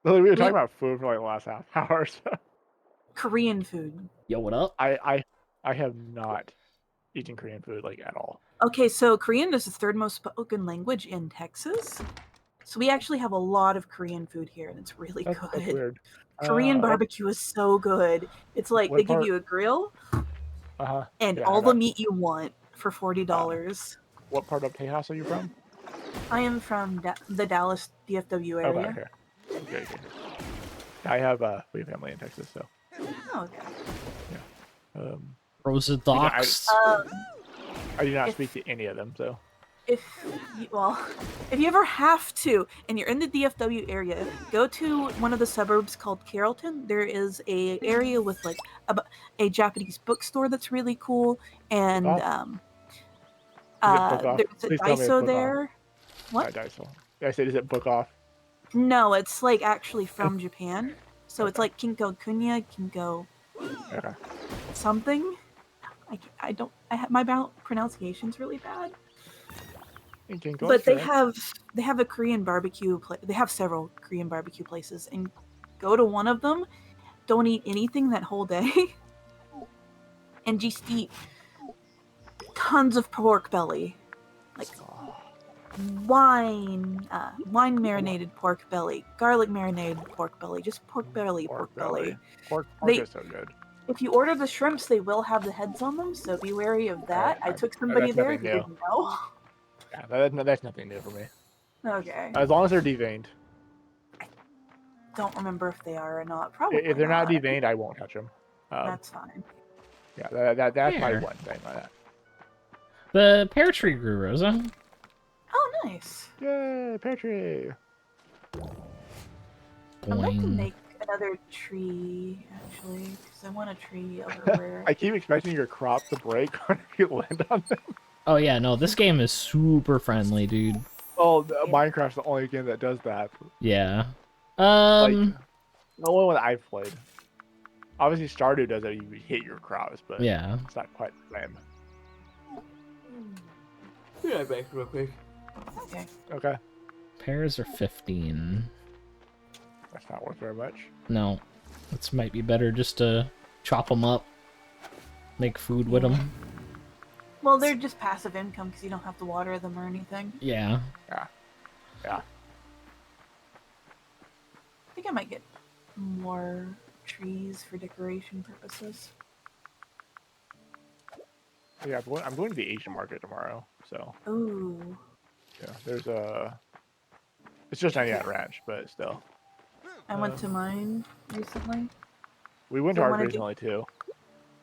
Speaker 3: We were talking about food for like the last half hour. So.
Speaker 1: Korean food.
Speaker 2: Yo, what up?
Speaker 3: I have not eaten Korean food like at all.
Speaker 1: Okay, so Korean is the third most spoken language in Texas. So we actually have a lot of Korean food here, and it's really good.
Speaker 3: That's weird.
Speaker 1: Korean barbecue is so good. It's like they give you a grill and all the meat you want for $40.
Speaker 3: What part of Tejas are you from?
Speaker 1: I am from the Dallas DFW area.
Speaker 3: Okay. I have we have family in Texas, so.
Speaker 1: Oh, okay.
Speaker 3: Yeah.
Speaker 2: Rosa Docks.
Speaker 3: I do not speak to any of them, so.
Speaker 1: If you ever have to, and you're in the DFW area, go to one of the suburbs called Carrollton. There is a area with like a Japanese bookstore that's really cool, and there's a Daiso there. What?
Speaker 3: Daiso. I said, is it book off?
Speaker 1: No, it's like actually from Japan. So it's like Kinko Kunya, Kinko something. My pronunciation's really bad. But they have a Korean barbecue. They have several Korean barbecue places, and go to one of them. Don't eat anything that whole day, and just eat tons of pork belly, like wine marinated pork belly, garlic marinated pork belly, just pork belly.
Speaker 3: Pork is so good.
Speaker 1: If you order the shrimps, they will have the heads on them, so be wary of that. I took somebody there who didn't know.
Speaker 3: Yeah, that's nothing new for me.
Speaker 1: Okay.
Speaker 3: As long as they're deveined.
Speaker 1: I don't remember if they are or not. Probably.
Speaker 3: If they're not deveined, I won't touch them.
Speaker 1: That's fine.
Speaker 3: Yeah, that's my one thing like that.
Speaker 2: The pear tree grew, Rosa.
Speaker 1: Oh, nice.
Speaker 3: Yay, pear tree.
Speaker 1: I'd like to make another tree, actually, because I want a tree everywhere.
Speaker 3: I keep expecting your crop to break when you land on them.
Speaker 2: Oh yeah, no, this game is super friendly, dude.
Speaker 3: Oh, Minecraft's the only game that does that.
Speaker 2: Yeah.
Speaker 3: Like, the only one I've played. Obviously, Stardew does it. You hit your crops, but
Speaker 2: yeah,
Speaker 3: it's not quite the same.
Speaker 4: Yeah, back real quick.
Speaker 3: Okay.
Speaker 2: Pears are 15.
Speaker 3: That's not worth very much.
Speaker 2: No, this might be better just to chop them up, make food with them.
Speaker 1: Well, they're just passive income because you don't have to water them or anything.
Speaker 2: Yeah.
Speaker 3: Yeah.
Speaker 1: I think I might get more trees for decoration purposes.
Speaker 3: Yeah, I'm going to the Asian market tomorrow, so.
Speaker 1: Ooh.
Speaker 3: Yeah, there's a. It's just 99 Ranch, but still.
Speaker 1: I went to mine recently.
Speaker 3: We went to ours recently too.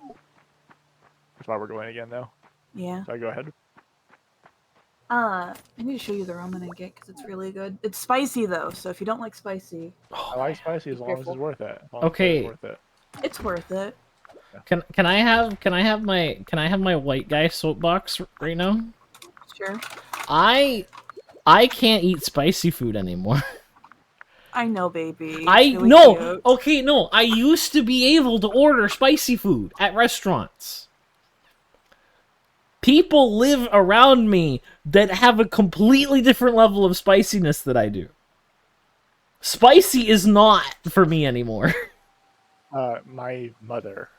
Speaker 3: That's why we're going again, though.
Speaker 1: Yeah.
Speaker 3: So I go ahead.
Speaker 1: I need to show you the ramen I get because it's really good. It's spicy though, so if you don't like spicy,
Speaker 3: I like spicy as long as it's worth it.
Speaker 2: Okay.
Speaker 1: It's worth it.
Speaker 2: Can I have my white guy soapbox right now?
Speaker 1: Sure.
Speaker 2: I can't eat spicy food anymore.
Speaker 1: I know, baby.
Speaker 2: I
Speaker 1: It's really
Speaker 2: no.
Speaker 1: cute.
Speaker 2: Okay, no. I used to be able to order spicy food at restaurants. People live around me that have a completely different level of spiciness that I do. Spicy is not for me anymore.
Speaker 3: My mother,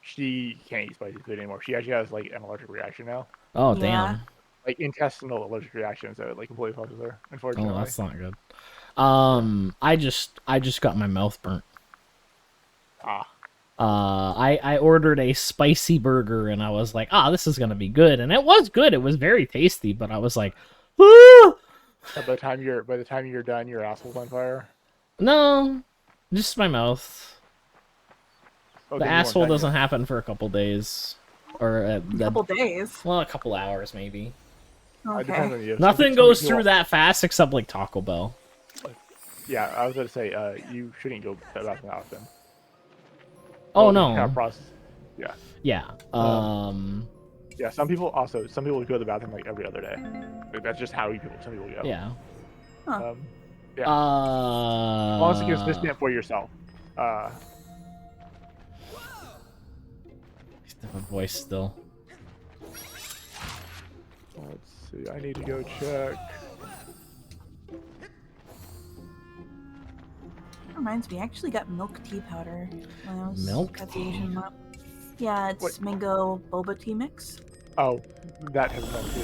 Speaker 3: she can't eat spicy food anymore. She actually has like an allergic reaction now.
Speaker 2: Oh,
Speaker 1: Yeah.
Speaker 2: damn.
Speaker 3: Like intestinal allergic reaction, so it like completely fucks with her, unfortunately.
Speaker 2: Oh, that's not good. I just got my mouth burnt.
Speaker 3: Ah.
Speaker 2: I ordered a spicy burger and I was like, this is gonna be good, and it was good. It was very tasty, but I was like, ah!
Speaker 3: By the time you're done, your asshole's on fire.
Speaker 2: No, just my mouth.
Speaker 3: Oh,
Speaker 2: The
Speaker 3: then you weren't
Speaker 2: asshole
Speaker 3: done
Speaker 2: doesn't
Speaker 3: yet.
Speaker 2: happen for a couple days, or
Speaker 1: A couple days.
Speaker 2: well, a couple hours maybe.
Speaker 3: It depends
Speaker 1: Okay.
Speaker 3: on you.
Speaker 2: Nothing
Speaker 3: Some
Speaker 2: goes
Speaker 3: people-
Speaker 2: through that fast except like Taco Bell.
Speaker 3: Yeah, I was going to say, you shouldn't go to the bathroom often.
Speaker 2: Oh
Speaker 3: Well,
Speaker 2: no.
Speaker 3: Kind of process. Yeah.
Speaker 2: Yeah.
Speaker 3: Yeah. Some people go to the bathroom like every other day. Like, that's just how some people go.
Speaker 2: Yeah.
Speaker 1: Huh.
Speaker 3: Yeah. Honestly, consistent for yourself.
Speaker 2: Different voice still.
Speaker 3: Let's see. I need to go check.
Speaker 1: Reminds me, I actually got milk tea powder when I was
Speaker 2: Milk
Speaker 1: at the
Speaker 2: tea?
Speaker 1: Asian mart. Yeah, it's
Speaker 3: What?
Speaker 1: mango boba tea mix.
Speaker 3: Oh, that has milk tea.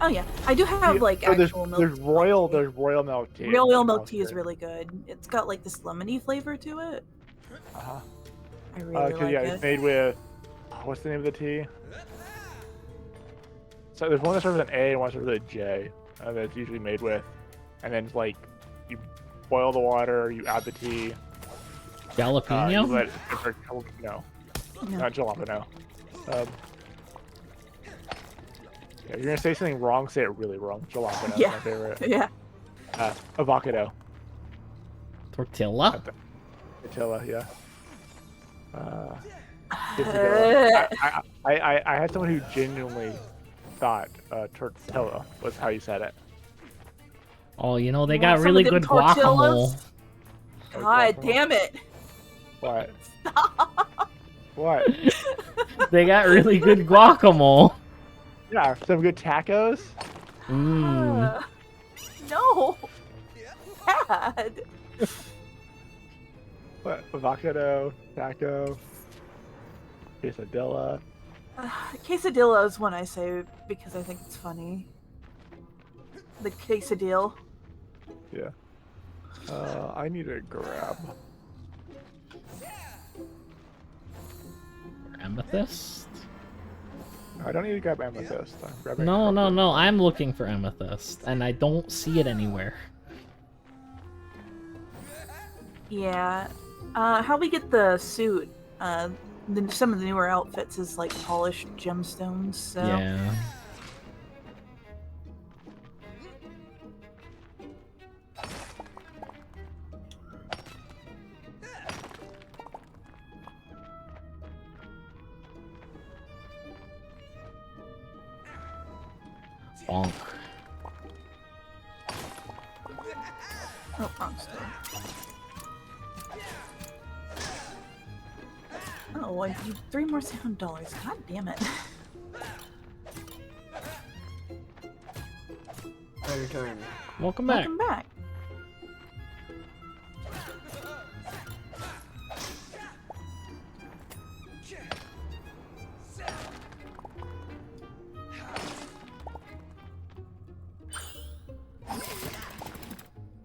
Speaker 1: Oh yeah, I do have like
Speaker 3: Oh,
Speaker 1: actual milk.
Speaker 3: There's royal milk tea.
Speaker 1: Royal milk tea is really good. It's got like this lemony flavor to it.
Speaker 3: Uh-huh.
Speaker 1: I really like
Speaker 3: yeah,
Speaker 1: it.
Speaker 3: it's made with what's the name of the tea? So there's one that starts with an A and one that starts with a J. That it's usually made with, and then like you boil the water, you add the tea.
Speaker 2: Jalapeno?
Speaker 3: You let it sit for no,
Speaker 1: No.
Speaker 3: not jalapeno. Yeah, you're gonna say something wrong. Say it really wrong. Jalapeno is my favorite.
Speaker 1: Yeah.
Speaker 3: Avocado.
Speaker 2: Tortilla?
Speaker 3: Tortilla, yeah. Quesadilla. I had someone who genuinely thought tortilla was how you said it.
Speaker 2: Oh, you know, they
Speaker 1: You
Speaker 2: got
Speaker 1: want some
Speaker 2: really
Speaker 1: of them
Speaker 2: good guacamole.
Speaker 1: tortillas? God damn it!
Speaker 3: What? What?
Speaker 2: They got really good guacamole.
Speaker 3: Yeah, some good tacos.
Speaker 2: Mmm.
Speaker 1: No. Bad.
Speaker 3: What? Avocado, taco, quesadilla.
Speaker 1: Quesadilla is one I say because I think it's funny. The quesadilla.
Speaker 3: Yeah. I need a grab.
Speaker 2: Amethyst?
Speaker 3: I don't need to grab amethyst. I'm grabbing
Speaker 2: No, no,
Speaker 3: copper.
Speaker 2: no. I'm looking for amethyst, and I don't see it anywhere.
Speaker 1: Yeah. How we get the suit, some of the newer outfits is like polished gemstones, so...
Speaker 2: Yeah. Bonk.
Speaker 1: Oh, wrong store. Oh, I need $3 more $7. God damn it.
Speaker 4: I return.
Speaker 2: Welcome back.
Speaker 1: Welcome back.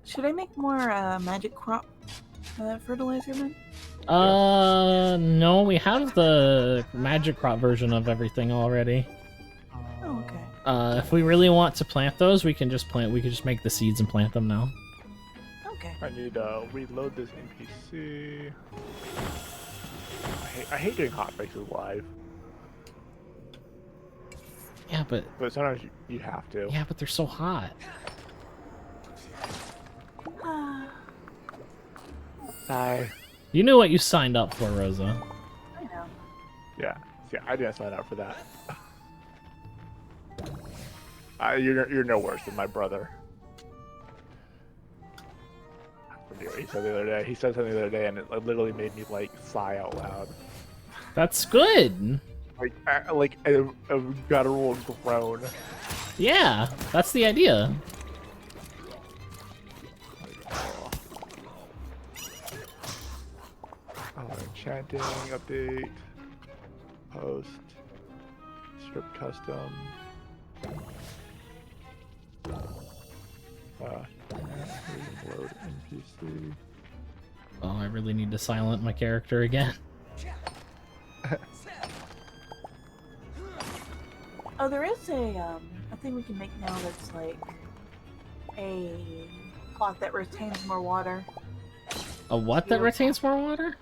Speaker 1: Should I make more magic crop fertilizer then?
Speaker 2: No, we have the magic crop version of everything already.
Speaker 1: Oh, okay.
Speaker 2: If we really want to plant those, we can just plant. We could just make the seeds and plant them now.
Speaker 1: Okay.
Speaker 3: I need to reload this NPC. I hate doing hot fixes live,
Speaker 2: Yeah, but
Speaker 3: sometimes you have to.
Speaker 2: yeah, but they're so hot.
Speaker 3: Hi.
Speaker 2: You knew what you signed up for, Rosa.
Speaker 1: I know.
Speaker 3: Yeah. Yeah, I didn't sign up for that. You're no worse than my brother. he said the other day. He said something the other day, and it literally made me like sigh out loud.
Speaker 2: That's good.
Speaker 3: Like a guttural groan.
Speaker 2: Yeah, that's the idea.
Speaker 3: Enchanting update. Post. Strip custom. Load NPC.
Speaker 2: Oh, I really need to silence my character again.
Speaker 1: Oh, there is a thing we can make now that's like a plot that retains more water.
Speaker 2: A what that retains more water?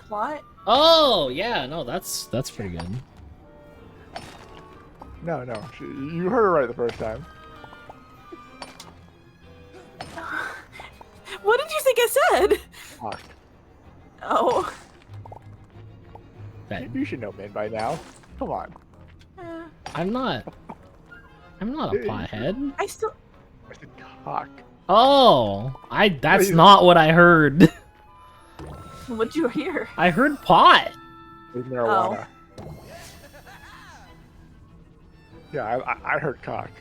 Speaker 1: Plot?
Speaker 2: Oh, yeah, no, that's pretty good.
Speaker 3: No, you heard it right the first time.
Speaker 1: What did you think I said?
Speaker 3: Fuck.
Speaker 1: Oh.
Speaker 3: You should know Min by now. Come on.
Speaker 2: I'm not a pothead.
Speaker 1: I still.
Speaker 3: I said cock.
Speaker 2: Oh, that's not what I heard.
Speaker 1: What'd you hear?
Speaker 2: I heard pot.
Speaker 3: With marijuana. Oh. Yeah, I heard cock.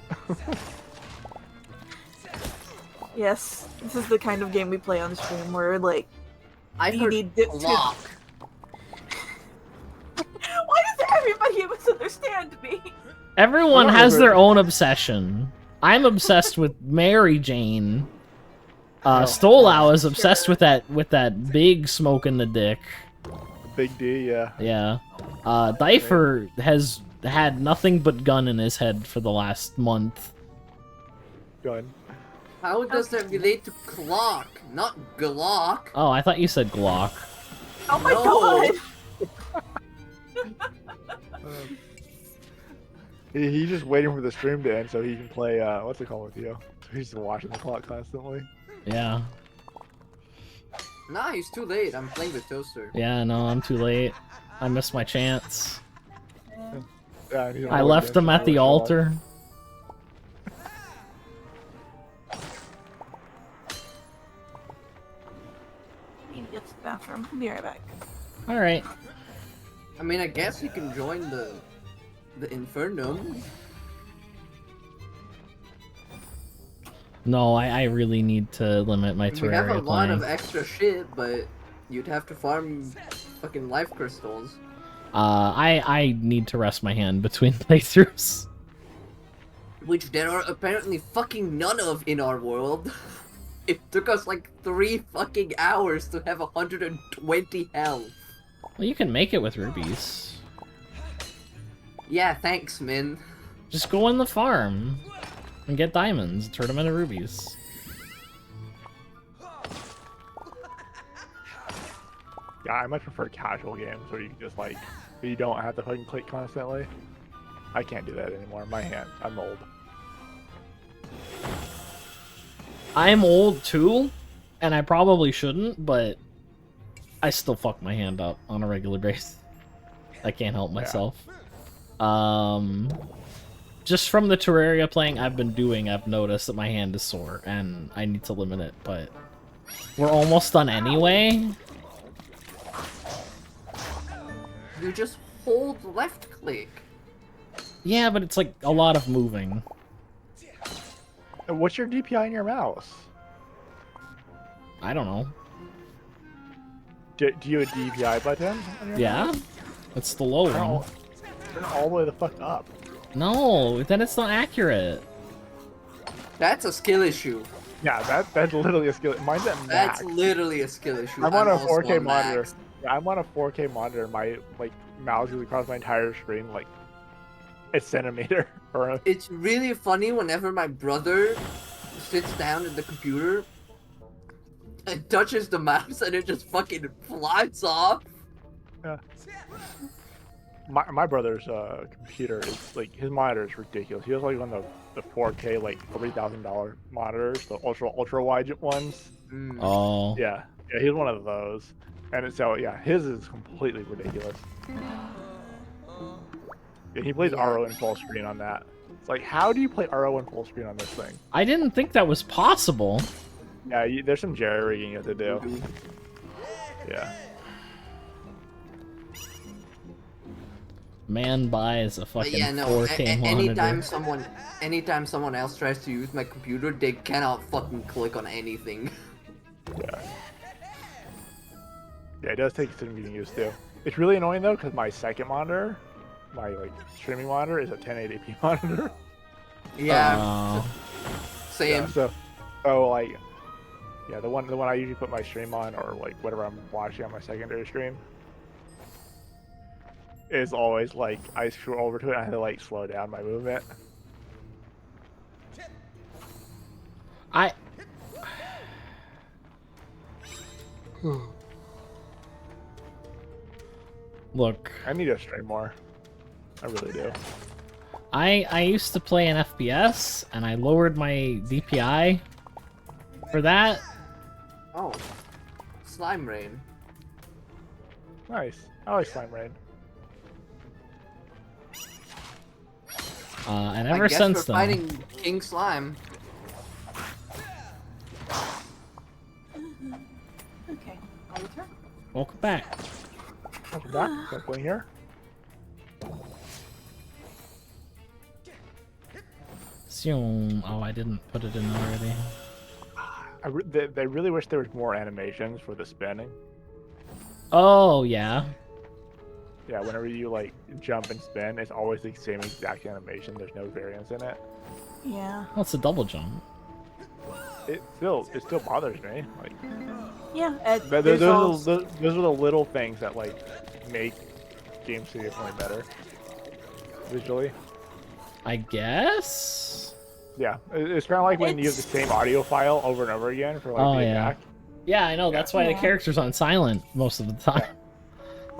Speaker 1: Yes, this is the kind of game we play on stream where like
Speaker 4: I
Speaker 1: you
Speaker 4: heard
Speaker 1: need to.
Speaker 4: block.
Speaker 1: Why does everybody misunderstand me?
Speaker 2: Everyone has their own obsession. I'm obsessed with Mary Jane. Stolau is obsessed with that big smoke in the dick.
Speaker 3: Big D, yeah.
Speaker 2: Yeah. Dyfer has had nothing but gun in his head for the last month.
Speaker 3: Gun.
Speaker 4: How does that relate to clock, not Glock?
Speaker 2: Oh, I thought you said Glock.
Speaker 1: Oh my god!
Speaker 3: He's just waiting for the stream to end so he can play, what's it called with you? He's just watching the clock constantly.
Speaker 2: Yeah.
Speaker 4: Nah, he's too late. I'm playing with Toaster.
Speaker 2: Yeah, no, I'm too late. I missed my chance.
Speaker 3: Yeah,
Speaker 2: I left him at the altar.
Speaker 1: Need to get to the bathroom. I'll be right back.
Speaker 2: Alright.
Speaker 4: I mean, I guess you can join the Inferno.
Speaker 2: No, I really need to limit my Terraria
Speaker 4: We have a lot
Speaker 2: playing.
Speaker 4: of extra shit, but you'd have to farm fucking life crystals.
Speaker 2: I need to rest my hand between playthroughs.
Speaker 4: Which there are apparently fucking none of in our world. It took us like 3 fucking hours to have 120 health.
Speaker 2: Well, you can make it with rubies.
Speaker 4: Yeah, thanks, Min.
Speaker 2: Just go in the farm and get diamonds, turn them into rubies.
Speaker 3: Yeah, I much prefer casual games where you just like, you don't have to fucking click constantly. I can't do that anymore. My hand, I'm old.
Speaker 2: I'm old too, and I probably shouldn't, but I still fuck my hand up on a regular basis. I can't help myself. Just from the Terraria playing I've been doing, I've noticed that my hand is sore, and I need to limit it, but we're almost done anyway.
Speaker 4: You just hold left click.
Speaker 2: Yeah, but it's like a lot of moving.
Speaker 3: What's your DPI in your mouse?
Speaker 2: I don't know.
Speaker 3: Do you have a DPI button on your
Speaker 2: Yeah?
Speaker 3: mouse?
Speaker 2: It's the low one.
Speaker 3: Turn all the way the fuck up.
Speaker 2: No, then it's not accurate.
Speaker 4: That's a skill issue.
Speaker 3: Yeah, that's literally a skill. Mine's at max.
Speaker 4: That's literally a skill issue.
Speaker 3: I'm on a
Speaker 4: also
Speaker 3: 4K
Speaker 4: on
Speaker 3: monitor.
Speaker 4: max.
Speaker 3: Yeah, I'm on a 4K monitor. My mouse goes across my entire screen like a centimeter. Or
Speaker 4: It's really funny whenever my brother sits down at the computer and touches the mouse and it just fucking flies off.
Speaker 3: Yeah. My brother's computer is like, his monitor is ridiculous. He has like one of the 4K like $3,000 monitors, the ultra wide ones.
Speaker 4: Mm.
Speaker 2: Oh.
Speaker 3: Yeah, he's one of those. And so yeah, his is completely ridiculous. Yeah, he plays RO in full screen on that. It's like, how do you play RO in full screen on this thing?
Speaker 2: I didn't think that was possible.
Speaker 3: Yeah, there's some jerry rigging you have to do. Yeah.
Speaker 2: Man buys a fucking
Speaker 4: yeah, no.
Speaker 2: 4K monitor.
Speaker 4: Anytime someone else tries to use my computer, they cannot fucking click on anything.
Speaker 3: Yeah. Yeah, it does take some getting used to. It's really annoying though, because my second monitor, my like streaming monitor, is a 1080p monitor.
Speaker 4: Yeah. Same.
Speaker 3: Yeah, so like, yeah, the one I usually put my stream on, or like whatever I'm watching on my secondary stream, is always like I scroll over to it and I have to like slow down my movement.
Speaker 2: Look,
Speaker 3: I need to stream more. I really do.
Speaker 2: I used to play an FPS, and I lowered my DPI for that.
Speaker 4: Oh. Slime Rain.
Speaker 3: Nice. I like Slime Rain.
Speaker 2: And
Speaker 4: I
Speaker 2: ever
Speaker 4: guess
Speaker 2: since
Speaker 4: we're
Speaker 2: then,
Speaker 4: fighting King Slime.
Speaker 1: Okay, my turn.
Speaker 2: welcome back.
Speaker 3: Welcome back. Got playing here.
Speaker 2: Oh, I didn't put it in already.
Speaker 3: They really wish there was more animations for the spinning.
Speaker 2: Oh, yeah.
Speaker 3: Yeah, whenever you like jump and spin, it's always the same exact animation. There's no variance in it.
Speaker 1: Yeah.
Speaker 2: Oh, it's a double jump.
Speaker 3: It still bothers me. Like,
Speaker 1: Yeah.
Speaker 3: those are the little things that like make games significantly better visually.
Speaker 2: I guess?
Speaker 3: Yeah, it's kind of like when you have the same audio file over and over again for like being back.
Speaker 2: Yeah, I know. That's why the character's on silent most of the time.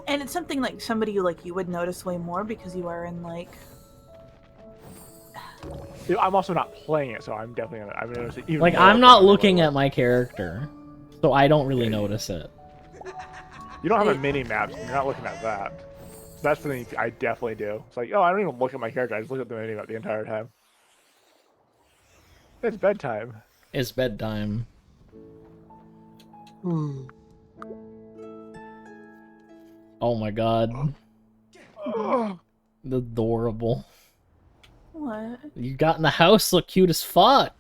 Speaker 1: And it's something like somebody you would notice way more because you are in like.
Speaker 3: I'm also not playing it, so I'm definitely gonna notice it. Even
Speaker 2: Like,
Speaker 3: more
Speaker 2: I'm not
Speaker 3: than
Speaker 2: looking at my character, so I don't really notice it.
Speaker 3: You don't have a mini map, so you're not looking at that. So that's the thing I definitely do. It's like, oh, I don't even look at my character. I just look at the mini map the entire time. It's bedtime.
Speaker 2: It's bedtime. Oh my god. Adorable.
Speaker 1: What?
Speaker 2: You got in the house look cute as fuck.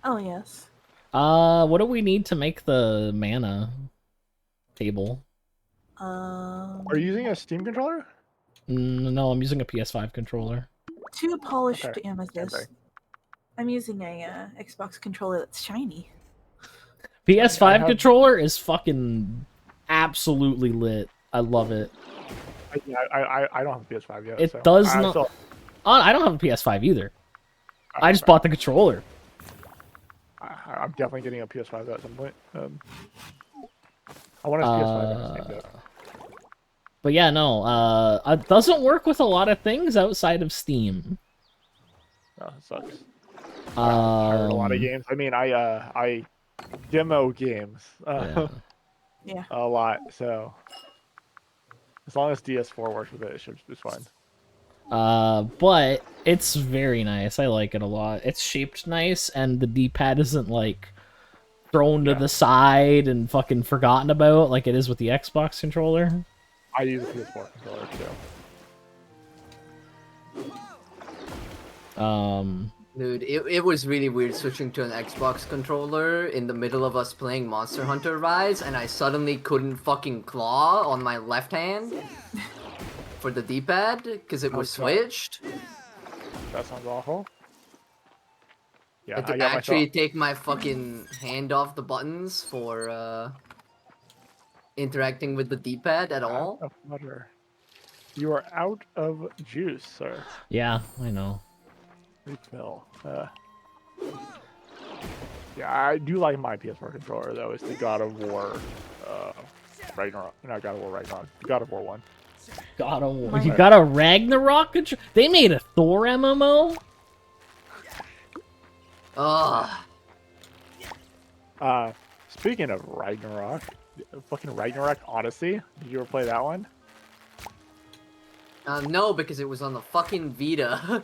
Speaker 1: Oh yes.
Speaker 2: What do we need to make the mana table?
Speaker 3: Are you using a Steam controller?
Speaker 2: No, I'm using a PS5 controller.
Speaker 1: 2 polished
Speaker 3: Okay.
Speaker 1: amethyst. I'm using a Xbox controller that's shiny.
Speaker 2: PS5 controller is fucking absolutely lit. I love it.
Speaker 3: I don't have a PS5 yet.
Speaker 2: It
Speaker 3: so
Speaker 2: does
Speaker 3: I
Speaker 2: not.
Speaker 3: still-
Speaker 2: I don't have a PS5 either. I just bought the controller.
Speaker 3: I'm definitely getting a PS5 at some point. I want a PS5 at the same time.
Speaker 2: But yeah, no. It doesn't work with a lot of things outside of Steam.
Speaker 3: Oh, it sucks. I heard a lot of games. I mean, I demo games
Speaker 1: Yeah.
Speaker 3: a lot, so as long as DS4 works with it, it should be fine.
Speaker 2: But it's very nice. I like it a lot. It's shaped nice, and the D-pad isn't like thrown to the side and fucking forgotten about like it is with the Xbox controller.
Speaker 3: I use a PS4 controller too.
Speaker 4: Dude, it was really weird switching to an Xbox controller in the middle of us playing Monster Hunter Rise, and I suddenly couldn't fucking claw on my left hand for the D-pad because it was switched.
Speaker 3: That sounds awful. Yeah,
Speaker 4: I had to actually take my fucking hand off the buttons for interacting with the D-pad at all.
Speaker 3: You are out of juice, sir.
Speaker 2: Yeah, I know.
Speaker 3: Refill. Yeah, I do like my PS4 controller though. It's the God of War, Ragnarok. Not God of War Ragnarok. The God of War one.
Speaker 2: God of War. You got a Ragnarok controller? They made a Thor MMO?
Speaker 3: Speaking of Ragnarok, fucking Ragnarok Odyssey. Did you ever play that one?
Speaker 4: No, because it was on the fucking Vita.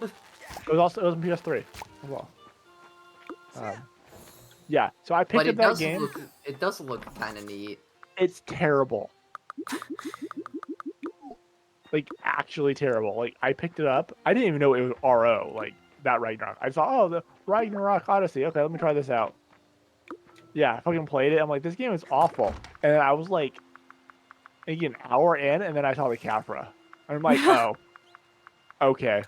Speaker 3: It was on PS3 as well. Yeah, so I picked
Speaker 4: But
Speaker 3: up that game.
Speaker 4: It does look kind of neat.
Speaker 3: It's terrible. Like, actually terrible. Like, I picked it up. I didn't even know it was RO, like, that Ragnarok. I saw, oh, the Ragnarok Odyssey. Okay, let me try this out. Yeah, I fucking played it. I'm like, this game is awful. And I was like, maybe an hour in, and then I saw the Capra. I'm like, oh, okay.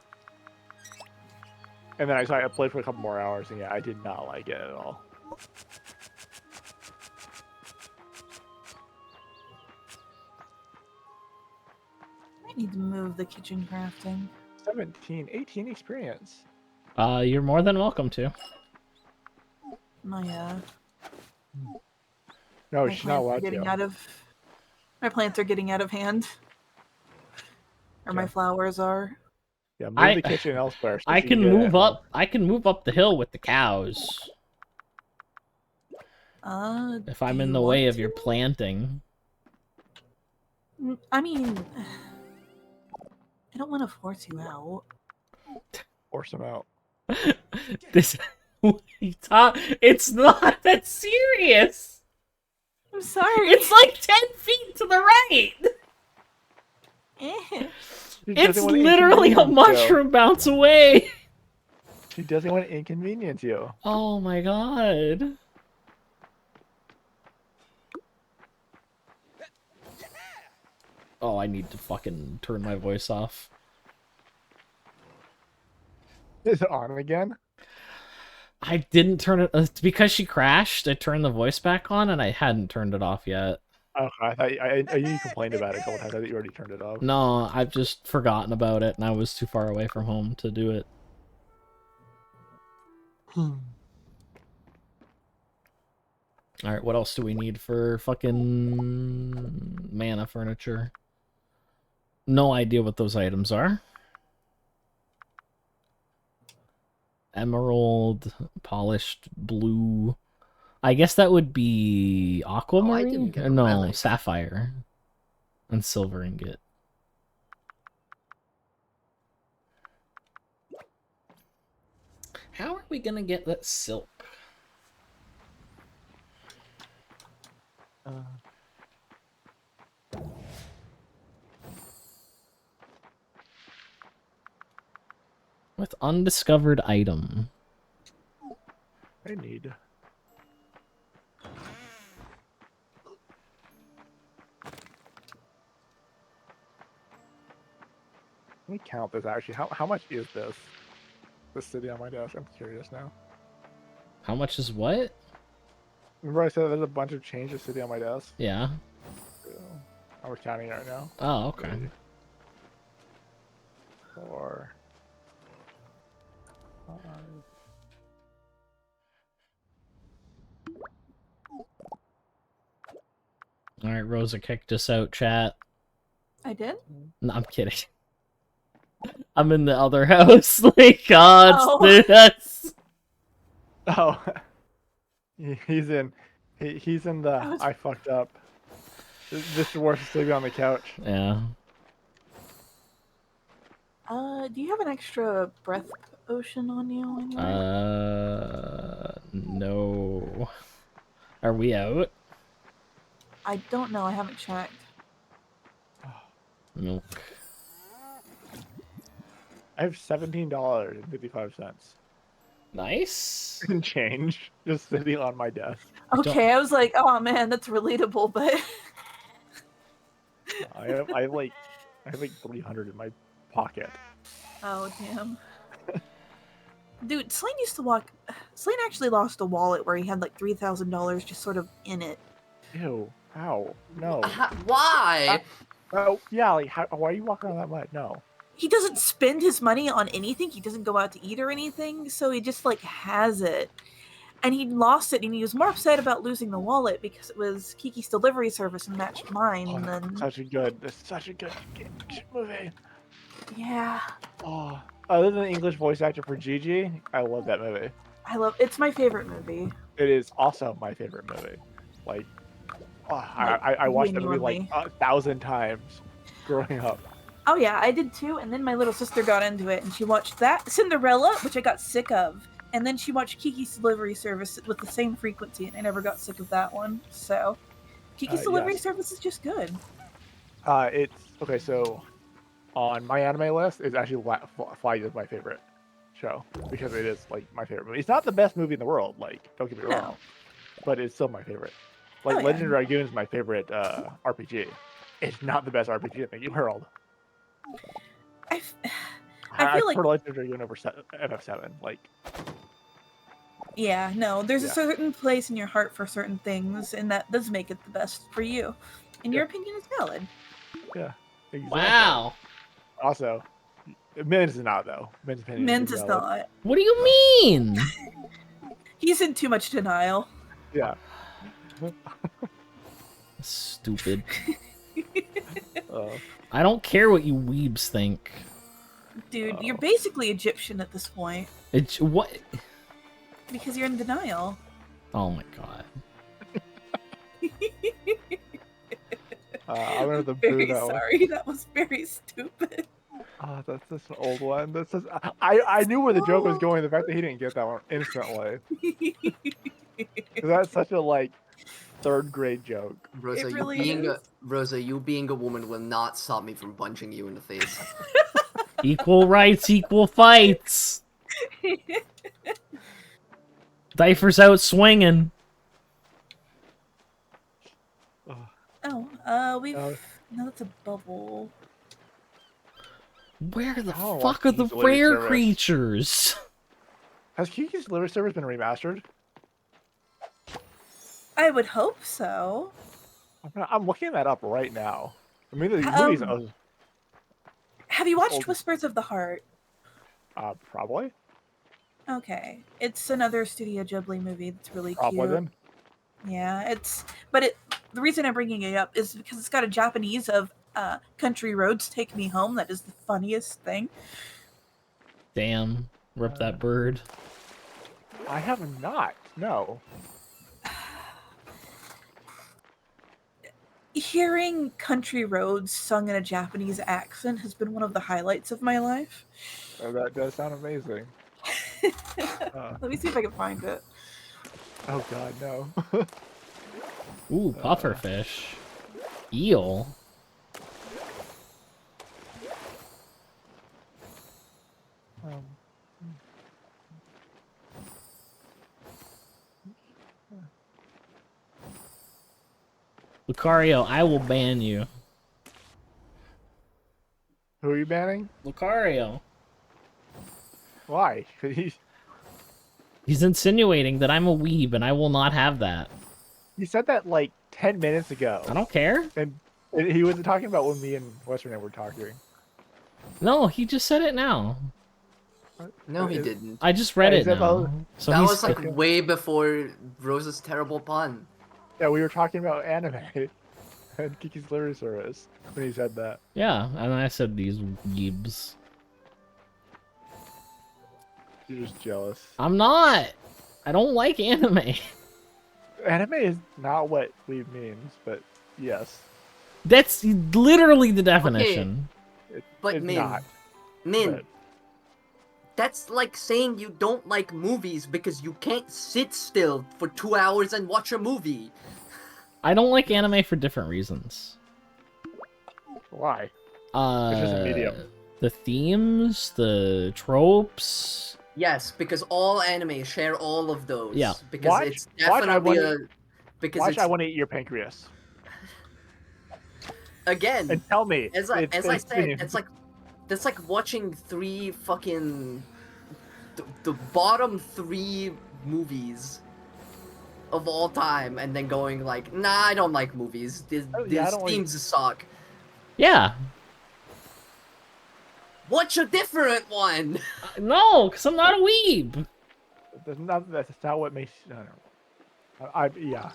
Speaker 3: And then I played for a couple more hours, and yeah, I did not like it at all.
Speaker 1: I need to move the kitchen crafting.
Speaker 3: 17, 18 experience.
Speaker 2: You're more than welcome to.
Speaker 1: My
Speaker 3: No,
Speaker 1: my
Speaker 3: she's not allowed to.
Speaker 1: My plants are getting out of hand. Or my flowers are.
Speaker 3: Yeah, move the kitchen elsewhere. So
Speaker 2: I can move up. I can move up the hill with the cows. If I'm in the way of your planting.
Speaker 1: I mean, I don't want to force you out.
Speaker 3: Force them out.
Speaker 2: It's not that serious.
Speaker 1: I'm sorry.
Speaker 2: It's like 10 feet to the right. It's literally a mushroom bounce away.
Speaker 3: She doesn't want to inconvenience you.
Speaker 2: Oh my god. Oh, I need to fucking turn my voice off.
Speaker 3: Is it on again?
Speaker 2: I didn't turn it because she crashed. I turned the voice back on, and I hadn't turned it off yet.
Speaker 3: Okay, I thought you complained about it a couple times. I thought you already turned it off.
Speaker 2: No, I've just forgotten about it, and I was too far away from home to do it. Alright, what else do we need for fucking mana furniture? No idea what those items are. Emerald, polished blue. I guess that would be aquamarine? No, sapphire. And silver ingot. How are we gonna get that silk? With undiscovered item.
Speaker 3: I need. Let me count this actually. How much is this? This city on my desk. I'm curious now.
Speaker 2: How much is what?
Speaker 3: Remember I said there's a bunch of changes sitting on my desk?
Speaker 2: Yeah.
Speaker 3: I was counting it right now.
Speaker 2: Oh, okay.
Speaker 3: 4, 5.
Speaker 2: Alright, Rosa kicked us out, chat.
Speaker 1: I did?
Speaker 2: No, I'm kidding. I'm in the other house. Like, God, that's...
Speaker 3: Oh. He's in the I fucked up. This is worse sleeping on the couch.
Speaker 2: Yeah.
Speaker 1: Do you have an extra breath potion on you?
Speaker 2: No. Are we out?
Speaker 1: I don't know. I haven't checked.
Speaker 2: Milk.
Speaker 3: I have $17.55.
Speaker 2: Nice.
Speaker 3: And change just sitting on my desk.
Speaker 1: Okay, I was like, oh man, that's relatable, but
Speaker 3: I have like 300 in my pocket.
Speaker 1: oh damn. Dude, Slane used to walk. Slane actually lost a wallet where he had like $3,000 just sort of in it.
Speaker 3: Ew. How? No.
Speaker 4: Why?
Speaker 3: Oh, yeah, like, why are you walking around that much? No.
Speaker 1: He doesn't spend his money on anything. He doesn't go out to eat or anything, so he just like has it. And he lost it, and he was more upset about losing the wallet because it was Kiki's delivery service and matched mine. And then
Speaker 3: That's such a good movie.
Speaker 1: Yeah.
Speaker 3: Oh, other than the English voice actor for Gigi, I love that movie.
Speaker 1: It's my favorite movie.
Speaker 3: It is also my favorite movie. Like, I watched that movie like 1,000 times growing up.
Speaker 1: Oh yeah, I did too, and then my little sister got into it, and she watched that Cinderella, which I got sick of, And then she watched Kiki's Delivery Service with the same frequency, and I never got sick of that one. So, Kiki's Delivery
Speaker 3: Yes.
Speaker 1: Service is just good.
Speaker 3: It's okay. So, on my anime list, is actually Fly is my favorite show because it is like my favorite movie. It's not the best movie in the world. Like, don't get me wrong, but it's still my favorite. Like, Legend of Dragoon is my favorite RPG. It's not the best RPG in the world.
Speaker 1: I feel like
Speaker 3: Legend of Dragoon over FF7. Like,
Speaker 1: yeah, no, there's a certain place in your heart for certain things, and that does make it the best for you. And your opinion is valid.
Speaker 3: Yeah. Exactly.
Speaker 2: Wow.
Speaker 3: Also, Min's is not though. Min's opinion.
Speaker 1: Min's is not.
Speaker 2: What do you mean?
Speaker 1: He's in too much denial.
Speaker 3: Yeah.
Speaker 2: Stupid. I don't care what you weebs think.
Speaker 1: Dude, you're basically Egyptian at this point.
Speaker 2: It's what?
Speaker 1: Because you're in denial.
Speaker 2: Oh my god.
Speaker 3: I'm gonna have to
Speaker 1: very
Speaker 3: boo that
Speaker 1: sorry, that was very stupid.
Speaker 3: Oh, that's an old one. That's just, I knew where the joke was going. The fact that he didn't get that one instantly. That's such a like third grade joke.
Speaker 4: Rosa,
Speaker 1: really
Speaker 4: you being a woman will not stop me from punching you in the face.
Speaker 2: Equal rights, equal fights. Dyfer's out swinging.
Speaker 1: We've... No, that's a bubble.
Speaker 2: Where the fuck are the rare creatures?
Speaker 3: Has Kiki's Delivery Service been remastered?
Speaker 1: I would hope so.
Speaker 3: I'm looking that up right now. I mean, the movies...
Speaker 1: Have you watched Whispers of the Heart?
Speaker 3: Probably.
Speaker 1: Okay. It's another Studio Ghibli movie that's really
Speaker 3: Probably
Speaker 1: cute.
Speaker 3: then.
Speaker 1: Yeah, the reason I'm bringing it up is because it's got a Japanese of Country Roads Take Me Home. That is the funniest thing.
Speaker 2: Damn. Rip that bird.
Speaker 3: I have not. No.
Speaker 1: Hearing Country Roads sung in a Japanese accent has been one of the highlights of my life.
Speaker 3: Oh, that does sound amazing.
Speaker 1: Let me see if I can find it.
Speaker 3: Oh god, no.
Speaker 2: Ooh, pufferfish. Eel. Lucario, I will ban you.
Speaker 3: Who are you banning?
Speaker 2: Lucario.
Speaker 3: Why?
Speaker 2: He's insinuating that I'm a weeb, and I will not have that.
Speaker 3: He said that like 10 minutes ago.
Speaker 2: I don't care.
Speaker 3: And he wasn't talking about when me and Western were talking.
Speaker 2: No, he just said it now.
Speaker 4: No, he didn't.
Speaker 2: I just read it now. So
Speaker 4: that was like way before Rosa's terrible pun.
Speaker 3: Yeah, we were talking about anime and Kiki's Delivery Service when he said that.
Speaker 2: Yeah, and I said these weebs.
Speaker 3: You're just jealous.
Speaker 2: I'm not. I don't like anime.
Speaker 3: Anime is not what weeb means, but yes.
Speaker 2: That's literally the definition.
Speaker 3: Okay.
Speaker 4: But
Speaker 3: it's
Speaker 4: Min,
Speaker 3: not.
Speaker 4: Min, that's like saying you don't like movies because you can't sit still for 2 hours and watch a movie.
Speaker 2: I don't like anime for different reasons.
Speaker 3: Why? It's just a medium.
Speaker 2: The themes, the tropes.
Speaker 4: Yes, because all anime share all of those.
Speaker 2: Yeah.
Speaker 4: Because it's definitely
Speaker 3: I want to eat your pancreas.
Speaker 4: Again.
Speaker 3: And tell me.
Speaker 4: As I said, that's like watching three fucking the bottom 3 movies of all time, and then going like, nah, I don't like movies. These themes suck.
Speaker 2: Yeah.
Speaker 4: Watch a different one.
Speaker 2: No, because I'm not a weeb.
Speaker 3: That's not what makes. I don't know. Yeah.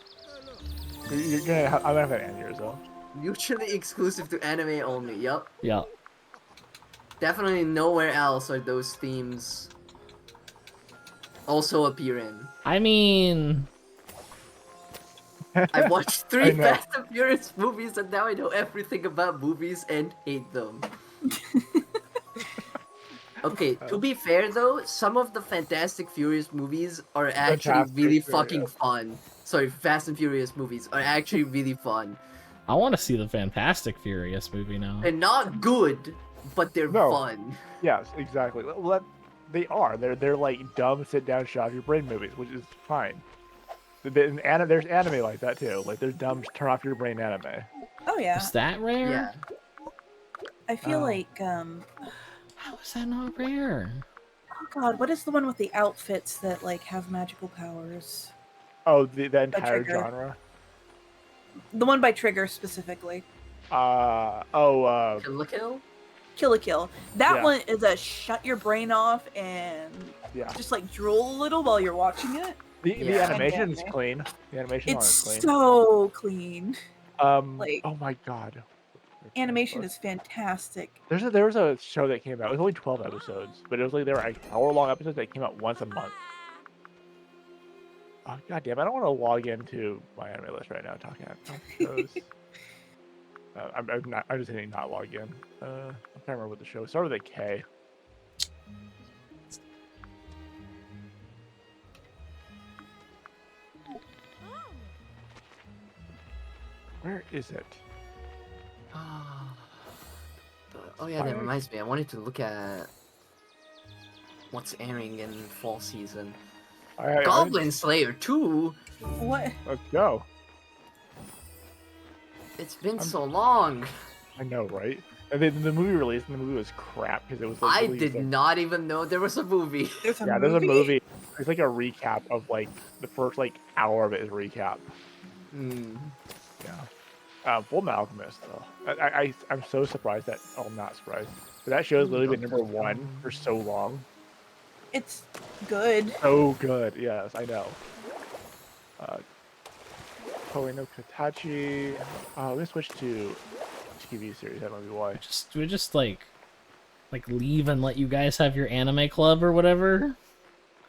Speaker 3: You're gonna. I'm gonna have an aneurysm.
Speaker 4: Mutually exclusive to anime only. Yep.
Speaker 2: Yeah.
Speaker 4: Definitely nowhere else are those themes also appear in.
Speaker 2: I mean,
Speaker 4: I've watched 3 Fast and Furious movies, and now I know everything about movies and hate them. Okay, to be fair though, some of the Fantastic Furious movies are actually
Speaker 3: Fantastic
Speaker 4: really
Speaker 3: Furious.
Speaker 4: fucking fun. Sorry, Fast and Furious movies are actually really fun.
Speaker 2: I want to see the Fantastic Furious movie now.
Speaker 4: They're not good, but they're
Speaker 3: No.
Speaker 4: fun.
Speaker 3: Yes, exactly. Well, they are. They're like dumb, sit down, shut off your brain movies, which is fine. There's anime like that too. Like there's dumb, turn off your brain anime.
Speaker 1: Oh yeah.
Speaker 2: Is that rare?
Speaker 4: Yeah.
Speaker 1: I feel
Speaker 3: Oh.
Speaker 1: like
Speaker 2: How is that not rare?
Speaker 1: oh god, what is the one with the outfits that like have magical powers?
Speaker 3: Oh, the entire
Speaker 1: Trigger.
Speaker 3: genre.
Speaker 1: The one by Trigger specifically.
Speaker 3: Oh.
Speaker 4: Kill la Kill?
Speaker 1: Kill la Kill. That
Speaker 3: Yeah.
Speaker 1: one is a shut your brain off and
Speaker 3: Yeah.
Speaker 1: just like drool a little while you're watching it.
Speaker 3: The
Speaker 4: Yeah.
Speaker 3: animation is
Speaker 1: Anime.
Speaker 3: clean. The animation on
Speaker 1: It's
Speaker 3: is clean.
Speaker 1: so clean. like-
Speaker 3: Oh my god.
Speaker 1: Animation is fantastic.
Speaker 3: There was a show that came out. It was only 12 episodes, but it was like there were like hour-long episodes that came out once a month. Oh god damn! I don't want to log into my anime list right now. Talking about shows. I'm just hitting not log in. I can't remember what the show. It started with a K. Where is it?
Speaker 4: Oh yeah, that reminds me. I wanted to look at what's airing in fall season. Goblin Slayer 2.
Speaker 1: What?
Speaker 3: Let's go.
Speaker 4: It's been so long.
Speaker 3: I know, right? And then the movie released, and the movie was crap because it was. Like,
Speaker 4: I
Speaker 3: released,
Speaker 4: did not even know there was a movie.
Speaker 1: There's a
Speaker 3: Yeah,
Speaker 1: movie?
Speaker 3: there's a movie. It's like a recap of like the first like hour of it is recap.
Speaker 4: Hmm.
Speaker 3: Yeah. Full Metal Alchemist though. I'm so surprised that I'm not surprised. But that show has literally been #1 for so long.
Speaker 1: It's good.
Speaker 3: So good. Yes, I know. Koei no Katachi. Let me switch to TV series. I don't know why.
Speaker 2: We just like leave and let you guys have your anime club or whatever.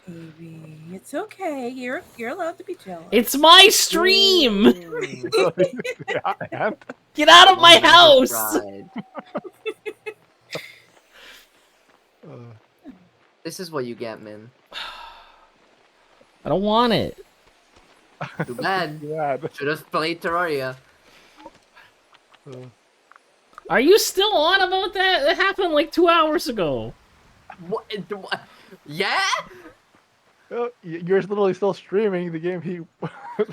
Speaker 1: Baby, it's okay. You're allowed to be jealous.
Speaker 2: It's my stream.
Speaker 3: Yeah, and
Speaker 2: Get out of my house.
Speaker 4: Pride. This is what you get, man.
Speaker 2: I don't want it.
Speaker 4: Too bad.
Speaker 3: yeah.
Speaker 4: Should have played Terraria.
Speaker 2: Are you still on about that? That happened like 2 hours ago.
Speaker 4: What? Yeah?
Speaker 3: You're literally still streaming the game he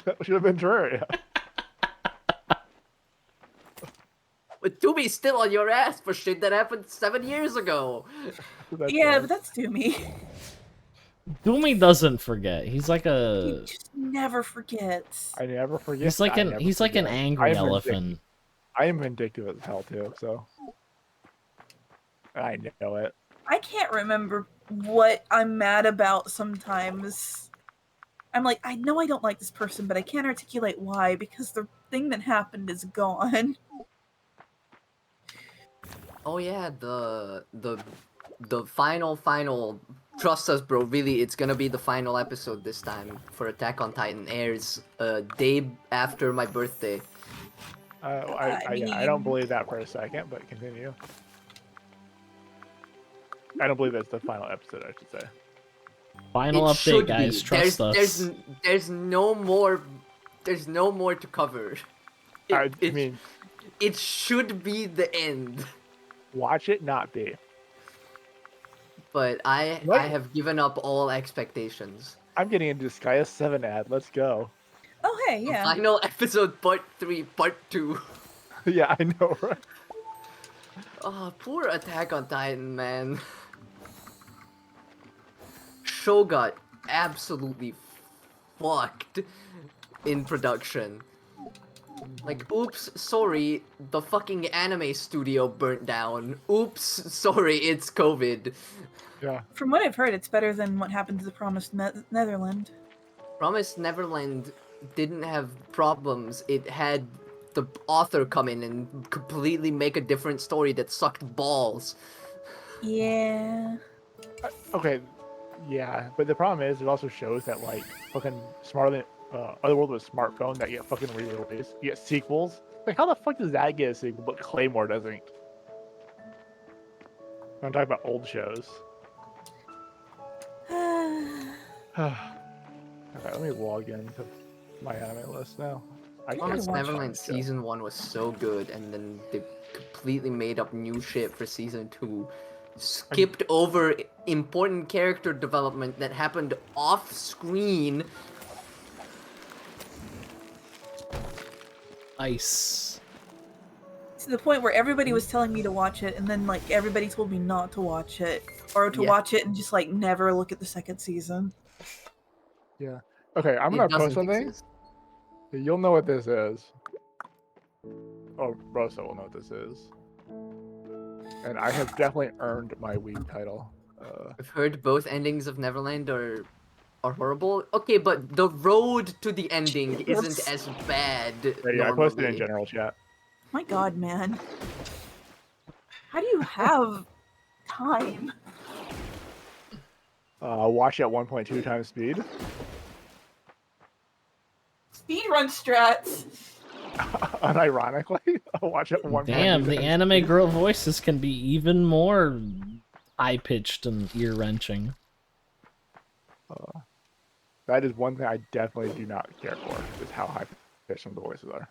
Speaker 3: that should have been Terraria.
Speaker 4: But Tubi's still on your ass for shit that happened 7 years ago.
Speaker 1: Yeah, but that's Doomy.
Speaker 2: Doomy doesn't forget. He's like
Speaker 1: He
Speaker 2: a.
Speaker 1: just never forgets.
Speaker 3: I never forget.
Speaker 2: He's like an. He's like an angry elephant.
Speaker 3: I am vindictive as hell too. So I know it.
Speaker 1: I can't remember what I'm mad about sometimes. I'm like, I know I don't like this person, but I can't articulate why because the thing that happened is gone.
Speaker 4: Oh yeah, the final. Trust us, bro. Really, it's gonna be the final episode this time for Attack on Titan. Airs a day after my birthday.
Speaker 3: I don't believe that for a second, but continue. I don't believe that's the final episode. I should say.
Speaker 2: Final
Speaker 4: It
Speaker 2: update,
Speaker 4: should
Speaker 2: guys.
Speaker 4: be.
Speaker 2: Trust us.
Speaker 4: There's no more. There's no more to cover.
Speaker 3: I mean,
Speaker 4: it should be the end.
Speaker 3: watch it not be.
Speaker 4: But I have given up all expectations.
Speaker 3: I'm getting into Gaia 7 ad. Let's go.
Speaker 1: Oh, hey, yeah.
Speaker 4: Final episode part 3, part 2.
Speaker 3: Yeah, I know, right?
Speaker 4: Oh, poor Attack on Titan, man. Show got absolutely fucked in production. Like, oops, sorry, the fucking anime studio burnt down. Oops, sorry, it's COVID.
Speaker 3: Yeah.
Speaker 1: From what I've heard, it's better than what happened to the Promised Netherland.
Speaker 4: Promised Neverland didn't have problems. It had the author come in and completely make a different story that sucked balls.
Speaker 1: Yeah.
Speaker 3: Okay. Yeah, but the problem is, it also shows that like fucking smarter than Otherworld with smartphone that get fucking re-released. You get sequels. Like, how the fuck does that get a sequel, but Claymore doesn't? I'm talking about old shows. Okay, let me log into my anime list now. I can't
Speaker 4: Promised
Speaker 3: watch
Speaker 4: Neverland
Speaker 3: this show.
Speaker 4: season 1 was so good, and then they completely made up new shit for season 2. Skipped over important character development that happened off screen.
Speaker 2: Ice.
Speaker 1: To the point where everybody was telling me to watch it, and then like everybody told me not to watch it, or to
Speaker 4: Yeah.
Speaker 1: watch it and just like never look at the second season.
Speaker 3: Yeah. Okay, I'm
Speaker 4: It
Speaker 3: gonna post
Speaker 4: doesn't
Speaker 3: something.
Speaker 4: exist.
Speaker 3: You'll know what this is. Oh, Rosa will know what this is. And I have definitely earned my week title.
Speaker 4: I've heard both endings of Neverland are horrible. Okay, but the road to the ending isn't as bad
Speaker 3: Yeah, I posted it in
Speaker 4: normally.
Speaker 3: general chat.
Speaker 1: My God, man, how do you have time?
Speaker 3: Watch at 1.2 times speed.
Speaker 1: Speedrun strats.
Speaker 3: Unironically, I'll watch at 1.2
Speaker 2: Damn, the
Speaker 3: times
Speaker 2: anime
Speaker 3: speed.
Speaker 2: girl voices can be even more high-pitched and ear-wrenching.
Speaker 3: That is one thing I definitely do not care for, is how high pitched some of the voices are.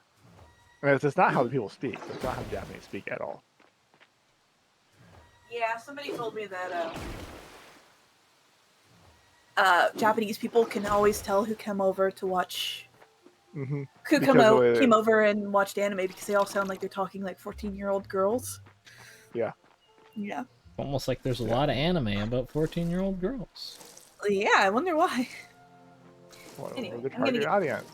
Speaker 3: And it's not how the people speak. It's not how Japanese speak at all.
Speaker 1: Yeah, somebody told me that Japanese people can always tell who came over to watch.
Speaker 3: Mm-hmm.
Speaker 1: Who came over and watched anime because they all sound like they're talking like 14-year-old girls.
Speaker 3: Yeah.
Speaker 1: Yeah.
Speaker 2: Almost like there's a lot of anime about 14-year-old girls.
Speaker 1: Yeah, I wonder why.
Speaker 3: Well,
Speaker 1: Anyway,
Speaker 3: the
Speaker 1: I'm gonna
Speaker 3: target
Speaker 1: get...
Speaker 3: audience.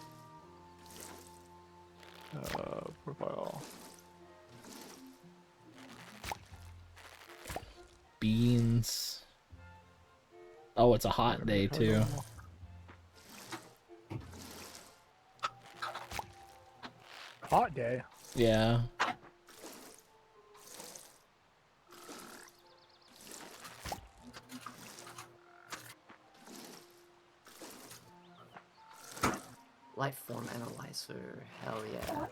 Speaker 3: Profile.
Speaker 2: Beans. Oh, it's a hot day too.
Speaker 3: Hot day.
Speaker 2: Yeah.
Speaker 4: Life form analyzer, hell yeah.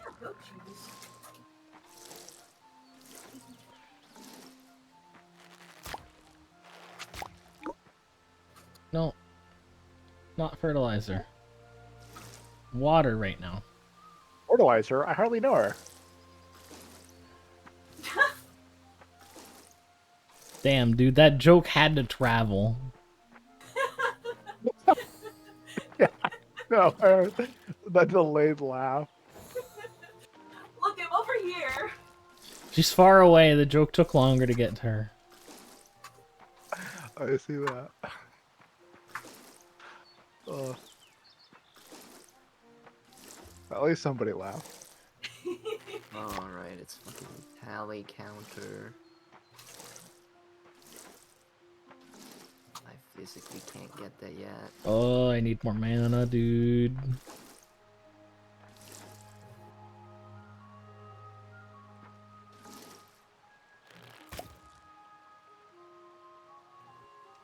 Speaker 2: No. Not fertilizer. Water right now.
Speaker 3: Fertilizer? I hardly know her.
Speaker 2: Damn, dude, that joke had to travel.
Speaker 3: Yeah, no, that delayed laugh.
Speaker 1: Look, I'm over here.
Speaker 2: She's far away, the joke took longer to get to her.
Speaker 3: I see that. At least somebody laughed.
Speaker 4: Alright, it's fucking tally counter. I physically can't get that yet.
Speaker 2: Oh, I need more mana, dude.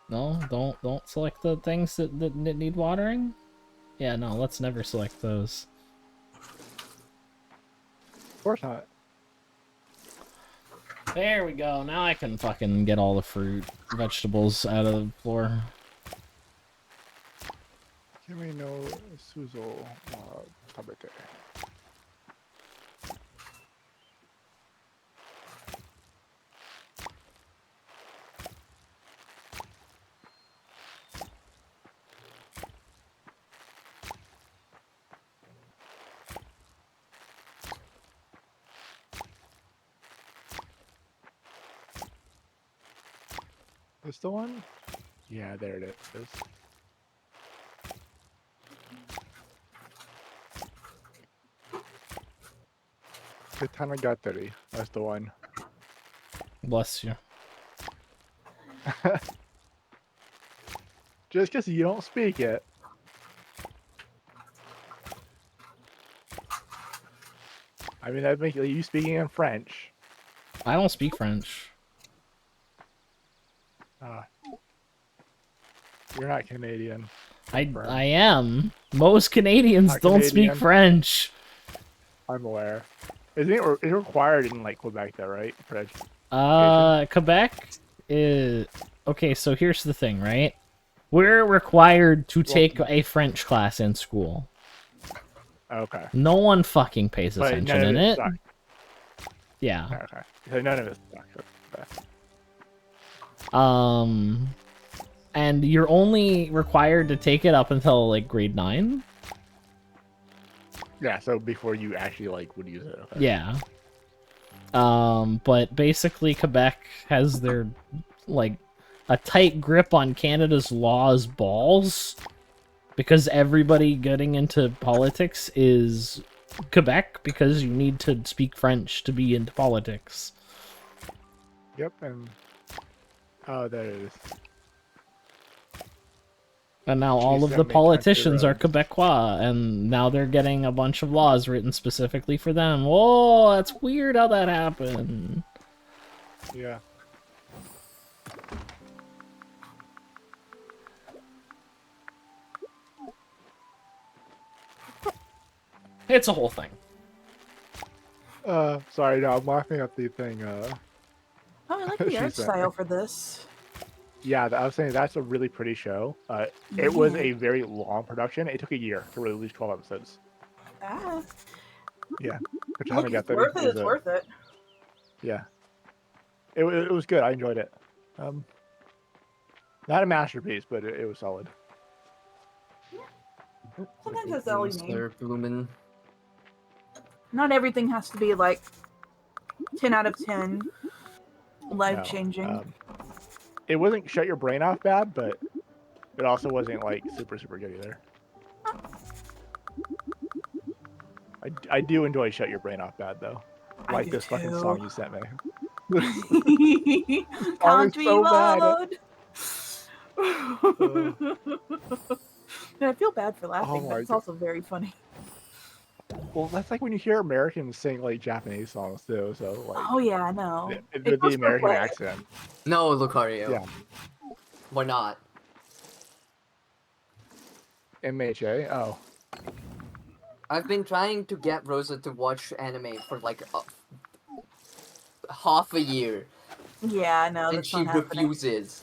Speaker 2: No, don't select the things that need watering. Yeah, no, let's never select those.
Speaker 3: Of course not.
Speaker 2: There we go. Now I can fucking get all the fruit, vegetables out of the floor.
Speaker 3: Kimi no Suzo tabete. This the one? Yeah, there it is. Katanagatari. That's the one.
Speaker 2: Bless you.
Speaker 3: Just because you don't speak it. I mean, that'd make you speaking in French.
Speaker 2: I don't speak French.
Speaker 3: You're not Canadian.
Speaker 2: I am. Most Canadians don't speak French.
Speaker 3: I'm aware. Is it required in like Quebec though, right? For education?
Speaker 2: Quebec is okay. So here's the thing, right? We're required to take a French class in school.
Speaker 3: Okay.
Speaker 2: No one fucking pays
Speaker 3: But
Speaker 2: attention
Speaker 3: none
Speaker 2: in
Speaker 3: of
Speaker 2: it.
Speaker 3: suck.
Speaker 2: Yeah.
Speaker 3: Okay. So none of it sucks. Okay.
Speaker 2: And you're only required to take it up until like grade 9.
Speaker 3: Yeah. So before you actually like would use it. Okay.
Speaker 2: Yeah. But basically Quebec has their like a tight grip on Canada's laws balls because everybody getting into politics is Quebec because you need to speak French to be into politics.
Speaker 3: Yep. And there it is.
Speaker 2: And now all of the politicians are Quebecois, and now they're getting a bunch of laws written specifically for them. Whoa, that's weird how that happened.
Speaker 3: Yeah.
Speaker 2: It's a whole thing.
Speaker 3: Sorry, no, I'm laughing at the thing.
Speaker 1: Oh, I like the art style for this.
Speaker 3: Yeah, I was saying that's a really pretty show. It was a very long production. It took a year to release 12 episodes.
Speaker 1: Ah.
Speaker 3: Yeah.
Speaker 1: Look, it's worth it. It's worth it.
Speaker 3: Yeah. It was good. I enjoyed it. Not a masterpiece, but it was solid.
Speaker 1: Sometimes that's all you need.
Speaker 4: Blooming.
Speaker 1: Not everything has to be like 10 out of 10, life-changing.
Speaker 3: It wasn't shut your brain off bad, but it also wasn't like super good either. I do enjoy shut your brain off bad though. Like this fucking song you sent me.
Speaker 1: Country mode. I feel bad for laughing, but it's also very funny.
Speaker 3: Well, that's like when you hear Americans sing like Japanese songs too. So like.
Speaker 1: Oh yeah, I know.
Speaker 3: With the American accent.
Speaker 4: No, Lucario.
Speaker 3: Yeah.
Speaker 4: Why not?
Speaker 3: MHA. Oh.
Speaker 4: I've been trying to get Rosa to watch anime for like half a year.
Speaker 1: Yeah, I know.
Speaker 4: And she refuses.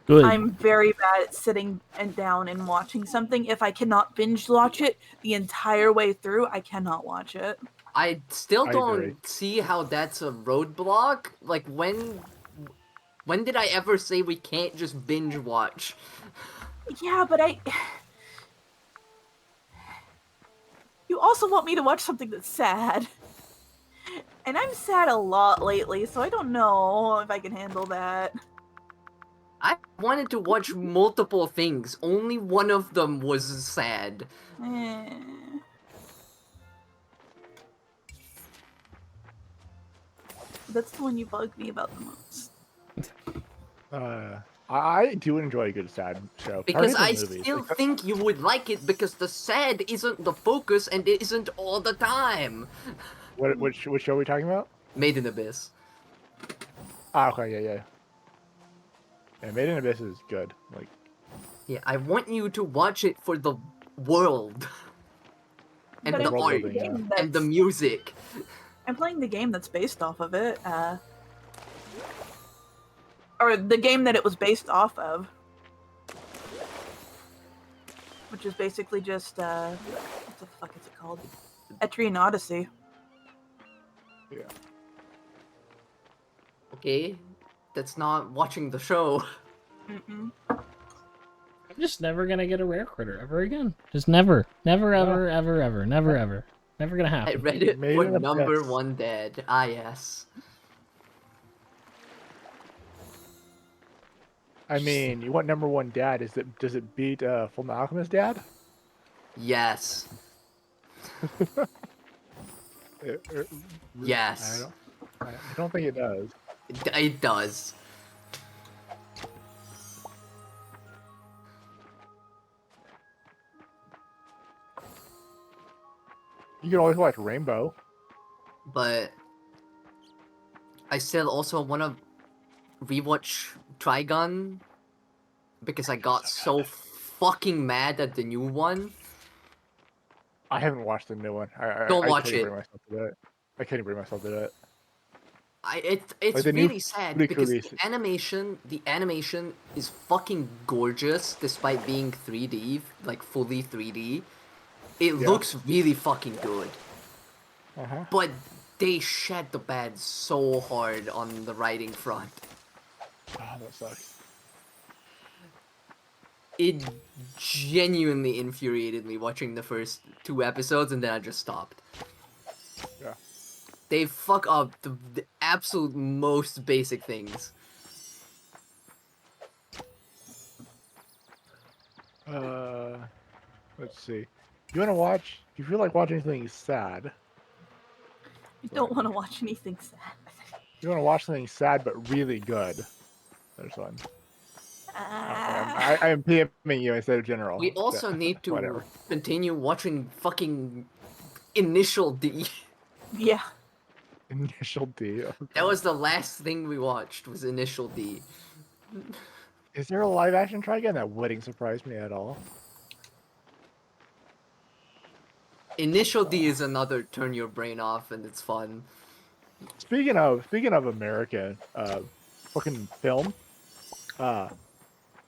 Speaker 2: Good.
Speaker 1: I'm very bad at sitting down and watching something. If I cannot binge watch it the entire way through, I cannot watch it.
Speaker 4: I still don't see how that's a roadblock. Like, when did I ever say we can't just binge watch?
Speaker 1: Yeah, but you also want me to watch something that's sad. And I'm sad a lot lately, so I don't know if I can handle that.
Speaker 4: I wanted to watch multiple things. Only one of them was sad.
Speaker 1: That's the one you bug me about the most.
Speaker 3: I do enjoy a good sad show.
Speaker 4: Because I still think you would like it because the sad isn't the focus and it isn't all the time.
Speaker 3: Which show are we talking about?
Speaker 4: Made in Abyss.
Speaker 3: Ah, okay, yeah. Yeah, Made in Abyss is good. Like,
Speaker 4: yeah, I want you to watch it for the world. And the art. And the music.
Speaker 1: I'm playing the game that's based off of it. Or the game that it was based off of. Which is basically just, what the fuck is it called? Etrian Odyssey.
Speaker 3: Yeah.
Speaker 4: Okay. That's not watching the show.
Speaker 1: Mm-mm.
Speaker 2: I'm just never gonna get a rare critter ever again. Just never. Never, ever, ever, ever. Never, ever. Never gonna happen.
Speaker 4: I read it for number 1 dead. Ah, yes.
Speaker 3: I mean, you want number 1 dad? Does it beat Fullmetal Alchemist dad?
Speaker 4: Yes. Yes.
Speaker 3: I don't think it does.
Speaker 4: It does.
Speaker 3: You can always watch Rainbow.
Speaker 4: But I still also want to rewatch Trigun because I got so fucking mad at the new one.
Speaker 3: I haven't watched the new one.
Speaker 4: Don't watch it.
Speaker 3: I can't bring myself to do it.
Speaker 4: It's
Speaker 3: the new
Speaker 4: really sad
Speaker 3: Flick
Speaker 4: because
Speaker 3: release.
Speaker 4: the animation is fucking gorgeous despite being 3D, like fully 3D. It
Speaker 3: Yeah.
Speaker 4: looks really fucking good.
Speaker 3: Uh-huh.
Speaker 4: But they shed the bed so hard on the writing front.
Speaker 3: Oh, that sucks.
Speaker 4: It genuinely infuriated me watching the first 2 episodes, and then I just stopped.
Speaker 3: Yeah.
Speaker 4: They fuck up the absolute most basic things.
Speaker 3: Let's see. You want to watch? If you feel like watching something sad,
Speaker 1: I don't want to watch anything sad.
Speaker 3: you want to watch something sad but really good. There's one. I am PMing you instead of general.
Speaker 4: We also need to
Speaker 3: Whatever.
Speaker 4: continue watching fucking Initial D.
Speaker 1: Yeah.
Speaker 3: Initial D. Oh,
Speaker 4: That was the last thing we watched, was Initial D.
Speaker 3: Is there a live action Trigun? That wouldn't surprise me at all.
Speaker 4: Initial D is another turn your brain off, and it's fun.
Speaker 3: Speaking of American fucking film, you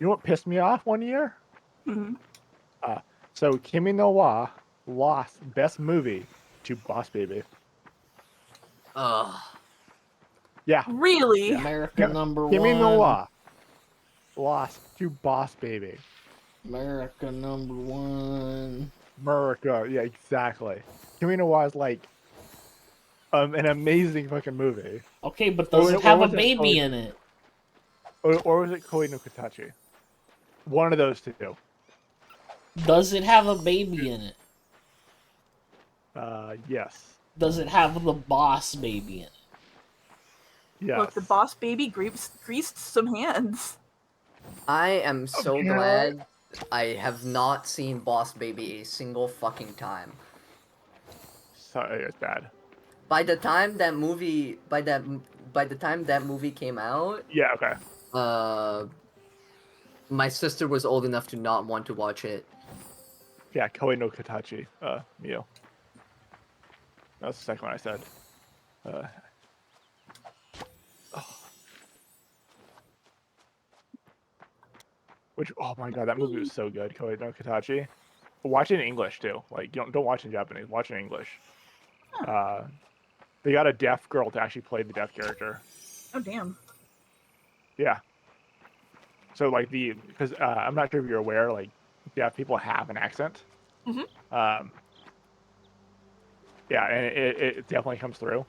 Speaker 3: know what pissed me off one year?
Speaker 1: Mm-hmm.
Speaker 3: So Kimi no Wa lost Best Movie to Boss Baby.
Speaker 4: Ugh.
Speaker 3: Yeah.
Speaker 1: Really?
Speaker 3: Yeah.
Speaker 2: America number
Speaker 3: Kimi no
Speaker 2: one.
Speaker 3: Wa lost to Boss Baby.
Speaker 2: America number one.
Speaker 3: America, yeah, exactly. Kimi no Wa is like an amazing fucking movie.
Speaker 2: Okay, but does it have a baby in it?
Speaker 3: Or was it Koi no Katachi? One of those two.
Speaker 2: Does it have a baby in it?
Speaker 3: Yes.
Speaker 2: Does it have the boss baby in it?
Speaker 3: Yes.
Speaker 1: Look, the boss baby greased some hands.
Speaker 4: I am so
Speaker 3: Okay.
Speaker 4: glad I have not seen Boss Baby a single fucking time.
Speaker 3: Sorry, it's bad.
Speaker 4: By the time that movie came out,
Speaker 3: Yeah, okay.
Speaker 4: my sister was old enough to not want to watch it.
Speaker 3: Yeah, Koi no Katachi, Mio. That's the second one I said. Which, oh my god, that movie was so good, Koi no Katachi. Watch it in English, too. Like, don't watch it in Japanese, watch it in English. They got a deaf girl to actually play the deaf character.
Speaker 1: Oh, damn.
Speaker 3: Yeah. So, like, because I'm not sure if you're aware, like, deaf people have an accent.
Speaker 1: Mhm.
Speaker 3: Yeah, and it definitely comes through.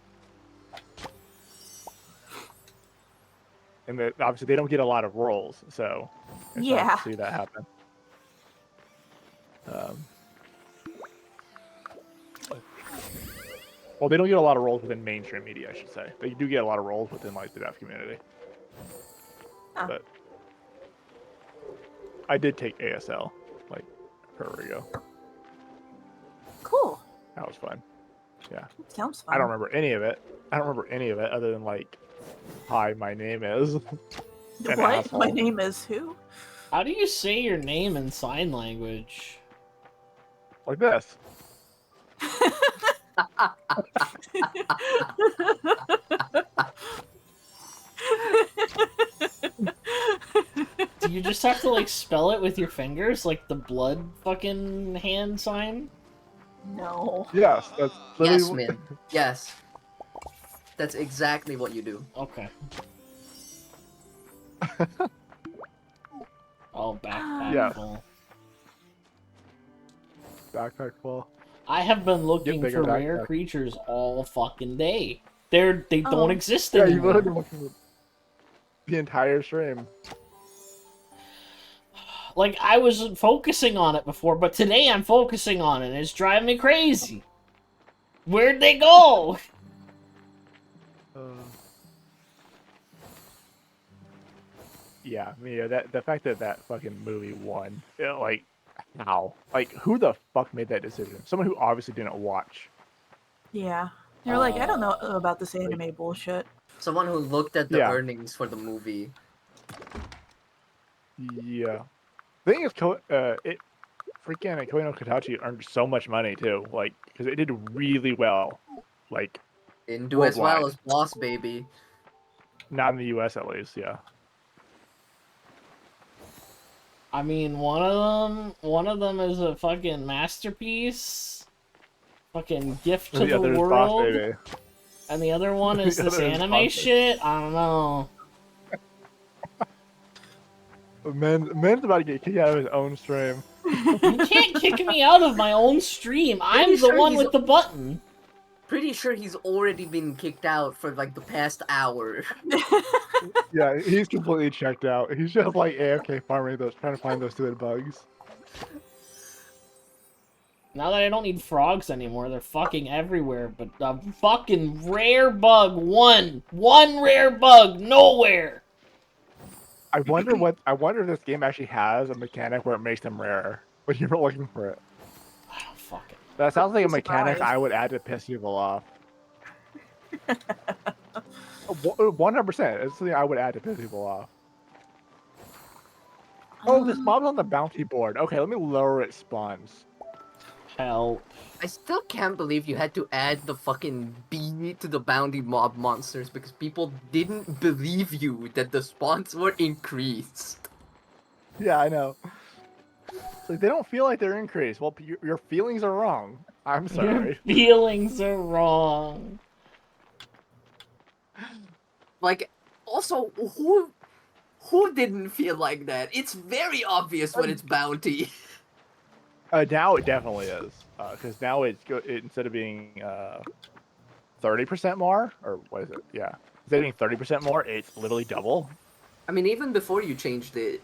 Speaker 3: And obviously they don't get a lot of roles, so it's nice
Speaker 1: Yeah.
Speaker 3: to see that happen. Well, they don't get a lot of roles within mainstream media, I should say. They do get a lot of roles within like the deaf community.
Speaker 1: Oh.
Speaker 3: But I did take ASL like forever ago.
Speaker 1: Cool.
Speaker 3: That was fun. Yeah.
Speaker 1: Sounds fun.
Speaker 3: I don't remember any of it. I don't remember any of it other than like, hi, my name is.
Speaker 1: What?
Speaker 3: asshole.
Speaker 1: My name is who?
Speaker 2: How do you say your name in sign language?
Speaker 3: Like this.
Speaker 2: Do you just have to like spell it with your fingers, like the blood fucking hand sign?
Speaker 1: No.
Speaker 3: Yes, that's literally.
Speaker 4: Yes, man. Yes. That's exactly what you do.
Speaker 2: Okay. Oh, backpack
Speaker 3: Yeah.
Speaker 2: full.
Speaker 3: Backpack full.
Speaker 2: I have been looking
Speaker 3: bigger
Speaker 2: for rare
Speaker 3: backpack.
Speaker 2: creatures all fucking day. They
Speaker 1: Oh.
Speaker 2: don't exist
Speaker 3: Yeah, you
Speaker 2: anymore.
Speaker 3: literally looking for the entire stream.
Speaker 2: Like, I wasn't focusing on it before, but today I'm focusing on it, and it's driving me crazy. Where'd they go?
Speaker 3: Yeah, the fact that fucking movie won, like, how? Like, who the fuck made that decision? Someone who obviously didn't watch.
Speaker 1: Yeah. They're like, I don't know about this anime bullshit.
Speaker 4: Someone who looked at the
Speaker 3: Yeah.
Speaker 4: earnings for the movie.
Speaker 3: Yeah. The thing is, freaking Koi no Katachi earned so much money, too. Like, because it did really well. Like,
Speaker 4: Didn't do as well
Speaker 3: Worldwide.
Speaker 4: as Boss Baby.
Speaker 3: Not in the U.S. at least. Yeah.
Speaker 2: I mean, one of them is a fucking masterpiece, fucking gift to the
Speaker 3: other is Boss
Speaker 2: world,
Speaker 3: Baby.
Speaker 2: and the other one is
Speaker 3: The
Speaker 2: this
Speaker 3: other is
Speaker 2: anime
Speaker 3: Boss
Speaker 2: shit. I don't know.
Speaker 3: Man's about to get kicked out of his own stream.
Speaker 2: You can't kick me out of my own stream. I'm the
Speaker 4: sure
Speaker 2: one
Speaker 4: he's-
Speaker 2: with the button.
Speaker 4: Pretty sure he's already been kicked out for like the past hour.
Speaker 3: Yeah, he's completely checked out. He's just like AFK farming those, trying to find those stupid bugs.
Speaker 2: Now that I don't need frogs anymore, they're fucking everywhere. But a fucking rare bug, one rare bug, nowhere.
Speaker 3: I wonder if this game actually has a mechanic where it makes them rarer when you're looking for it.
Speaker 2: I don't fucking.
Speaker 3: That sounds like a mechanic
Speaker 1: Surprise.
Speaker 3: I would add to piss people off. 100%. It's something I would add to piss people off. Oh, this mob's on the bounty board. Okay, let me lower its spawns.
Speaker 2: Help.
Speaker 4: I still can't believe you had to add the fucking bee to the bounty mob monsters because people didn't believe you that the spawns were increased.
Speaker 3: Yeah, I know. It's like they don't feel like they're increased. Well, your feelings are wrong. I'm sorry.
Speaker 2: Your feelings are wrong.
Speaker 4: Like, also, who didn't feel like that? It's very obvious when it's bounty.
Speaker 3: Now it definitely is, because now instead of being 30% more, or what is it? Yeah, instead of being 30% more, it's literally double.
Speaker 4: I mean, even before you changed it,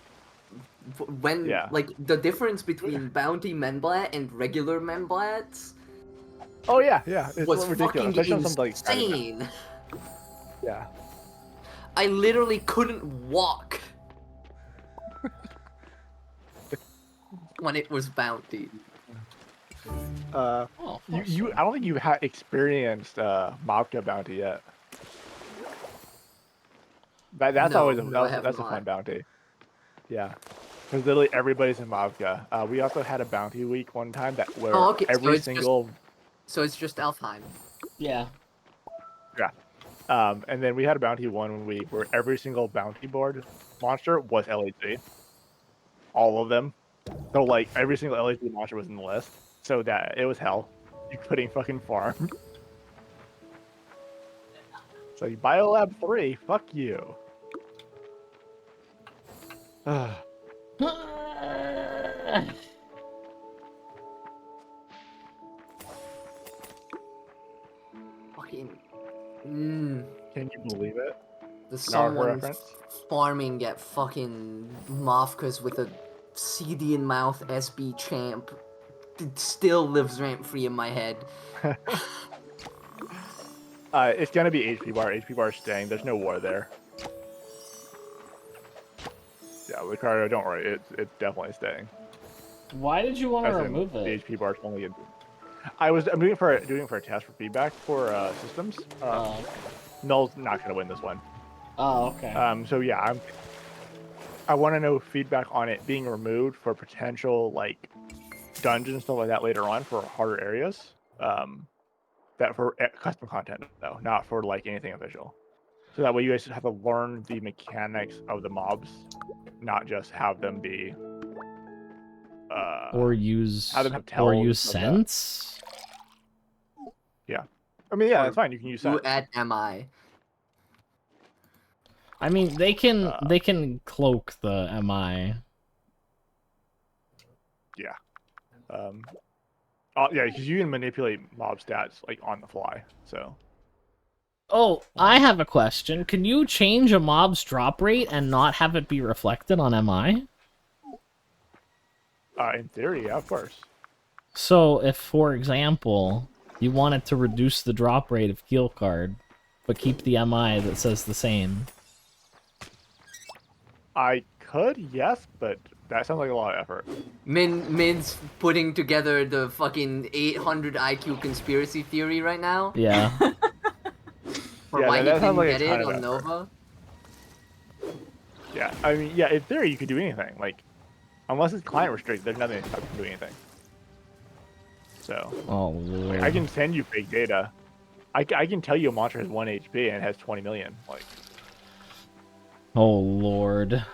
Speaker 4: when like the difference between bounty Menblat and regular Menblats
Speaker 3: Oh yeah, it's
Speaker 4: was
Speaker 3: ridiculous.
Speaker 4: fucking
Speaker 3: Especially on some, like,
Speaker 4: insane.
Speaker 3: Yeah.
Speaker 4: I literally couldn't walk when it was bounty.
Speaker 3: I don't think you've experienced Mobka bounty yet. That's
Speaker 4: No,
Speaker 3: always
Speaker 4: no, I have
Speaker 3: that's a
Speaker 4: not.
Speaker 3: fun bounty. Yeah, because literally everybody's in Mobka. We also had a bounty week one time where
Speaker 4: okay,
Speaker 3: every single.
Speaker 4: So it's just Alfheim.
Speaker 2: Yeah.
Speaker 3: Yeah. And then we had a bounty one week where every single bounty board monster was LHD. All of them. So like every single LHD monster was in the list. So that it was hell. You couldn't fucking farm. So Biolab 3, fuck you.
Speaker 4: Fucking.
Speaker 3: Can you believe it?
Speaker 4: The
Speaker 3: Naruto
Speaker 4: someone
Speaker 3: reference?
Speaker 4: farming at fucking Mafkas with a CD in mouth SB champ still lives rent free in my head.
Speaker 3: It's gonna be HP bar. HP bar is staying. There's no war there. Yeah, Ricardo, don't worry. It's definitely staying.
Speaker 2: Why did you want to
Speaker 3: As in,
Speaker 2: remove
Speaker 3: the
Speaker 2: it?
Speaker 3: HP bar is only. I'm doing it for a test for feedback for systems. Null's not gonna win this one.
Speaker 2: Oh, okay.
Speaker 3: So yeah, I want to know feedback on it being removed for potential like dungeons and stuff like that later on for harder areas. That for custom content though, not for like anything official. So that way you guys have to learn the mechanics of the mobs, not just have them be.
Speaker 2: Or use.
Speaker 3: Have them have
Speaker 2: Or
Speaker 3: tells
Speaker 2: use
Speaker 3: of that.
Speaker 2: sense.
Speaker 3: Yeah, I mean yeah, that's fine. You can use
Speaker 4: Who
Speaker 3: sense.
Speaker 4: at MI?
Speaker 2: I mean, they can cloak the MI.
Speaker 3: Yeah. Yeah, because you can manipulate mob stats like on the fly. So.
Speaker 2: Oh, I have a question. Can you change a mob's drop rate and not have it be reflected on MI?
Speaker 3: In theory, yeah, of course.
Speaker 2: So, if, for example, you wanted to reduce the drop rate of Keel Card, but keep the MI that says the same.
Speaker 3: I could, yes, but that sounds like a lot of effort.
Speaker 4: Min's putting together the fucking 800 IQ conspiracy theory right now.
Speaker 2: Yeah.
Speaker 4: For
Speaker 3: Yeah,
Speaker 4: why he
Speaker 3: that sounds
Speaker 4: didn't
Speaker 3: like a
Speaker 4: get
Speaker 3: ton
Speaker 4: it
Speaker 3: of
Speaker 4: on
Speaker 3: effort.
Speaker 4: Nova.
Speaker 3: Yeah, I mean, yeah, in theory, you could do anything. Like, unless it's client restricted, there's nothing to stop you from doing anything. So,
Speaker 2: Oh, Lord.
Speaker 3: I can send you fake data. I can tell you a monster has 1 HP and it has 20 million. Like,
Speaker 2: oh lord.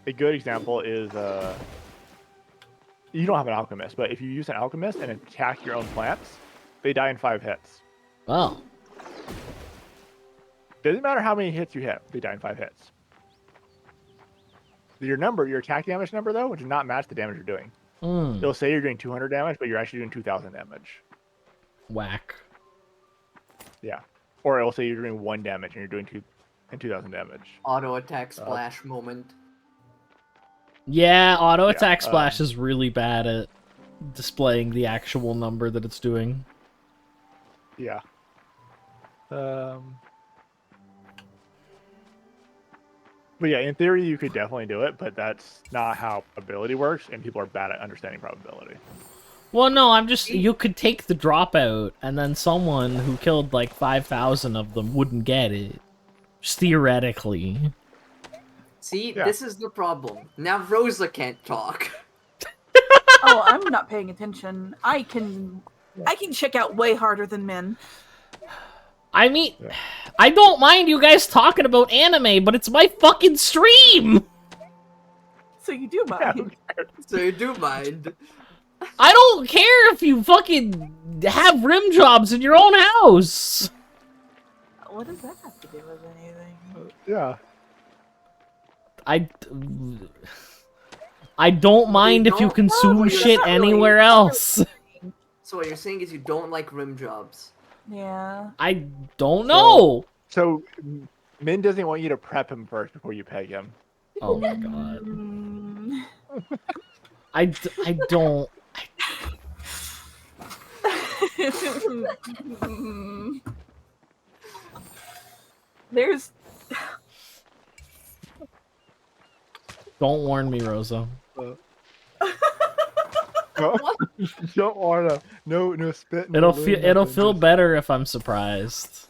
Speaker 3: a good example is you don't have an alchemist, but if you use an alchemist and attack your own plants, they die in 5 hits.
Speaker 2: Oh.
Speaker 3: Doesn't matter how many hits you hit, they die in 5 hits. Your attack damage number though, does not match the damage you're doing. It'll say you're doing 200 damage, but you're actually doing 2,000 damage.
Speaker 2: Whack.
Speaker 3: Yeah. Or it'll say you're doing 1 damage and you're doing 2,000 damage.
Speaker 4: Auto attack splash moment.
Speaker 2: Yeah, auto attack splash is really bad at displaying the actual number that it's doing.
Speaker 3: Yeah. But yeah, in theory, you could definitely do it, but that's not how probability works, and people are bad at understanding probability.
Speaker 2: Well, no, I'm just... You could take the dropout, and then someone who killed, like, 5,000 of them wouldn't get it. Just theoretically.
Speaker 4: See, this is the problem. Now Rosa can't talk.
Speaker 1: Oh, I'm not paying attention. I can check out way harder than men.
Speaker 2: I mean, I don't mind you guys talking about anime, but it's my fucking stream!
Speaker 1: So you do mind.
Speaker 4: So you do mind.
Speaker 2: I don't care if you fucking have rim jobs in your own house!
Speaker 1: What does that have to do with anything?
Speaker 3: Yeah.
Speaker 2: I don't mind if you consume shit anywhere else.
Speaker 4: So what you're saying is you don't like rim jobs.
Speaker 1: Yeah.
Speaker 2: I don't know.
Speaker 3: So Min doesn't want you to prep him first before you peg him.
Speaker 2: Oh my god. I don't.
Speaker 1: There's...
Speaker 2: Don't warn me, Rosa.
Speaker 3: Don't wanna. No spit.
Speaker 2: It'll feel better if I'm surprised.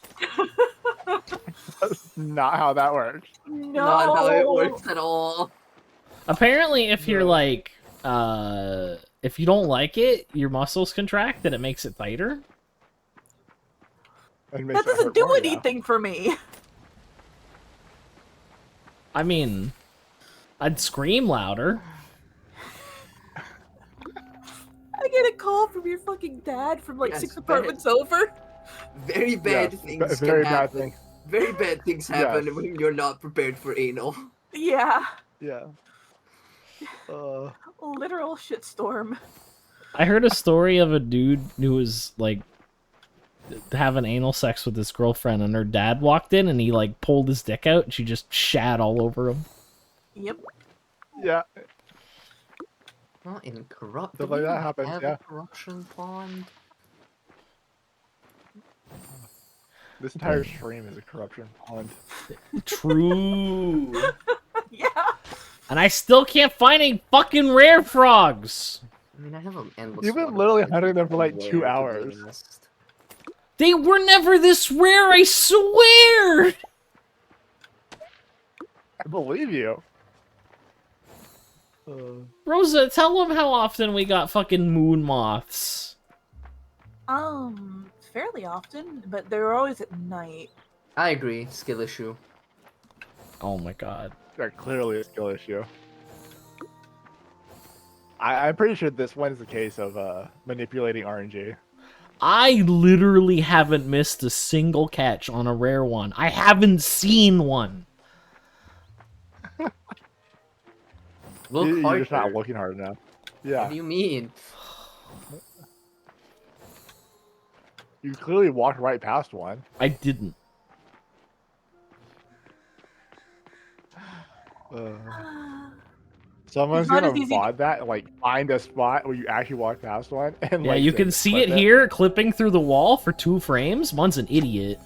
Speaker 3: That's not how that works.
Speaker 1: No.
Speaker 4: Not how it works at all.
Speaker 2: Apparently, if you're like, if you don't like it, your muscles contract and it makes it tighter.
Speaker 1: That doesn't do anything for me.
Speaker 2: I mean, I'd scream louder.
Speaker 1: I get a call from your fucking dad from like 6 apartments over.
Speaker 4: Very bad things
Speaker 3: very
Speaker 4: can
Speaker 3: bad
Speaker 4: happen.
Speaker 3: thing.
Speaker 4: Very bad things happen when you're not prepared for anal.
Speaker 1: Yeah.
Speaker 3: Yeah.
Speaker 1: Literal shitstorm.
Speaker 2: I heard a story of a dude who was like having anal sex with his girlfriend, and her dad walked in and he like pulled his dick out and she just shat all over him.
Speaker 1: Yep.
Speaker 3: Yeah.
Speaker 4: Not in corrupt.
Speaker 3: Stuff like that happens,
Speaker 4: have
Speaker 3: yeah.
Speaker 4: a corruption pond.
Speaker 3: This entire stream is a corruption pond.
Speaker 2: True.
Speaker 1: Yeah.
Speaker 2: And I still can't find any fucking rare frogs.
Speaker 4: I mean, I have an endless.
Speaker 3: You've been literally hunting them for like 2 hours.
Speaker 2: They were never this rare, I swear!
Speaker 3: I believe you.
Speaker 2: Rosa, tell them how often we got fucking moon moths.
Speaker 1: Fairly often, but they're always at night.
Speaker 4: I agree. Skill issue.
Speaker 2: Oh my god.
Speaker 3: They're clearly a skill issue. I'm pretty sure this one is the case of manipulating RNG.
Speaker 2: I literally haven't missed a single catch on a rare one. I haven't seen one.
Speaker 3: You're just not looking hard enough. Yeah.
Speaker 4: What do you mean?
Speaker 3: You clearly walked right past one.
Speaker 2: I didn't.
Speaker 3: Someone's gonna VOD that and like find a spot where you actually walk past one and
Speaker 2: yeah,
Speaker 3: like,
Speaker 2: you can see it here clipping through the wall for 2 frames. One's an idiot.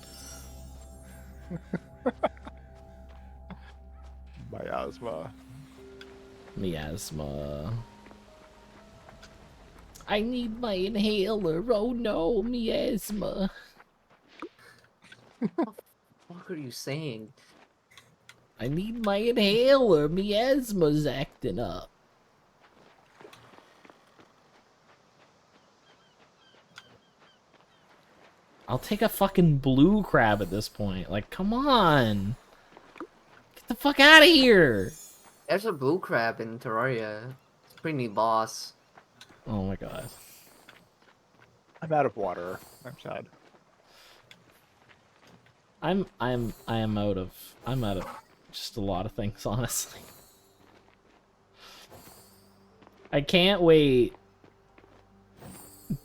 Speaker 3: Miasma.
Speaker 2: Miasma. I need my inhaler. Oh no, miasma.
Speaker 4: What the fuck are you saying?
Speaker 2: I need my inhaler. Miasma's acting up. I'll take a fucking blue crab at this point. Like, come on. Get the fuck out of here.
Speaker 4: There's a blue crab in Terraria. It's a pretty neat boss.
Speaker 2: Oh my god.
Speaker 3: I'm out of water. I'm sad.
Speaker 2: I'm out of just a lot of things, honestly. I can't wait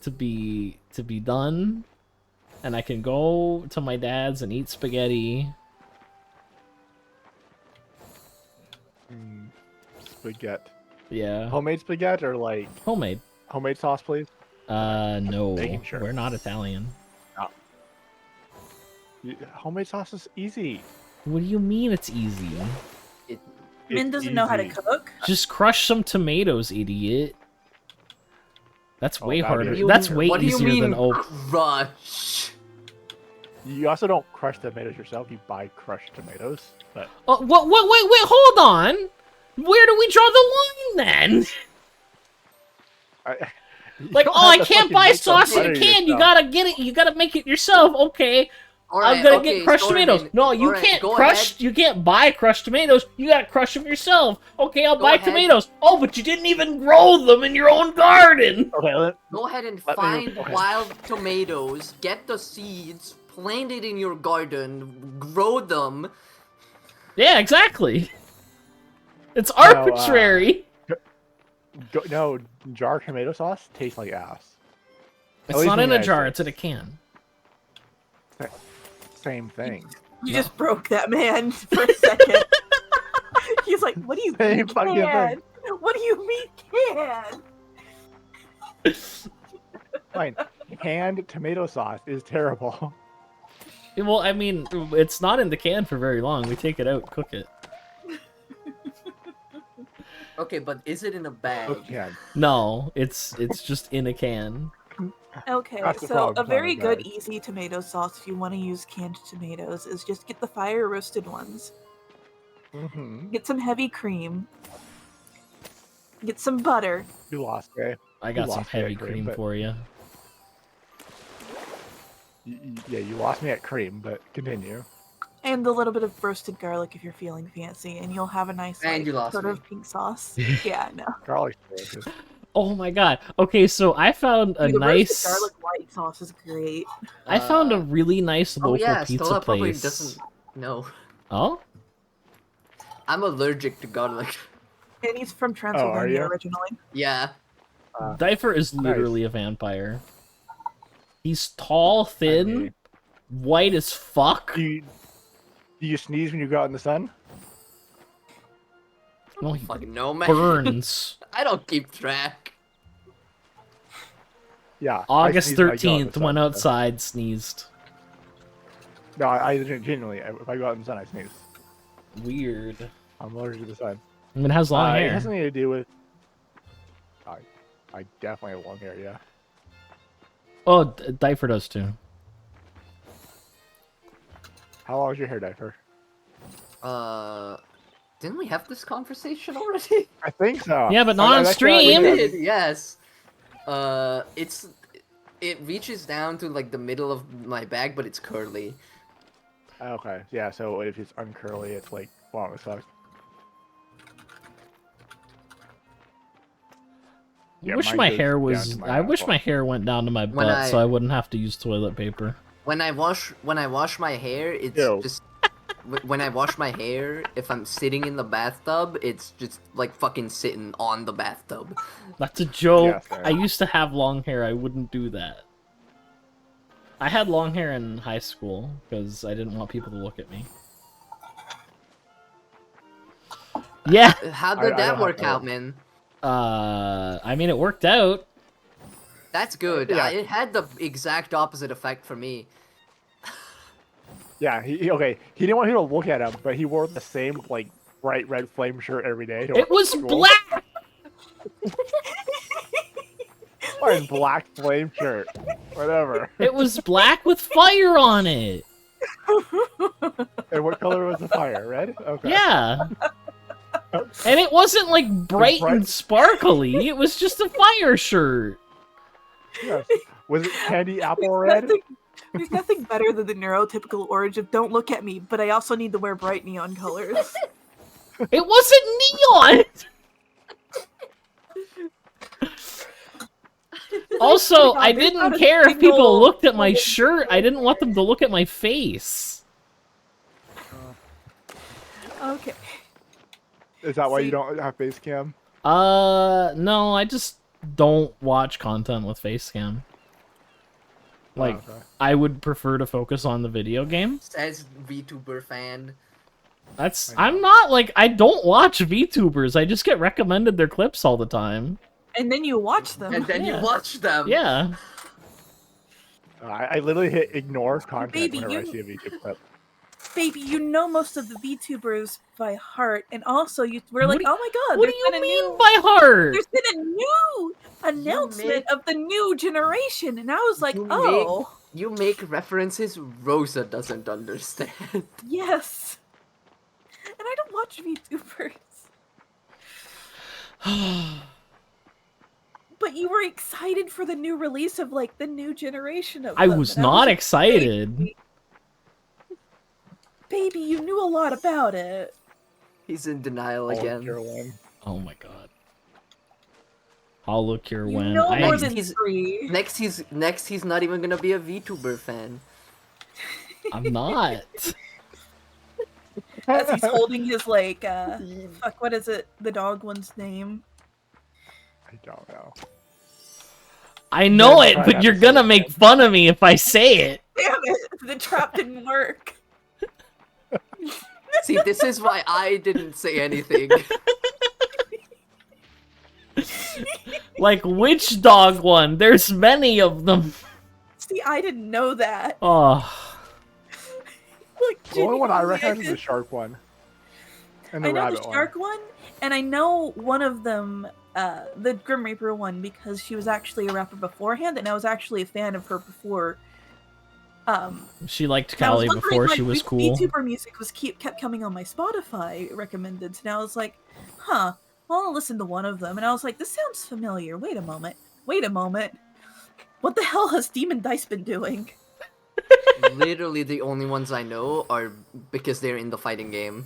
Speaker 2: to be done, and I can go to my dad's and eat spaghetti.
Speaker 3: Spaghetti.
Speaker 2: Yeah.
Speaker 3: Homemade spaghetti or like
Speaker 2: Homemade.
Speaker 3: homemade sauce, please?
Speaker 2: No.
Speaker 3: Making sure.
Speaker 2: We're not Italian.
Speaker 3: Homemade sauce is easy.
Speaker 2: What do you mean it's easy?
Speaker 1: Min doesn't know how to cook.
Speaker 2: Just crush some tomatoes, idiot. That's way
Speaker 3: that'd
Speaker 2: harder.
Speaker 3: be-
Speaker 2: That's way
Speaker 4: What do you
Speaker 2: easier
Speaker 4: mean
Speaker 2: than
Speaker 4: crush?
Speaker 3: You also don't crush tomatoes yourself. You buy crushed tomatoes. But
Speaker 2: Oh, what? Wait! Hold on. Where do we draw the line then? Like, oh, I can't buy sauce in a can. You gotta get it. You gotta make it yourself. Okay. I'm gonna get crushed tomatoes. No, you can't crush. You can't buy crushed tomatoes. You gotta crush them yourself. Okay, I'll buy tomatoes. Oh, but you didn't even grow them in your own garden.
Speaker 3: Okay,
Speaker 4: Go ahead and find wild tomatoes, get the seeds, plant it in your garden, grow them.
Speaker 2: Yeah, exactly. It's arbitrary.
Speaker 3: No, jar tomato sauce tastes like ass.
Speaker 2: It's not in a jar. It's in a can.
Speaker 3: Same thing.
Speaker 1: You just broke that man for a second. He's like, "What do you mean can? What do you mean can?"
Speaker 3: Fine. Canned tomato sauce is terrible.
Speaker 2: Well, I mean, it's not in the can for very long. We take it out, cook it.
Speaker 4: Okay, but is it in a bag?
Speaker 3: Okay.
Speaker 2: No, it's just in a can.
Speaker 1: Okay,
Speaker 3: That's the
Speaker 1: so
Speaker 3: problem,
Speaker 1: a very
Speaker 3: it's not a
Speaker 1: good,
Speaker 3: bag.
Speaker 1: easy tomato sauce if you want to use canned tomatoes is just get the fire roasted ones.
Speaker 3: Mm-hmm.
Speaker 1: Get some heavy cream. Get some butter.
Speaker 3: You lost, okay?
Speaker 2: I got
Speaker 3: You
Speaker 2: some
Speaker 3: lost me at
Speaker 2: heavy
Speaker 3: cream,
Speaker 2: cream
Speaker 3: but-
Speaker 2: for you.
Speaker 3: Yeah, you lost me at cream, but continue.
Speaker 1: And a little bit of roasted garlic if you're feeling fancy, and you'll have a nice
Speaker 4: And
Speaker 1: like,
Speaker 4: you lost
Speaker 1: sort
Speaker 4: me.
Speaker 1: of pink sauce. Yeah, no.
Speaker 3: Garlic delicious.
Speaker 2: Oh my god. Okay, so I found a
Speaker 1: Dude, the
Speaker 2: nice.
Speaker 1: roasted garlic white sauce is great.
Speaker 2: I found a really nice local pizza
Speaker 4: Stola probably
Speaker 2: place.
Speaker 4: doesn't know.
Speaker 2: Oh?
Speaker 4: I'm allergic to garlic.
Speaker 1: And he's from Transylvania
Speaker 3: you?
Speaker 1: originally.
Speaker 4: Yeah.
Speaker 2: Dyfer is literally a vampire. He's tall, thin,
Speaker 3: mean-
Speaker 2: white as fuck.
Speaker 3: Do you sneeze when you go out in the sun?
Speaker 2: No, he
Speaker 4: Fucking no, man.
Speaker 2: burns.
Speaker 4: I don't keep track.
Speaker 3: Yeah.
Speaker 2: August
Speaker 3: I sneeze when I go out in the
Speaker 2: 13th,
Speaker 3: sun,
Speaker 2: went
Speaker 3: so-
Speaker 2: outside, sneezed.
Speaker 3: No, I genuinely, if I go out in the sun, I sneeze.
Speaker 2: Weird.
Speaker 3: I'm allergic to the sun.
Speaker 2: I mean, it has long
Speaker 3: It
Speaker 2: hair.
Speaker 3: has something to do with. I definitely have long hair. Yeah.
Speaker 2: Oh, Dyfer does too.
Speaker 3: How long is your hair, Dyfer?
Speaker 4: Didn't we have this conversation already?
Speaker 3: I think so.
Speaker 2: Yeah, but not on
Speaker 3: that's what we
Speaker 2: stream.
Speaker 3: did.
Speaker 4: Yes. It reaches down to like the middle of my bag, but it's curly.
Speaker 3: Okay. Yeah. So if it's uncurly, it's like long as fuck.
Speaker 2: I
Speaker 3: Yeah,
Speaker 2: wish
Speaker 3: mine
Speaker 2: my
Speaker 3: goes
Speaker 2: hair
Speaker 3: down
Speaker 2: was.
Speaker 3: to my
Speaker 2: I wish
Speaker 3: asshole.
Speaker 2: my hair went down to my butt, so I wouldn't have to use toilet paper.
Speaker 4: When I wash my hair, it's
Speaker 3: Ew.
Speaker 4: just when I wash my hair, if I'm sitting in the bathtub, it's just like fucking sitting on the bathtub.
Speaker 2: That's a joke.
Speaker 3: Yeah, fair.
Speaker 2: I used to have long hair. I wouldn't do that. I had long hair in high school because I didn't want people to look at me. Yeah.
Speaker 4: How
Speaker 3: I
Speaker 4: did
Speaker 3: don't
Speaker 4: that
Speaker 3: have
Speaker 4: work
Speaker 3: that.
Speaker 4: out, man?
Speaker 2: I mean, it worked out.
Speaker 4: That's good.
Speaker 3: Yeah.
Speaker 4: It had the exact opposite effect for me.
Speaker 3: Yeah. Okay. He didn't want people to look at him, but he wore the same like bright red flame shirt every day. to
Speaker 2: It was
Speaker 3: school.
Speaker 2: black.
Speaker 3: Fine, black flame shirt. Whatever.
Speaker 2: It was black with fire on it.
Speaker 3: And what color was the fire? Red. Okay.
Speaker 2: Yeah. And it wasn't like bright and sparkly. It was just a fire shirt.
Speaker 3: Yes. Was it candy apple red?
Speaker 1: There's nothing better than the neurotypical orange of "don't look at me," but I also need to wear bright neon colors.
Speaker 2: It wasn't neon. Also, I didn't care if people looked at my shirt. I didn't want them to look at my face.
Speaker 1: Okay.
Speaker 3: Is that why you don't have face cam?
Speaker 2: No, I just don't watch content with face cam. Like,
Speaker 3: okay.
Speaker 2: I would prefer to focus on the video game.
Speaker 4: Says VTuber fan.
Speaker 2: I'm not, like, I don't watch VTubers. I just get recommended their clips all the time.
Speaker 1: And then you watch them.
Speaker 4: And then you watch them.
Speaker 2: Yeah.
Speaker 3: I literally hit ignore content
Speaker 1: Baby,
Speaker 3: whenever I see a VTuber clip.
Speaker 1: Baby, you know most of the VTubers by heart, and also we're like, oh my god,
Speaker 2: What do you mean by heart?
Speaker 1: There's been a new announcement of the new generation, and I was like, oh.
Speaker 4: You make references Rosa doesn't understand.
Speaker 1: Yes. And I don't watch VTubers. But you were excited for the new release of, like, the new generation of them.
Speaker 2: I was not excited.
Speaker 1: Baby, you knew a lot about it.
Speaker 4: He's in denial again.
Speaker 2: Oh my god. Hollow Cure
Speaker 1: You
Speaker 2: when
Speaker 1: know more than three.
Speaker 4: Next he's not even gonna be a VTuber fan.
Speaker 2: I'm not.
Speaker 1: As he's holding his, like, fuck, what is it? The dog one's name?
Speaker 3: I don't know.
Speaker 2: I know it, but you're gonna make fun of me if I say it.
Speaker 1: Damn it! The trap didn't work.
Speaker 4: See, this is why I didn't say anything.
Speaker 2: Like, which dog one? There's many of them.
Speaker 1: See, I didn't know that.
Speaker 2: Oh.
Speaker 1: Like,
Speaker 3: the only one I recognize is the shark one. And the
Speaker 1: I know
Speaker 3: rabbit
Speaker 1: the shark one, and I know one of them, the Grim Reaper one, because she was actually a rapper beforehand, and I was actually a fan of her before.
Speaker 2: She liked Callie before she was cool.
Speaker 1: VTuber music kept coming on my Spotify recommended, and I was like, huh, well, I'll listen to one of them, and I was like, this sounds familiar. Wait a moment. What the hell has Demon Dice been doing?
Speaker 4: Literally the only ones I know are because they're in the fighting game.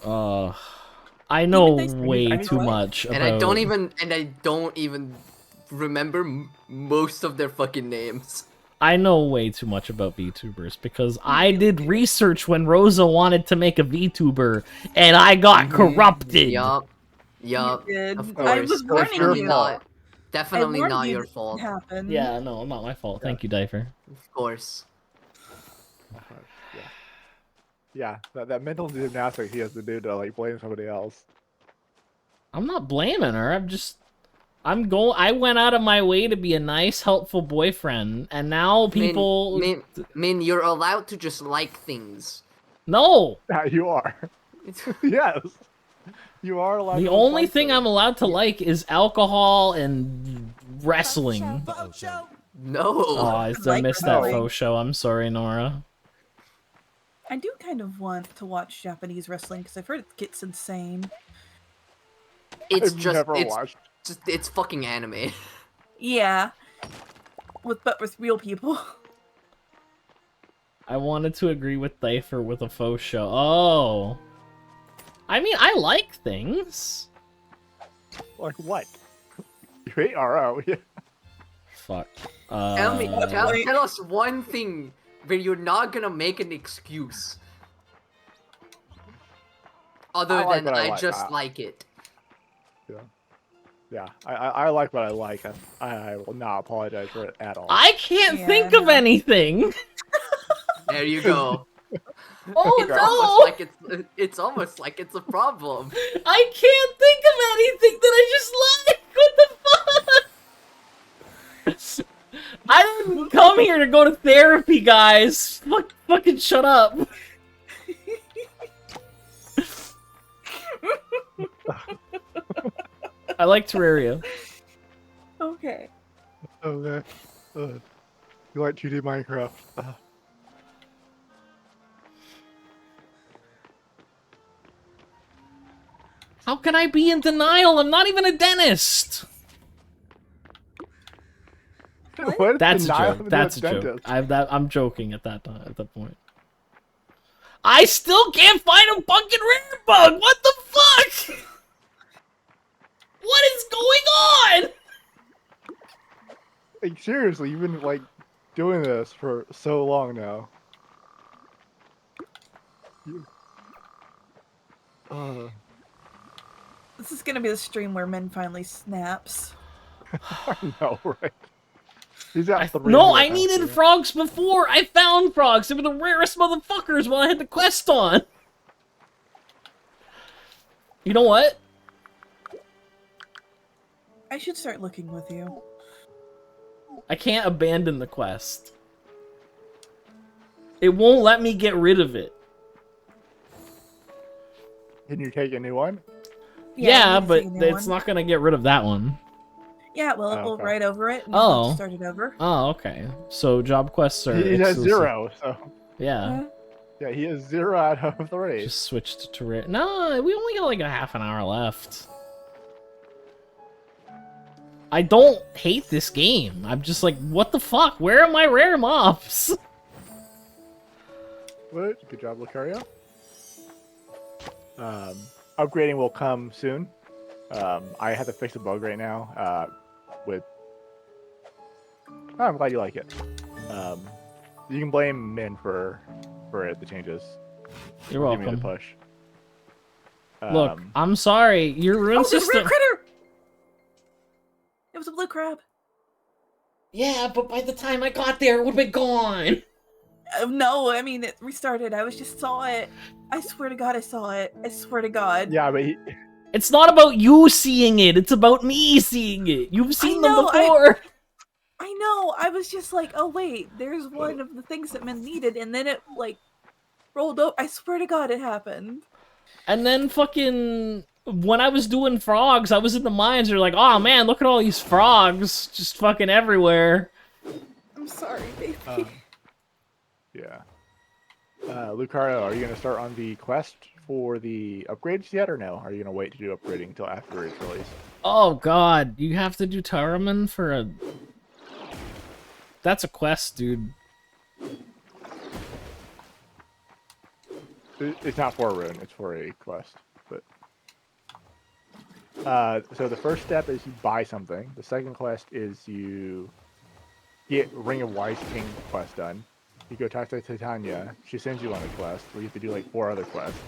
Speaker 2: I know way too much about...
Speaker 4: And I don't even remember most of their fucking names.
Speaker 2: I know way too much about VTubers because I did research when Rosa wanted to make a VTuber and I got corrupted.
Speaker 4: Yup. Of course.
Speaker 1: I was warning you.
Speaker 4: Definitely not your fault.
Speaker 2: Yeah, no, not my fault. Thank you, Dyfer.
Speaker 4: Of course.
Speaker 3: Yeah, that mental gymnastics he has to do to, like, blame somebody else. I'm
Speaker 2: not blaming her. I went out of my way to be a nice, helpful boyfriend, and now people...
Speaker 4: Min, you're allowed to just like things.
Speaker 2: No!
Speaker 3: Yeah, you are. Yes. You are allowed
Speaker 2: The only thing I'm allowed to like is alcohol and wrestling.
Speaker 4: No!
Speaker 2: Oh, I missed that faux show. I'm sorry, Nora.
Speaker 1: I do kind of want to watch Japanese wrestling, because I've heard it gets insane.
Speaker 4: It's fucking anime.
Speaker 1: Yeah. But with real people.
Speaker 2: I wanted to agree with Dyfer with a faux show. Oh. I mean, I like things.
Speaker 3: Like what? You hate RO, yeah.
Speaker 2: Fuck.
Speaker 4: Tell us one thing where you're not gonna make an excuse. Other than I just like it.
Speaker 3: Yeah. Yeah, I like what I like. I will not apologize for it at all.
Speaker 2: I can't think of anything.
Speaker 4: There you go.
Speaker 2: Oh
Speaker 4: no! It's almost like it's a problem.
Speaker 2: I can't think of anything that I just like. What the fuck? I didn't come here to go to therapy, guys. Fucking shut up. I like Terraria.
Speaker 1: Okay.
Speaker 3: Okay. You like 2D Minecraft?
Speaker 2: How can I be in denial? I'm not even a dentist.
Speaker 1: What?
Speaker 2: That's a joke. That's a joke. I'm joking at that time. At that point. I still can't find a fucking rare bug. What the fuck? What is going on?
Speaker 3: Like, seriously, you've been like doing this for so long now.
Speaker 1: This is gonna be the stream where Min finally snaps.
Speaker 3: I know, right? He's at 3.
Speaker 2: No, I needed frogs before. I found frogs. They were the rarest motherfuckers while I had the quest on. You know what?
Speaker 1: I should start looking with you.
Speaker 2: I can't abandon the quest. It won't let me get rid of it.
Speaker 3: Can you take a new one?
Speaker 2: Yeah, but it's not gonna get rid of that one.
Speaker 1: Yeah, well, it will write over it and start it over.
Speaker 2: Oh, okay. So job quests are
Speaker 3: He has 0, so...
Speaker 2: Yeah.
Speaker 3: Yeah, he has 0 out of 3.
Speaker 2: Just switched to rare. No, we only got like a half an hour left. I don't hate this game. I'm just like, what the fuck? Where are my rare mobs?
Speaker 3: What? Good job, Lucario. Upgrading will come soon. I have to fix a bug right now. Oh, I'm glad you like it. You can blame Min for it, the changes.
Speaker 2: You're welcome.
Speaker 3: Give me the push.
Speaker 2: Look, I'm sorry. Your rune system.
Speaker 1: Critter! It was a blue crab.
Speaker 2: Yeah, but by the time I got there, it would have been gone.
Speaker 1: No, I mean, it restarted. I just saw it. I swear to God, I saw it. I swear to God.
Speaker 3: Yeah, but
Speaker 2: It's not about you seeing it. It's about me seeing it. You've seen them before.
Speaker 1: I know. I was just like, oh, wait. There's one of the things that Min needed. And then it, like, rolled up. I swear to God, it happened.
Speaker 2: And then fucking... When I was doing frogs, I was in the mines. They're like, oh, man, look at all these frogs. Just fucking everywhere.
Speaker 1: I'm sorry, baby.
Speaker 3: Yeah. Lucario, are you going to start on the quest for the upgrades yet, or no? Are you going to wait to do upgrading until after it's released?
Speaker 2: Oh, God. You have to do Taraman for a... That's a quest, dude.
Speaker 3: It's not for a rune. It's for a quest. But so the first step is you buy something. The second quest is you get Ring of Wise King quest done. You go talk to Titania. She sends you on a quest where you have to do like 4 other quests.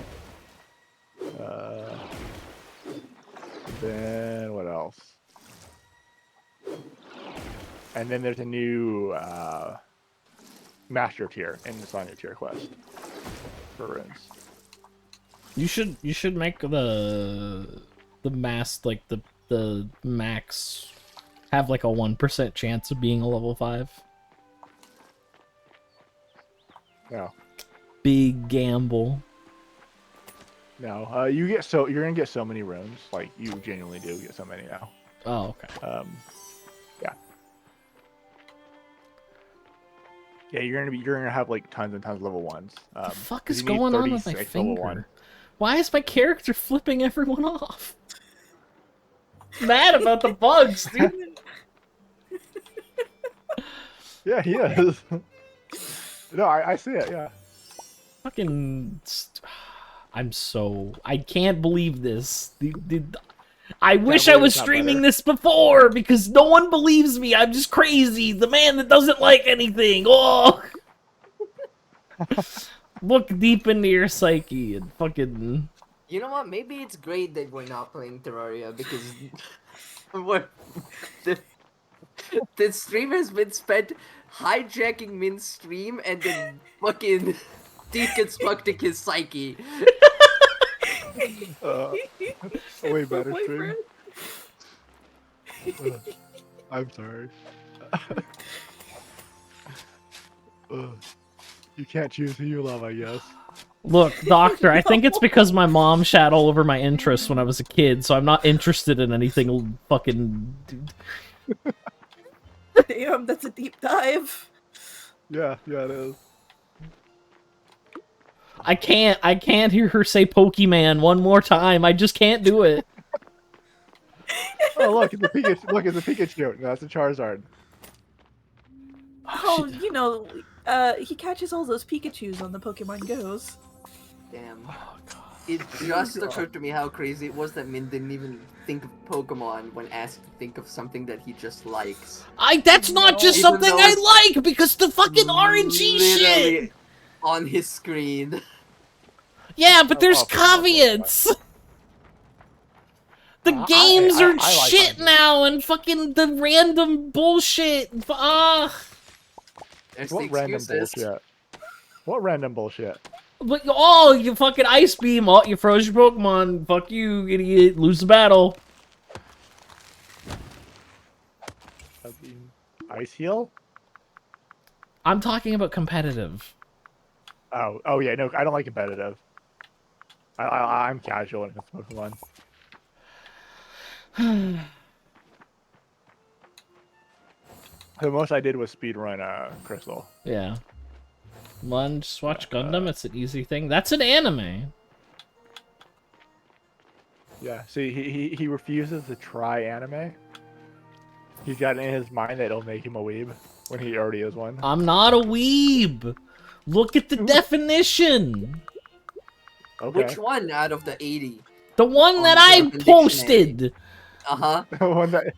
Speaker 3: Then what else? And then there's a new master tier in the Sonya tier quest for runes.
Speaker 2: You should make the max have like a 1% chance of being a level 5.
Speaker 3: No.
Speaker 2: Big gamble.
Speaker 3: No, you're gonna get so many runes. Like you genuinely do get so many now.
Speaker 2: Oh, okay.
Speaker 3: Yeah. Yeah, you're gonna have like tons and tons of level 1s.
Speaker 2: What the fuck is going on with my finger? Why is my character flipping everyone off? Mad about the bugs, dude.
Speaker 3: Yeah, he is. No, I see it. Yeah.
Speaker 2: Fucking. I can't believe this. I wish I was streaming this before because no one believes me. I'm just crazy. The man that doesn't like anything. Oh. Look deep into your psyche and fucking...
Speaker 4: You know what? Maybe it's great that we're not playing Terraria because the stream has been spent hijacking Min's stream and then fucking deconstructing his psyche.
Speaker 3: Way better stream. I'm sorry. You can't choose who you love, I guess.
Speaker 2: Look, Doctor, I think it's because my mom shat all over my interests when I was a kid, so I'm not interested in anything fucking...
Speaker 1: Damn, that's a deep dive.
Speaker 3: Yeah, it is.
Speaker 2: I can't hear her say Pokemon one more time. I just can't do it.
Speaker 3: Oh, look, it's a Pikachu. Look, it's a Pikachu. No, that's a Charizard.
Speaker 1: Oh, you know, he catches all those Pikachus on the Pokemon Go's.
Speaker 4: Damn.
Speaker 3: Oh god.
Speaker 4: It just occurred to me how crazy it was that Min didn't even think of Pokemon when asked to think of something that he just likes.
Speaker 2: That's not just
Speaker 4: Even
Speaker 2: something
Speaker 4: though
Speaker 2: I like because the fucking RNG shit.
Speaker 4: literally on his screen.
Speaker 2: Yeah, but there's
Speaker 3: Oh, oh,
Speaker 2: caveats. The games
Speaker 3: I
Speaker 2: are
Speaker 3: like
Speaker 2: shit
Speaker 3: RNG.
Speaker 2: now, and fucking the random bullshit.
Speaker 4: There's the
Speaker 3: What random
Speaker 4: excuses.
Speaker 3: bullshit? What random bullshit?
Speaker 2: But you fucking ice beam, you froze your Pokemon. Fuck you, idiot. Lose the battle.
Speaker 3: Ice heal?
Speaker 2: I'm talking about competitive.
Speaker 3: Oh yeah, no, I don't like competitive. I'm casual when it comes to Pokemon. The most I did was speedrun Crystal.
Speaker 2: Yeah. Just watch Gundam. It's an easy thing. That's an anime.
Speaker 3: Yeah, see, he refuses to try anime. He's got it in his mind that it'll make him a weeb when he already is one.
Speaker 2: I'm not a weeb. Look at the definition.
Speaker 3: Okay.
Speaker 4: Which one out of the 80?
Speaker 2: The one that
Speaker 4: the
Speaker 2: I
Speaker 4: Urban
Speaker 2: posted.
Speaker 4: Uh-huh.
Speaker 3: the one that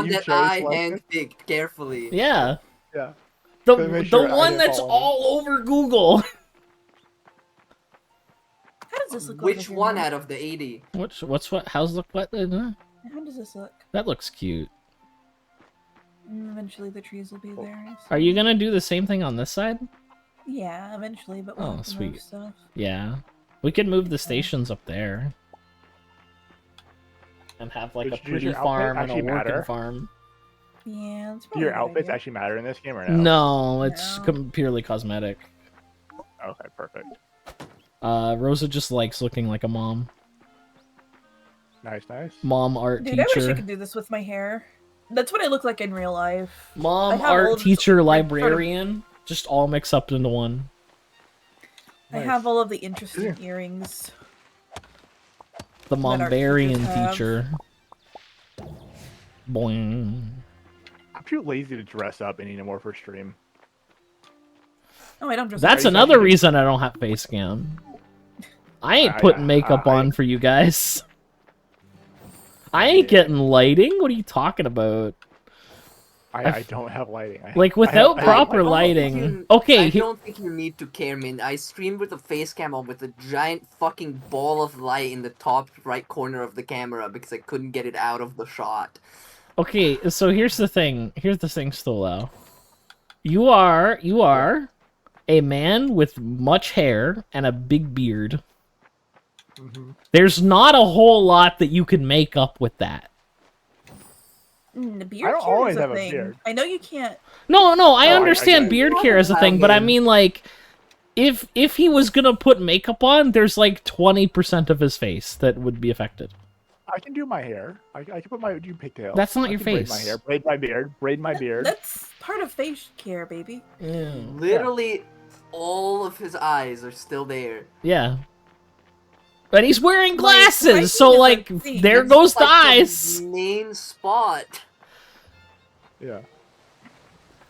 Speaker 3: you chose.
Speaker 4: I
Speaker 3: selected?
Speaker 4: handpicked carefully.
Speaker 2: Yeah.
Speaker 3: Yeah.
Speaker 2: The
Speaker 3: Make sure I
Speaker 2: one
Speaker 3: didn't
Speaker 2: that's
Speaker 3: follow him.
Speaker 2: all over Google.
Speaker 1: How does this look?
Speaker 4: Which
Speaker 1: over
Speaker 4: one
Speaker 1: here,
Speaker 4: out of the 80?
Speaker 2: How's look what?
Speaker 1: How does this look?
Speaker 2: That looks cute.
Speaker 1: Eventually the trees will be there.
Speaker 2: Are you gonna do the same thing on this side?
Speaker 1: Yeah, eventually, but
Speaker 2: Oh,
Speaker 1: we'll have to move
Speaker 2: sweet.
Speaker 1: stuff.
Speaker 2: Yeah. We could move the stations up there. And have like
Speaker 3: Does
Speaker 2: a pretty
Speaker 3: your outfit
Speaker 2: farm and a
Speaker 3: actually
Speaker 2: working
Speaker 3: matter?
Speaker 2: farm.
Speaker 1: Yeah, it's
Speaker 3: Do
Speaker 1: probably
Speaker 3: your
Speaker 1: a good
Speaker 3: outfits
Speaker 1: idea.
Speaker 3: actually matter in this game or no?
Speaker 2: No, it's
Speaker 1: No.
Speaker 2: purely cosmetic.
Speaker 3: Okay, perfect.
Speaker 2: Rosa just likes looking like a mom.
Speaker 3: Nice, nice.
Speaker 2: Mom art
Speaker 1: Dude, I wish I
Speaker 2: teacher.
Speaker 1: could do this with my hair. That's what I look like in real life. I
Speaker 2: Mom
Speaker 1: have all
Speaker 2: art
Speaker 1: of this,
Speaker 2: teacher
Speaker 1: like, sort of-
Speaker 2: librarian. Just all mixed up into one.
Speaker 1: I have all of the interesting earrings.
Speaker 2: The
Speaker 1: That art
Speaker 2: Mombarian
Speaker 1: teachers have.
Speaker 2: teacher. Boing.
Speaker 3: I'm too lazy to dress up anymore for stream.
Speaker 1: Oh, I don't dress
Speaker 2: That's
Speaker 3: Are you
Speaker 2: another
Speaker 3: actually-
Speaker 2: reason I don't have face cam. I ain't putting makeup on for you guys. I ain't getting lighting. What are you talking about?
Speaker 3: I don't have lighting.
Speaker 2: Like, without proper lighting. Okay.
Speaker 4: I don't think you need to care, Min. I streamed with a face cam on with a giant fucking ball of light in the top right corner of the camera because I couldn't get it out of the shot.
Speaker 2: Okay, so here's the thing. Here's the thing, Stolo. You are a man with much hair and a big beard. There's not a whole lot that you can make up with that.
Speaker 1: The beard
Speaker 3: I don't
Speaker 1: care
Speaker 3: always
Speaker 1: is a
Speaker 3: have a
Speaker 1: thing.
Speaker 3: beard.
Speaker 1: I know you can't.
Speaker 2: No, I
Speaker 3: I
Speaker 2: understand
Speaker 3: get it.
Speaker 2: beard care is a thing, but I mean, like, if he was gonna put makeup on, there's like 20% of his face that would be affected.
Speaker 3: I can do my hair. I can put my pigtails.
Speaker 2: That's not
Speaker 3: I
Speaker 2: your
Speaker 3: can braid
Speaker 2: face.
Speaker 3: my hair, braid my beard, braid my beard.
Speaker 1: That's part of face care, baby.
Speaker 4: Literally, all of his eyes are still there.
Speaker 2: Yeah. But he's wearing
Speaker 1: Like,
Speaker 2: glasses, so like, there
Speaker 4: It's
Speaker 2: goes the
Speaker 4: like
Speaker 2: eyes.
Speaker 4: main spot.
Speaker 3: Yeah.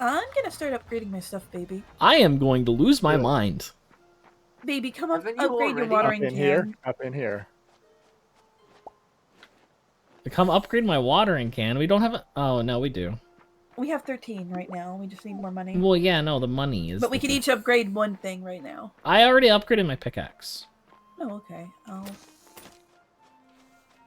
Speaker 1: I'm gonna start upgrading my stuff, baby.
Speaker 2: I am going to lose my mind.
Speaker 1: Baby, come up,
Speaker 4: Haven't you
Speaker 1: upgrade your
Speaker 4: already?
Speaker 1: watering
Speaker 3: Up in
Speaker 1: can.
Speaker 3: here. Up in here.
Speaker 2: Come upgrade my watering can. We don't have a... Oh, no, we do.
Speaker 1: We have 13 right now. We just need more money.
Speaker 2: Well, yeah, no, the money is...
Speaker 1: But we can each upgrade one thing right now.
Speaker 2: I already upgraded my pickaxe.
Speaker 1: Oh, okay.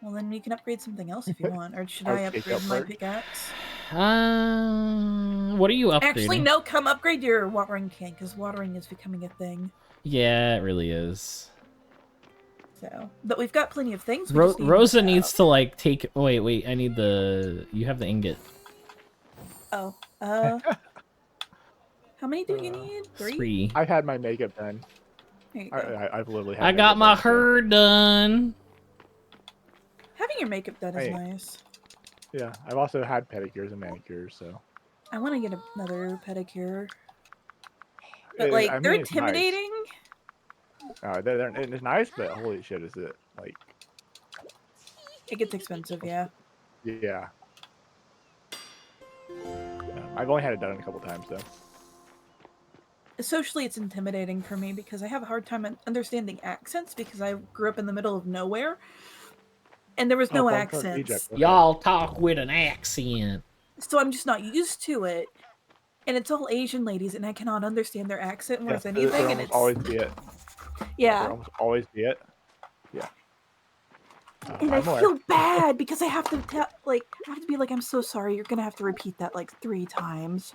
Speaker 1: Well, then you can upgrade something else if you want. Or should I
Speaker 3: Okay,
Speaker 1: upgrade
Speaker 3: go
Speaker 1: my
Speaker 3: for it.
Speaker 1: pickaxe?
Speaker 2: What are you upgrading?
Speaker 1: Actually, no. Come upgrade your watering can, because watering is becoming a thing.
Speaker 2: Yeah, it really is.
Speaker 1: So, but we've got plenty of things. We just need
Speaker 2: Rosa
Speaker 1: more
Speaker 2: needs
Speaker 1: stuff.
Speaker 2: to, like, take... Wait, I need the... You have the ingot.
Speaker 1: Oh, how many do you need?
Speaker 2: 3.
Speaker 3: I've had my makeup done.
Speaker 1: There you go.
Speaker 3: I've literally had
Speaker 2: I got my
Speaker 3: makeup done, so-
Speaker 2: hair done.
Speaker 1: Having your makeup done is
Speaker 3: Hey.
Speaker 1: nice.
Speaker 3: Yeah, I've also had pedicures and manicures, so.
Speaker 1: I want to get another pedicure. But, like,
Speaker 3: I mean,
Speaker 1: they're
Speaker 3: it's nice.
Speaker 1: intimidating.
Speaker 3: It's nice, but holy shit, is it like?
Speaker 1: It gets expensive, yeah.
Speaker 3: Yeah. I've only had it done a couple times though.
Speaker 1: Socially, it's intimidating for me because I have a hard time understanding accents because I grew up in the middle of nowhere, and there was no accents.
Speaker 3: Egypt, okay.
Speaker 2: Y'all talk with an accent.
Speaker 1: So I'm just not used to it. And it's all Asian ladies, and I cannot understand their accent worth
Speaker 3: Yes,
Speaker 1: anything.
Speaker 3: there
Speaker 1: And
Speaker 3: almost
Speaker 1: it's
Speaker 3: always be it.
Speaker 1: yeah.
Speaker 3: There almost always be it. Yeah.
Speaker 1: And I
Speaker 3: I'm aware.
Speaker 1: feel bad because I have to be like, I'm so sorry. You're gonna have to repeat that like 3 times.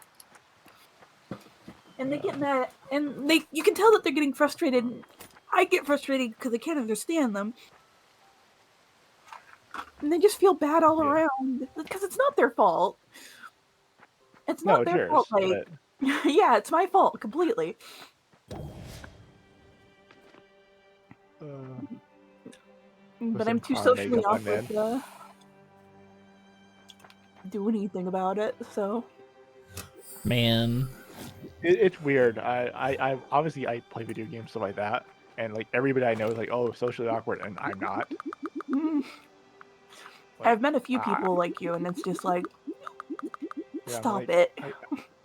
Speaker 1: And they get mad, and you can tell that they're getting frustrated. I get frustrated because I can't understand them. And they just feel bad all around because it's not their fault. It's not their fault. Like, yeah, it's my fault completely. But I'm too socially awkward to do anything about it. So,
Speaker 2: man,
Speaker 3: it's weird. I obviously I play video games stuff like that, and like everybody I know is like, oh, socially awkward, and I'm not.
Speaker 1: Like, I've met a few people like you, and it's just like, stop it.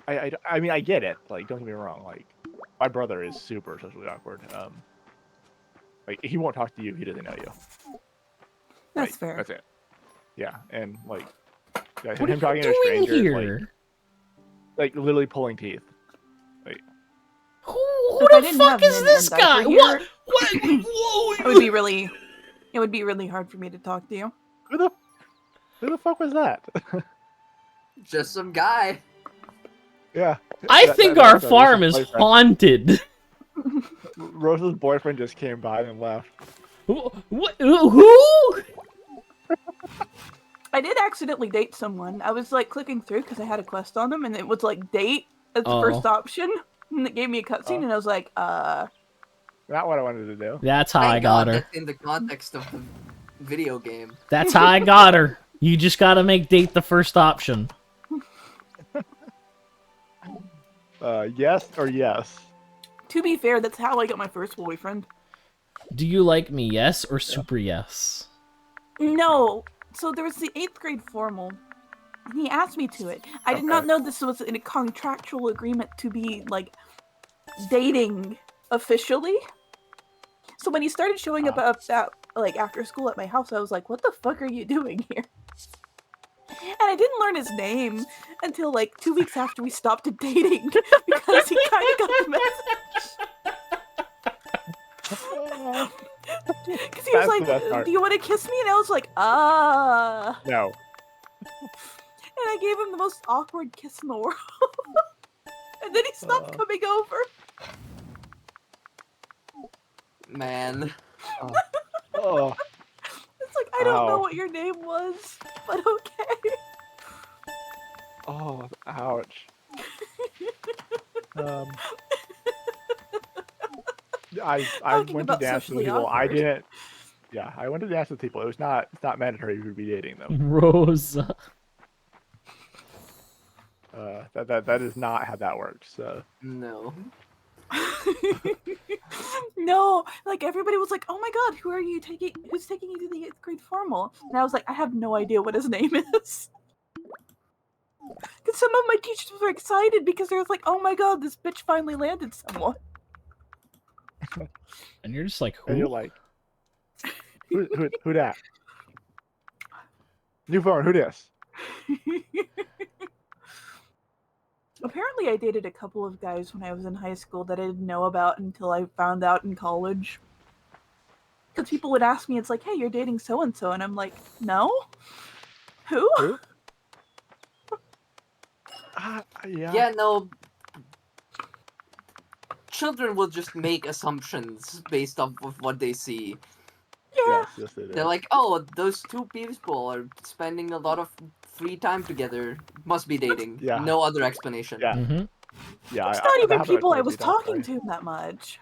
Speaker 3: I mean, I get it. Like, don't get me wrong. Like, my brother is super socially awkward. Like, he won't talk to you. He doesn't know you.
Speaker 1: That's fair.
Speaker 3: That's it. Yeah, and like,
Speaker 2: what
Speaker 3: him talking to a stranger, like literally pulling teeth. Like,
Speaker 2: who the fuck is this guy? What? Whoa!
Speaker 1: It would be really hard for me to talk to you.
Speaker 3: Who the fuck was that?
Speaker 4: Just some guy.
Speaker 3: Yeah.
Speaker 2: I think our farm is haunted.
Speaker 3: Rosa's boyfriend just came by and left.
Speaker 2: Who?
Speaker 1: I did accidentally date someone. I was like clicking through because I had a quest on them, and it was like date as the first option, and it gave me a cutscene, and I was like,
Speaker 3: Not what I wanted to do.
Speaker 2: That's how I got her.
Speaker 4: That's in the context of the video game.
Speaker 2: That's how I got her. You just gotta make date the first option.
Speaker 3: Yes or yes.
Speaker 1: To be fair, that's how I got my first boyfriend.
Speaker 2: Do you like me, yes or super yes?
Speaker 1: No. So there was the 8th grade formal, and he asked me to it. I did not know this was in a contractual agreement to be, like, dating officially. So when he started showing up like, after school at my house, I was like, what the fuck are you doing here? And I didn't learn his name until, like, 2 weeks after we stopped dating, because he kind of got the message. Because he was like, do you want to kiss me? And I was like,
Speaker 3: No.
Speaker 1: And I gave him the most awkward kiss in the world. And then he stopped coming over.
Speaker 4: Man.
Speaker 1: It's like, I don't know what your name was, but okay.
Speaker 3: Oh, ouch. I went to dance with people. I didn't. Yeah, I went to dance with people. It's not mandatory to be dating them.
Speaker 2: Rosa.
Speaker 3: That is not how that works. So.
Speaker 4: No.
Speaker 1: No, like everybody was like, "Oh my god, who's taking you to the 8th grade formal?" And I was like, "I have no idea what his name is." Because some of my teachers were excited because they was like, "Oh my god, this bitch finally landed someone."
Speaker 2: And you're just like, who?
Speaker 3: And you're like, who that? New phone, who this?
Speaker 1: Apparently, I dated a couple of guys when I was in high school that I didn't know about until I found out in college. Because people would ask me, it's like, hey, you're dating so-and-so, and I'm like, no? Who?
Speaker 3: Yeah.
Speaker 4: Yeah, no. Children will just make assumptions based off of what they see.
Speaker 1: Yeah.
Speaker 3: Yes, they do.
Speaker 4: They're like, oh, those two people are spending a lot of free time together. Must be dating.
Speaker 3: Yeah.
Speaker 4: No other explanation.
Speaker 3: Yeah.
Speaker 2: Mm-hmm.
Speaker 3: Yeah.
Speaker 1: It's not even people I was talking to that much.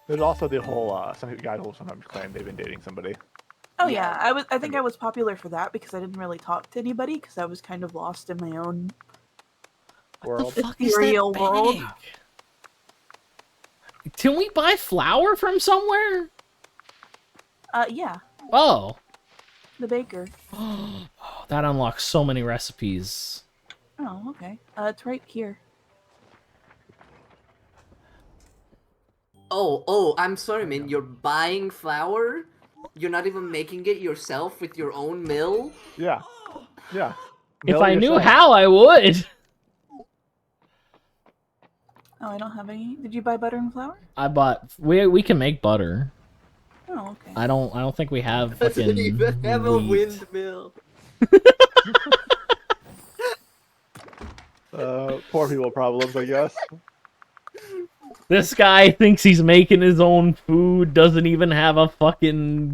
Speaker 3: There's also the whole, some guys will sometimes claim they've been dating somebody.
Speaker 1: Oh yeah, I think I was popular for that because I didn't really talk to anybody because I was kind of lost in my own
Speaker 3: world.
Speaker 2: The fuck is that
Speaker 1: world.
Speaker 2: Can we buy flour from somewhere?
Speaker 1: Yeah.
Speaker 2: Oh.
Speaker 1: The baker.
Speaker 2: Oh, that unlocks so many recipes.
Speaker 1: Oh, okay. It's right here.
Speaker 4: Oh, I'm sorry, man. You're buying flour? You're not even making it yourself with your own mill?
Speaker 3: Yeah. Yeah.
Speaker 2: If
Speaker 3: Mill
Speaker 2: I knew
Speaker 3: yourself.
Speaker 2: how, I would.
Speaker 1: Oh, I don't have any. Did you buy butter and flour?
Speaker 2: I bought. We can make butter.
Speaker 1: Oh, okay.
Speaker 2: I don't think we have
Speaker 4: Doesn't
Speaker 2: fucking
Speaker 4: even have a
Speaker 2: wheat.
Speaker 4: windmill.
Speaker 3: Poor people problems, I guess.
Speaker 2: This guy thinks he's making his own food, doesn't even have a fucking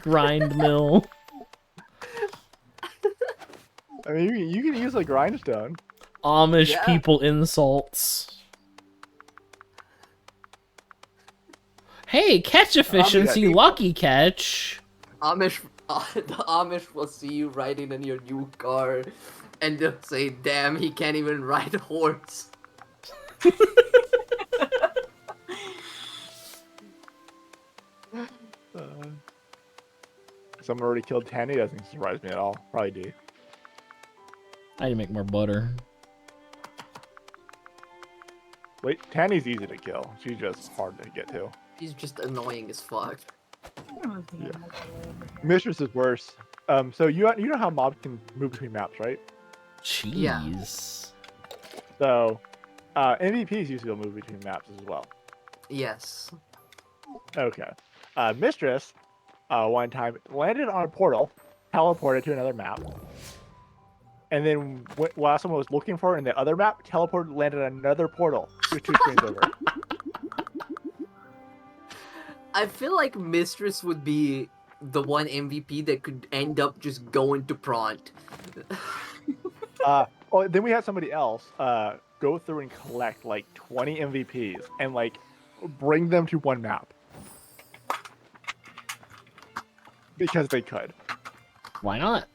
Speaker 2: grind mill.
Speaker 3: I mean, you can use a grindstone.
Speaker 2: Amish people insults. Hey, catch efficiency, lucky catch.
Speaker 4: The Amish will see you riding in your new car, and they'll say, "Damn, he can't even ride a horse."
Speaker 3: Someone already killed Tanny. Doesn't surprise me at all. Probably do.
Speaker 2: I need to make more butter.
Speaker 3: Wait, Tanny's easy to kill. She's just hard to get to.
Speaker 4: He's just annoying as fuck.
Speaker 3: Yeah. Mistress is worse. So you know how mobs can move between maps, right?
Speaker 2: Jeez.
Speaker 4: Yeah.
Speaker 3: So, MVPs used to be able to move between maps as well.
Speaker 4: Yes.
Speaker 3: Okay. Mistress, one time landed on a portal, teleported to another map, and then while someone was looking for her in the other map, teleported, landed on another portal, just 2 screens over.
Speaker 4: I feel like Mistress would be the one MVP that could end up just going to Pront.
Speaker 3: Then we had somebody else go through and collect like 20 MVPs and like bring them to one map because they could.
Speaker 2: Why not?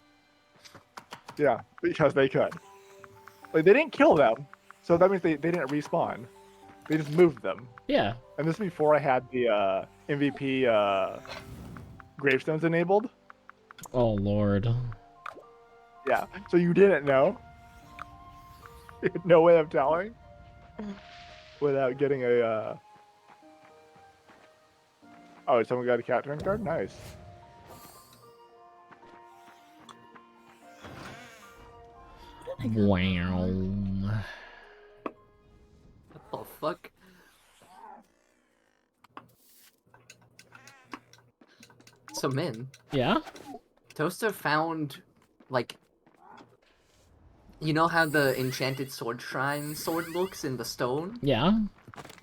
Speaker 3: Yeah, because they could. Like they didn't kill them, so that means they didn't respawn. They just moved them.
Speaker 2: Yeah.
Speaker 3: And this is before I had the MVP gravestones enabled.
Speaker 2: Oh lord.
Speaker 3: Yeah. So you didn't know. You had no way of telling without getting a. Oh, someone got a cat turn card. Nice.
Speaker 2: Wow.
Speaker 4: What the fuck? So, Min.
Speaker 2: Yeah?
Speaker 4: Toaster found, like... You know how the enchanted sword shrine sword looks in the stone?
Speaker 2: Yeah?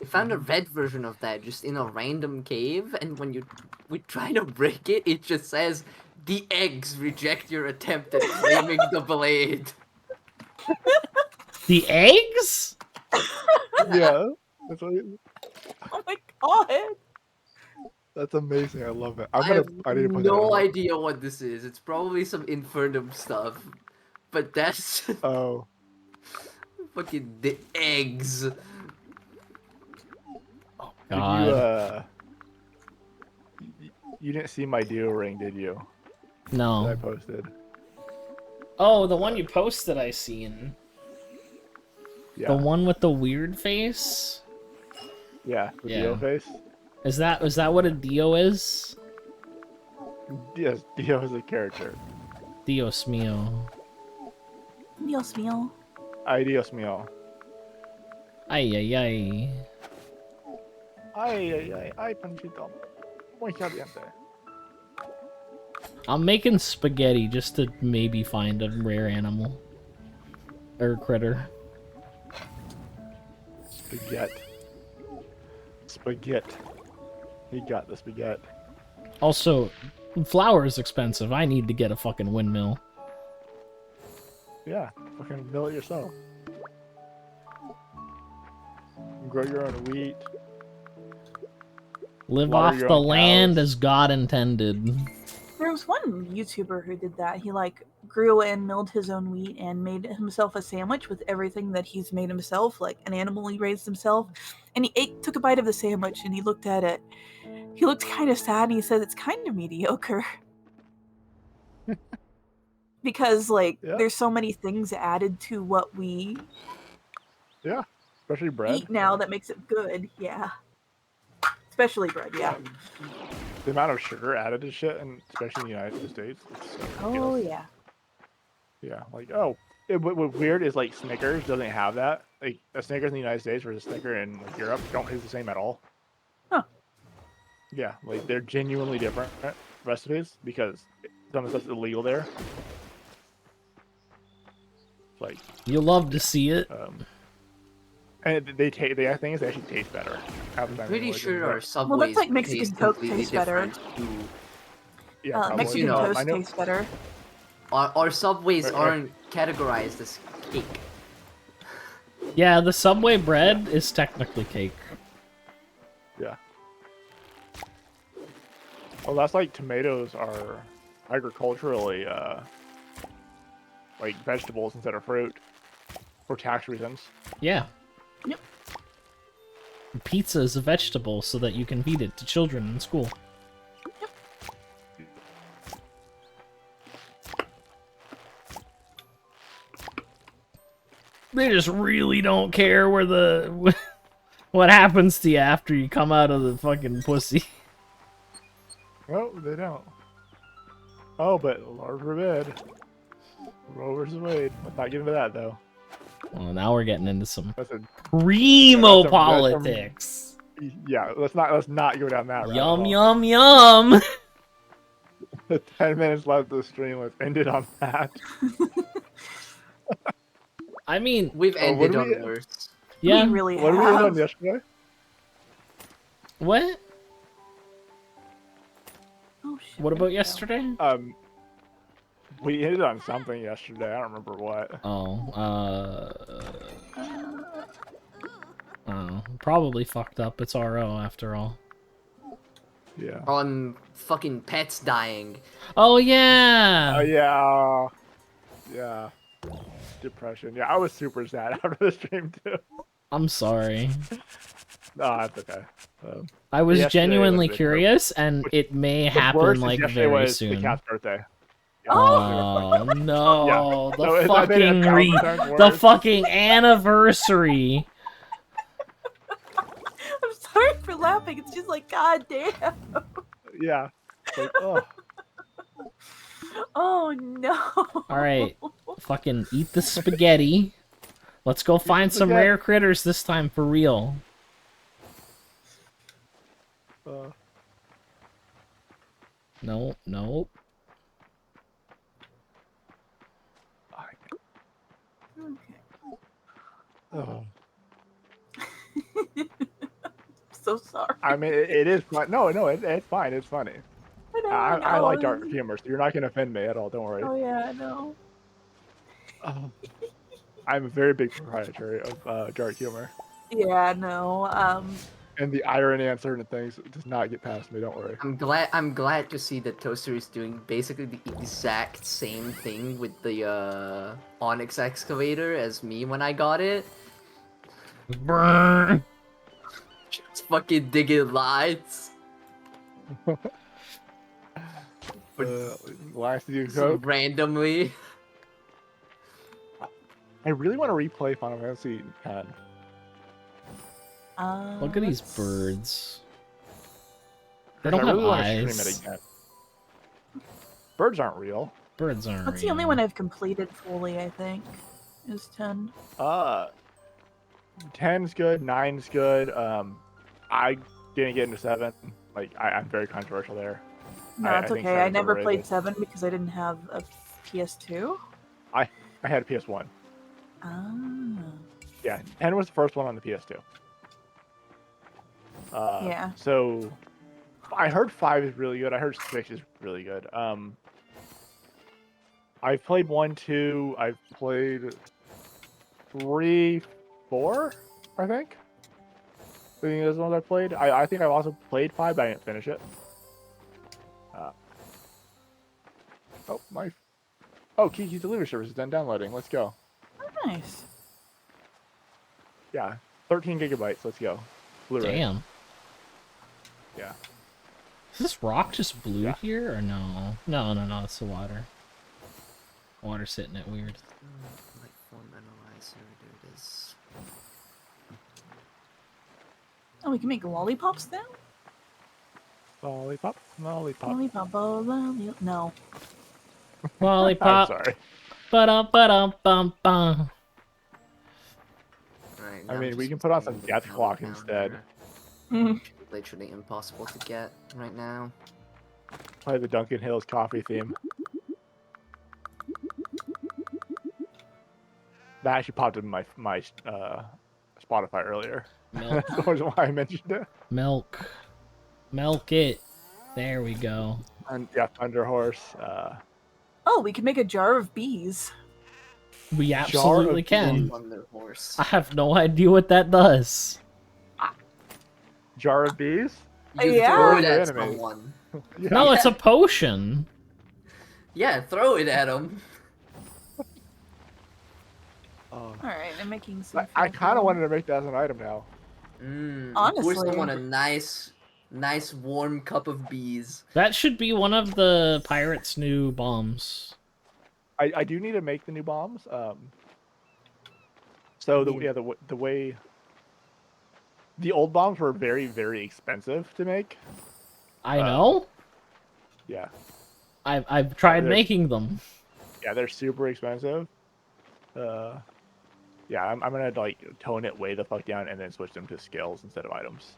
Speaker 4: We found a red version of that just in a random cave, and when we try to break it, it just says, "The eggs reject your attempt at claiming the blade."
Speaker 2: The eggs?
Speaker 3: Yeah. That's what
Speaker 1: Oh my god!
Speaker 3: That's amazing. I love it.
Speaker 4: I have
Speaker 3: I need to put
Speaker 4: no
Speaker 3: that on.
Speaker 4: idea what this is. It's probably some Infernum stuff. But that's
Speaker 3: Oh.
Speaker 4: fucking the eggs.
Speaker 2: Oh
Speaker 3: Did
Speaker 2: god.
Speaker 3: you didn't see my deal ring, did you?
Speaker 2: No.
Speaker 3: That I posted.
Speaker 2: Oh, the one you posted I seen.
Speaker 3: Yeah.
Speaker 2: The one with the weird face?
Speaker 3: Yeah, the
Speaker 2: Yeah.
Speaker 3: Dio face.
Speaker 2: Is that what a Dio is?
Speaker 3: Yes, Dio is a character.
Speaker 2: Dios mío.
Speaker 1: Dios mío.
Speaker 3: Ay, Dios mío.
Speaker 2: Ay, ay, ay.
Speaker 3: Ay, Panchito. Muy caliente.
Speaker 2: I'm making spaghetti just to maybe find a rare animal. Or critter.
Speaker 3: Spaghetti. He got the spaghetti.
Speaker 2: Also, flour is expensive. I need to get a fucking windmill.
Speaker 3: Yeah, fucking mill it yourself. Grow your own wheat.
Speaker 2: Live
Speaker 3: Water
Speaker 2: off
Speaker 3: your
Speaker 2: the
Speaker 3: own
Speaker 2: land
Speaker 3: cows.
Speaker 2: as God intended.
Speaker 1: There was one YouTuber who did that. He like grew and milled his own wheat and made himself a sandwich with everything that he's made himself, like an animal he raised himself. And he took a bite of the sandwich and he looked at it. He looked kind of sad and he said it's kind of mediocre. Because like
Speaker 3: Yeah.
Speaker 1: there's so many things added to what we
Speaker 3: especially bread.
Speaker 1: eat now that makes it good. Yeah. Especially bread, yeah.
Speaker 3: The amount of sugar added to shit, and especially in the United States, it's so
Speaker 1: Oh
Speaker 3: ridiculous.
Speaker 1: yeah.
Speaker 3: Yeah, like what's weird is like Snickers doesn't have that. Like a Snickers in the United States versus a Snicker in like Europe don't taste the same at all.
Speaker 1: Huh.
Speaker 3: Yeah, like they're genuinely different recipes because some of the stuff's illegal there. Like
Speaker 2: You love to see it.
Speaker 3: and they I think they actually taste better.
Speaker 4: I'm pretty sure our
Speaker 1: Well,
Speaker 4: Subways
Speaker 1: that's like Mexican
Speaker 4: taste
Speaker 1: Coke
Speaker 4: completely
Speaker 1: tastes better.
Speaker 4: different too.
Speaker 3: Yeah, probably.
Speaker 1: Mexican
Speaker 4: You know,
Speaker 1: toast tastes better.
Speaker 4: Our Subways
Speaker 3: Right.
Speaker 4: aren't categorized as cake.
Speaker 2: Yeah, the Subway bread is technically cake.
Speaker 3: Yeah. Well, that's like tomatoes are agriculturally like vegetables instead of fruit for tax reasons.
Speaker 2: Yeah.
Speaker 1: Yep.
Speaker 2: Pizza is a vegetable so that you can feed it to children in school. They just really don't care where the what happens to you after you come out of the fucking pussy.
Speaker 3: No, they don't. Oh, but Lord forbid. Roe versus Wade. Let's not get into that though.
Speaker 2: Well, now we're getting into some
Speaker 3: That's a
Speaker 2: primo
Speaker 3: that's
Speaker 2: politics.
Speaker 3: yeah. Let's not go down that route.
Speaker 2: Yum yum yum.
Speaker 3: The 10 minutes left of the stream. Let's end it on that.
Speaker 2: I mean,
Speaker 4: We've ended
Speaker 3: what do
Speaker 4: on worse.
Speaker 2: yeah.
Speaker 1: We really
Speaker 3: What did we end
Speaker 1: have.
Speaker 3: on yesterday?
Speaker 2: What?
Speaker 1: Oh, shit,
Speaker 2: What
Speaker 1: there
Speaker 2: about
Speaker 1: we go.
Speaker 2: yesterday?
Speaker 3: We ended on something yesterday. I don't remember what.
Speaker 2: I don't know. Probably fucked up. It's RO after all.
Speaker 3: Yeah.
Speaker 4: On fucking pets dying.
Speaker 2: Oh yeah.
Speaker 3: Oh yeah. Yeah. Depression. Yeah, I was super sad after the stream too.
Speaker 2: I'm sorry.
Speaker 3: No, that's okay.
Speaker 2: I was
Speaker 3: Yesterday
Speaker 2: genuinely
Speaker 3: was a bit
Speaker 2: curious, and it may happen like
Speaker 3: yesterday
Speaker 2: very
Speaker 3: was the
Speaker 2: soon.
Speaker 3: cat's birthday.
Speaker 2: Oh no!
Speaker 3: Yeah.
Speaker 2: The
Speaker 3: So it's- I made it
Speaker 2: fucking
Speaker 3: 1,000%
Speaker 2: the
Speaker 3: worse.
Speaker 2: fucking anniversary.
Speaker 1: I'm sorry for laughing. It's just like, god damn.
Speaker 3: Yeah. Like, oh.
Speaker 1: Oh no.
Speaker 2: All right, fucking eat the spaghetti. Let's go find some
Speaker 3: spaghetti.
Speaker 2: rare critters this time for real. No, no.
Speaker 3: Oh.
Speaker 1: So sorry.
Speaker 3: I mean, it is fun. No, it's fine. It's funny. I like dark humor, so you're not gonna offend me at all. Don't worry.
Speaker 1: Oh yeah, I know.
Speaker 3: I'm a very big proprietor of dark humor,
Speaker 1: Yeah, no.
Speaker 3: and the irony on certain things does not get past me. Don't worry.
Speaker 4: I'm glad to see that Toaster is doing basically the exact same thing with the Onyx excavator as me when I got it.
Speaker 2: Brrr.
Speaker 4: Just fucking digging lights.
Speaker 3: Last do
Speaker 4: So
Speaker 3: Coke.
Speaker 4: randomly.
Speaker 3: I really want to replay Final Fantasy X.
Speaker 2: Look at these
Speaker 1: let's-
Speaker 2: birds. They
Speaker 3: I
Speaker 2: don't
Speaker 3: really
Speaker 2: have
Speaker 3: want to stream
Speaker 2: eyes.
Speaker 3: it again. Birds aren't real.
Speaker 2: Birds aren't.
Speaker 1: That's the only one I've completed fully, I think. Is 10.
Speaker 3: 10's good. 9's good. I didn't get into 7. Like I'm very controversial there.
Speaker 1: No,
Speaker 3: I
Speaker 1: it's
Speaker 3: think
Speaker 1: okay. I
Speaker 3: 7's
Speaker 1: never
Speaker 3: overrated.
Speaker 1: played 7 because I didn't have a PS2.
Speaker 3: I had a PS1.
Speaker 1: Ah.
Speaker 3: Yeah, 10 was the first one on the PS2.
Speaker 1: Yeah.
Speaker 3: So I heard 5 is really good. I heard 6 is really good. I've played 1, 2. I've played 3, 4. I think. I think those ones I played. I think I've also played 5, but I didn't finish it. Oh my! Oh, Kiki's delivery service is done downloading. Let's go.
Speaker 1: Nice.
Speaker 3: Yeah, 13 gigabytes. Let's go. Blu-ray.
Speaker 2: Damn.
Speaker 3: Yeah.
Speaker 2: Is this rock just blue
Speaker 3: Yeah.
Speaker 2: here or no? No, it's the water. Water's hitting it weird.
Speaker 4: Light form analyzer, there it is.
Speaker 1: Oh, we can make lollipops now?
Speaker 3: Lollipop, lollipop.
Speaker 1: Lollipop, oh, lollipop. No.
Speaker 3: I'm
Speaker 2: Lollipop.
Speaker 3: sorry.
Speaker 2: Ba-dum-ba-dum-bum-bum.
Speaker 4: Right,
Speaker 3: I
Speaker 4: now
Speaker 3: mean,
Speaker 4: I'm
Speaker 3: we
Speaker 4: just
Speaker 3: can put on
Speaker 4: looking
Speaker 3: some
Speaker 4: at the
Speaker 3: death clock
Speaker 4: calendar.
Speaker 3: instead.
Speaker 4: Literally impossible to get right now.
Speaker 3: Play the Duncan Hills coffee theme. That actually popped in my Spotify earlier.
Speaker 2: Milk.
Speaker 3: That's the reason why I mentioned it.
Speaker 2: Milk. Milk it. There we go.
Speaker 3: And yeah, Thunder Horse.
Speaker 1: Oh, we can make a jar of bees.
Speaker 2: We absolutely can.
Speaker 4: Thunder Horse.
Speaker 2: I have no idea what that does.
Speaker 3: Jar of bees?
Speaker 4: You
Speaker 1: Yeah.
Speaker 4: throw it
Speaker 3: Your
Speaker 4: at
Speaker 3: enemies.
Speaker 4: someone.
Speaker 3: Yeah.
Speaker 2: No, it's a potion.
Speaker 4: Yeah, throw it at them.
Speaker 1: Alright, I'm making some.
Speaker 3: I kind of wanted to make that as an item now.
Speaker 1: Honestly.
Speaker 4: Pour someone a nice warm cup of bees.
Speaker 2: That should be one of the pirates' new bombs.
Speaker 3: I do need to make the new bombs. So the way the old bombs were very, very expensive to make.
Speaker 2: I know.
Speaker 3: Yeah.
Speaker 2: I've tried
Speaker 3: they're-
Speaker 2: making them.
Speaker 3: Yeah, they're super expensive. Yeah, I'm gonna like tone it way the fuck down and then switch them to skills instead of items.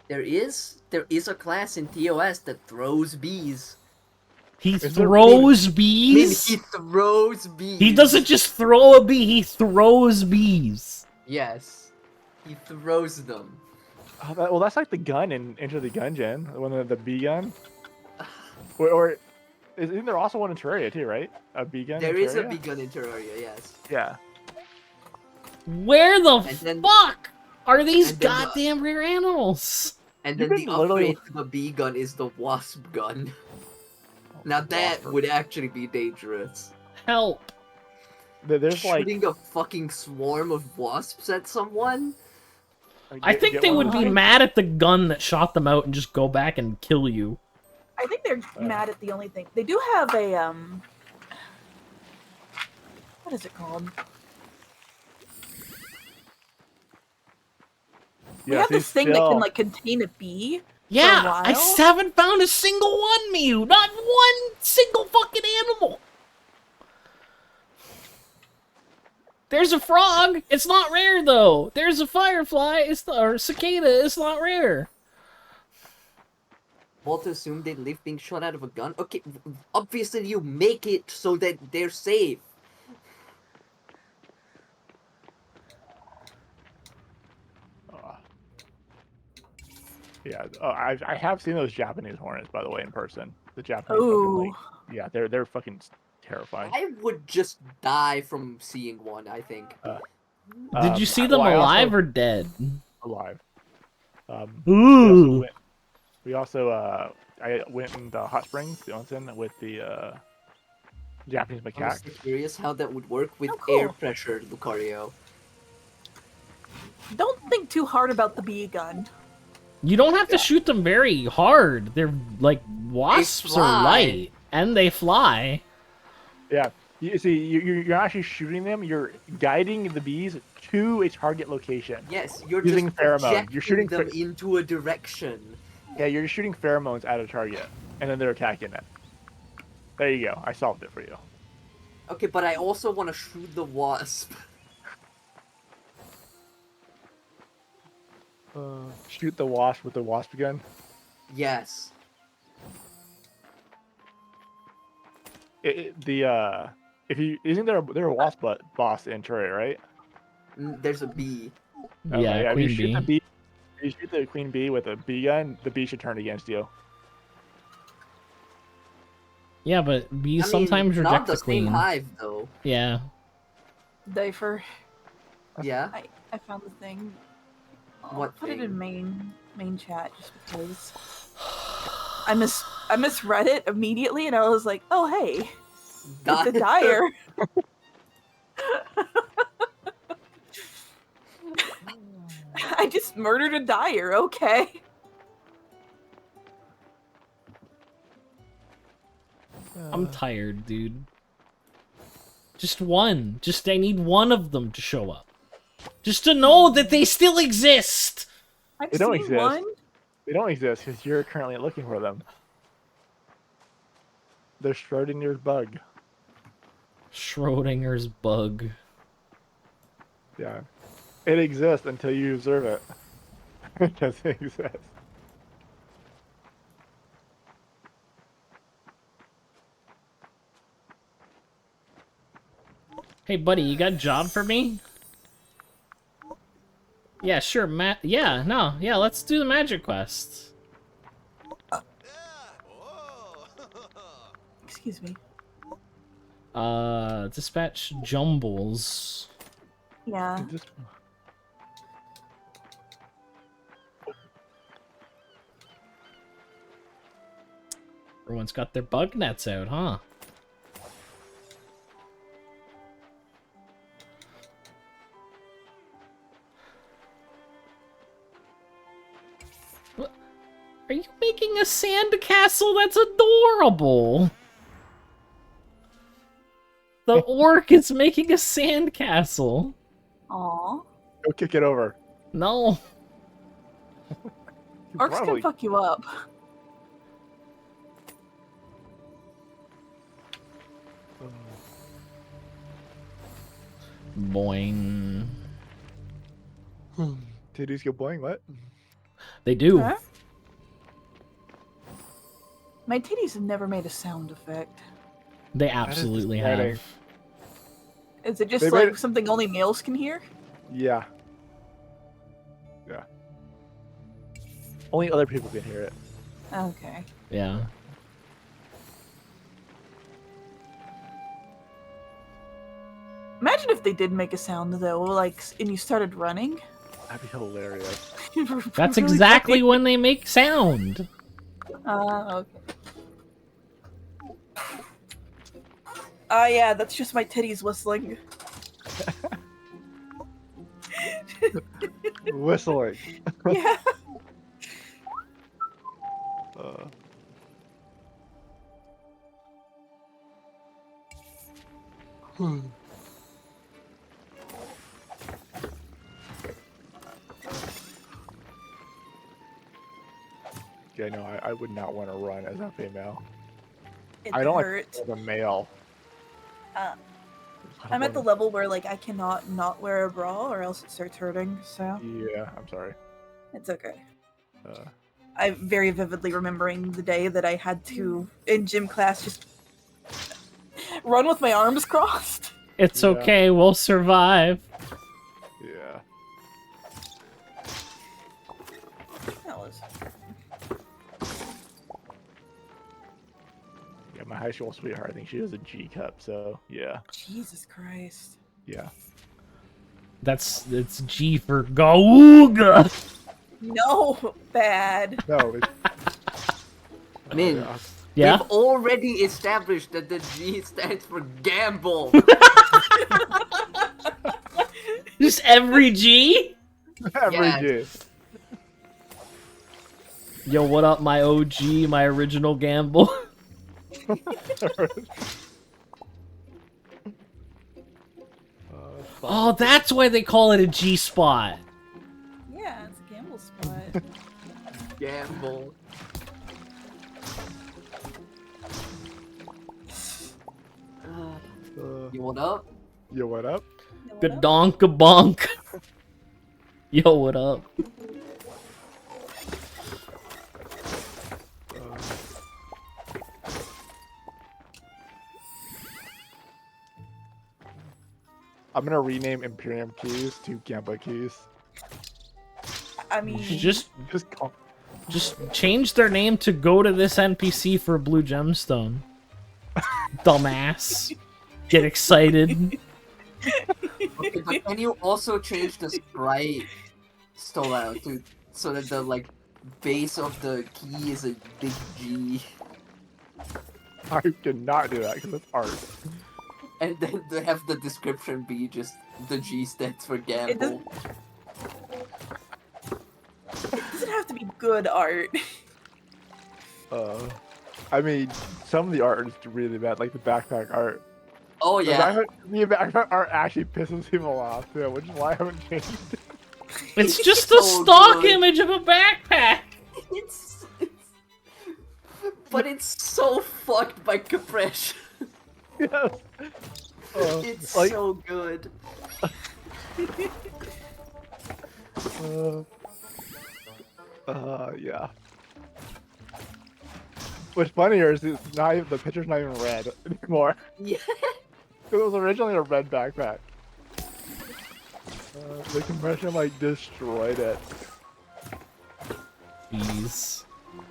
Speaker 4: There is a class in TOS that throws bees.
Speaker 2: He
Speaker 3: Is there
Speaker 2: throws
Speaker 4: I mean,
Speaker 2: bees.
Speaker 4: he throws bees.
Speaker 2: He doesn't just throw a bee. He throws bees.
Speaker 4: Yes, he throws them.
Speaker 3: Well, that's like the gun in Enter the Gungeon, one of the bee gun. Or isn't there also one in Terraria too, right? A bee gun.
Speaker 4: There
Speaker 3: in
Speaker 4: is a
Speaker 3: Terraria?
Speaker 4: bee gun in Terraria, yes.
Speaker 3: Yeah.
Speaker 2: Where the
Speaker 4: And then-
Speaker 2: fuck are these
Speaker 4: and then the-
Speaker 2: goddamn rare animals?
Speaker 4: And
Speaker 3: You
Speaker 4: then the
Speaker 3: can literally-
Speaker 4: upgrade to the bee gun is the wasp gun. Now that
Speaker 3: Wasp.
Speaker 4: would actually be dangerous.
Speaker 2: Help.
Speaker 3: There's like
Speaker 4: Shooting a fucking swarm of wasps at someone?
Speaker 2: I think they would be mad at the gun that shot them out and just go back and kill you.
Speaker 1: I think they're mad at the only thing. They do have a, what is it called? We have this thing that can, like, contain a bee.
Speaker 2: Yeah,
Speaker 1: For a
Speaker 2: I
Speaker 1: while?
Speaker 2: haven't found a single one, Mew. Not one single fucking animal. There's a frog. It's not rare though. There's a firefly. Or cicada. It's not rare.
Speaker 4: Walter assumed they live being shot out of a gun? Okay, obviously you make it so that they're safe.
Speaker 3: Yeah, I have seen those Japanese hornets, by the way, in person. The Japanese
Speaker 1: Ooh.
Speaker 3: fucking, like, yeah, they're fucking terrifying.
Speaker 4: I would just die from seeing one, I think.
Speaker 2: Did you see them alive or dead?
Speaker 3: Alive.
Speaker 2: Ooh.
Speaker 3: We also I went in the hot springs, the onsen, with the Japanese
Speaker 4: I'm
Speaker 3: macaque.
Speaker 4: just curious how that would work with
Speaker 1: Oh, cool.
Speaker 4: air pressure, Lucario.
Speaker 1: Don't think too hard about the bee gun.
Speaker 2: You don't have to shoot them very hard. They're like wasps are
Speaker 4: fly.
Speaker 2: light and they fly.
Speaker 3: Yeah, you see, you're not actually shooting them. You're guiding the bees to a target location.
Speaker 4: Yes, you're
Speaker 3: Using
Speaker 4: just
Speaker 3: pheromone.
Speaker 4: projecting
Speaker 3: You're shooting
Speaker 4: them into a direction.
Speaker 3: Yeah, you're shooting pheromones at a target, and then they're attacking it. There you go. I solved it for you.
Speaker 4: Okay, but I also want to shoot the wasp.
Speaker 3: Shoot the wasp with the wasp gun.
Speaker 4: Yes.
Speaker 3: If you isn't there a wasp boss in Terraria, right?
Speaker 4: There's a bee.
Speaker 2: Yeah,
Speaker 3: If
Speaker 2: queen
Speaker 3: you shoot
Speaker 2: bee.
Speaker 3: the bee, if you shoot the queen bee with a bee gun, the bee should turn against you.
Speaker 2: Yeah, but bees
Speaker 4: I mean,
Speaker 2: sometimes
Speaker 4: not
Speaker 2: reject
Speaker 4: the
Speaker 2: the queen.
Speaker 4: same hive, though.
Speaker 2: Yeah.
Speaker 1: Dyfer,
Speaker 4: Yeah?
Speaker 1: I found the thing. I'll
Speaker 4: What
Speaker 1: put it
Speaker 4: thing?
Speaker 1: in main chat just because I misread it immediately and I was like, oh hey, it's a Dyer. I just murdered a Dyer, okay.
Speaker 2: I'm tired, dude. Just one. Just I need one of them to show up. Just to know that they still exist.
Speaker 1: I've
Speaker 3: They don't
Speaker 1: seen
Speaker 3: exist.
Speaker 1: one.
Speaker 3: They don't exist because you're currently looking for them. They're Schrodinger's bug.
Speaker 2: Schrodinger's bug.
Speaker 3: Yeah. It exists until you observe it. It doesn't exist.
Speaker 2: Hey, buddy, you got a job for me? Yeah, sure, yeah, let's do the magic quest.
Speaker 1: Excuse me.
Speaker 2: Dispatch Jumbles.
Speaker 1: Yeah.
Speaker 2: Everyone's got their bug nets out, huh? What? Are you making a sand castle? That's adorable! The orc is making a sand castle.
Speaker 1: Aw.
Speaker 3: Go kick it over.
Speaker 2: No.
Speaker 1: Orcs can fuck you up.
Speaker 2: Boing.
Speaker 3: Titties go boing, what?
Speaker 2: They do.
Speaker 1: Huh? My titties have never made a sound effect.
Speaker 2: They absolutely
Speaker 3: disappointing.
Speaker 2: have.
Speaker 1: Is it just
Speaker 3: They
Speaker 1: like
Speaker 3: made it-
Speaker 1: something only males can hear?
Speaker 3: Yeah. Yeah. Only other people can hear it.
Speaker 1: Okay.
Speaker 2: Yeah.
Speaker 1: Imagine if they did make a sound though, like, and you started running.
Speaker 3: That'd be hilarious.
Speaker 2: That's
Speaker 1: Really
Speaker 2: exactly
Speaker 1: funny.
Speaker 2: when they make sound.
Speaker 1: Okay. Yeah, that's just my titties whistling.
Speaker 3: Whistling.
Speaker 1: Yeah.
Speaker 3: Yeah, no, I would not want to run as a female.
Speaker 1: It
Speaker 3: I don't
Speaker 1: hurt.
Speaker 3: like as a male.
Speaker 1: I'm at the level where like I cannot not wear a bra or else it starts hurting. So
Speaker 3: Yeah, I'm sorry.
Speaker 1: it's okay.
Speaker 3: Uh,
Speaker 1: I'm very vividly remembering the day that I had to in gym class just run with my arms crossed.
Speaker 2: It's
Speaker 3: Yeah.
Speaker 2: okay, we'll survive.
Speaker 3: yeah.
Speaker 1: That was
Speaker 3: Yeah, my high school sweetheart, I think she was a G cup, so yeah.
Speaker 1: Jesus Christ.
Speaker 3: Yeah.
Speaker 2: It's G for Gauga.
Speaker 1: No, bad.
Speaker 3: No, it's...
Speaker 4: I mean,
Speaker 3: yeah.
Speaker 2: Yeah.
Speaker 4: we've already established that the G stands for gamble.
Speaker 2: Just every G?
Speaker 3: Every
Speaker 4: Yeah.
Speaker 3: G.
Speaker 2: Yo, what up, my OG, my original gamble? Oh, that's why they call it a G spot.
Speaker 1: Yeah, it's a gamble spot.
Speaker 4: Gamble. You what up?
Speaker 3: Yo, what up?
Speaker 2: The donka bonk. Yo, what up?
Speaker 3: I'm gonna rename Imperium keys to Gamba keys.
Speaker 1: I mean,
Speaker 2: Just
Speaker 3: call...
Speaker 2: change their name to go to this NPC for a blue gemstone. Dumbass. Get excited.
Speaker 4: Okay, but can you also change the sprite storyline to so that the like base of the key is a big G,
Speaker 3: I cannot do that because it's art.
Speaker 4: and then they have the description be just the G stands for gamble.
Speaker 1: it doesn't have to be good art.
Speaker 3: I mean, some of the art is really bad, like the backpack art.
Speaker 4: Oh yeah.
Speaker 3: The backpack art actually pisses people off too, which is why I haven't changed it.
Speaker 2: It's just a
Speaker 4: so
Speaker 2: stock
Speaker 4: good.
Speaker 2: image of a backpack.
Speaker 4: But it's so fucked by compression.
Speaker 3: Yes.
Speaker 4: It's
Speaker 3: like,
Speaker 4: so good.
Speaker 3: yeah. What's funnier is it's not even, the picture's not even red anymore.
Speaker 4: Yeah.
Speaker 3: It was originally a red backpack. The compression like destroyed it.
Speaker 2: Jeez.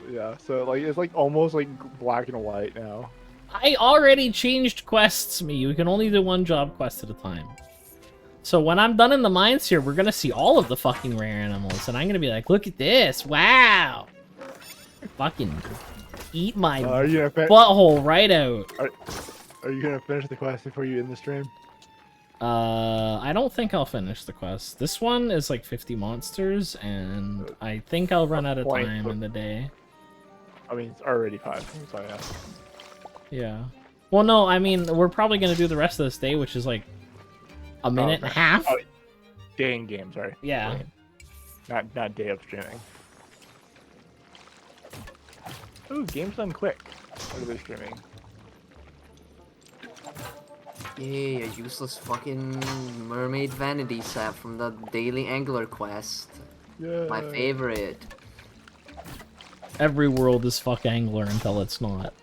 Speaker 3: Yeah, so like it's like almost like black and white now.
Speaker 2: I already changed quests, me. You can only do one job quest at a time. So when I'm done in the mines here, we're gonna see all of the fucking rare animals, and I'm gonna be like, look at this, wow! Fucking eat my butthole right out.
Speaker 3: Are you gonna finish the quest before you end the stream?
Speaker 2: I don't think I'll finish the quest. This one is like 50 monsters, and I think I'll run out of time in the day.
Speaker 3: I mean, it's already 5, so yeah.
Speaker 2: Yeah. Well, no, I mean, we're probably gonna do the rest of this day, which is like a minute and a half.
Speaker 3: Oh, day in game, sorry.
Speaker 2: Yeah.
Speaker 3: Not day of streaming. Ooh, game's done quick. What are they streaming?
Speaker 4: Yay, a useless fucking mermaid vanity set from the Daily Angler quest.
Speaker 3: Yeah.
Speaker 4: My favorite.
Speaker 2: Every world is fuck angler until it's not.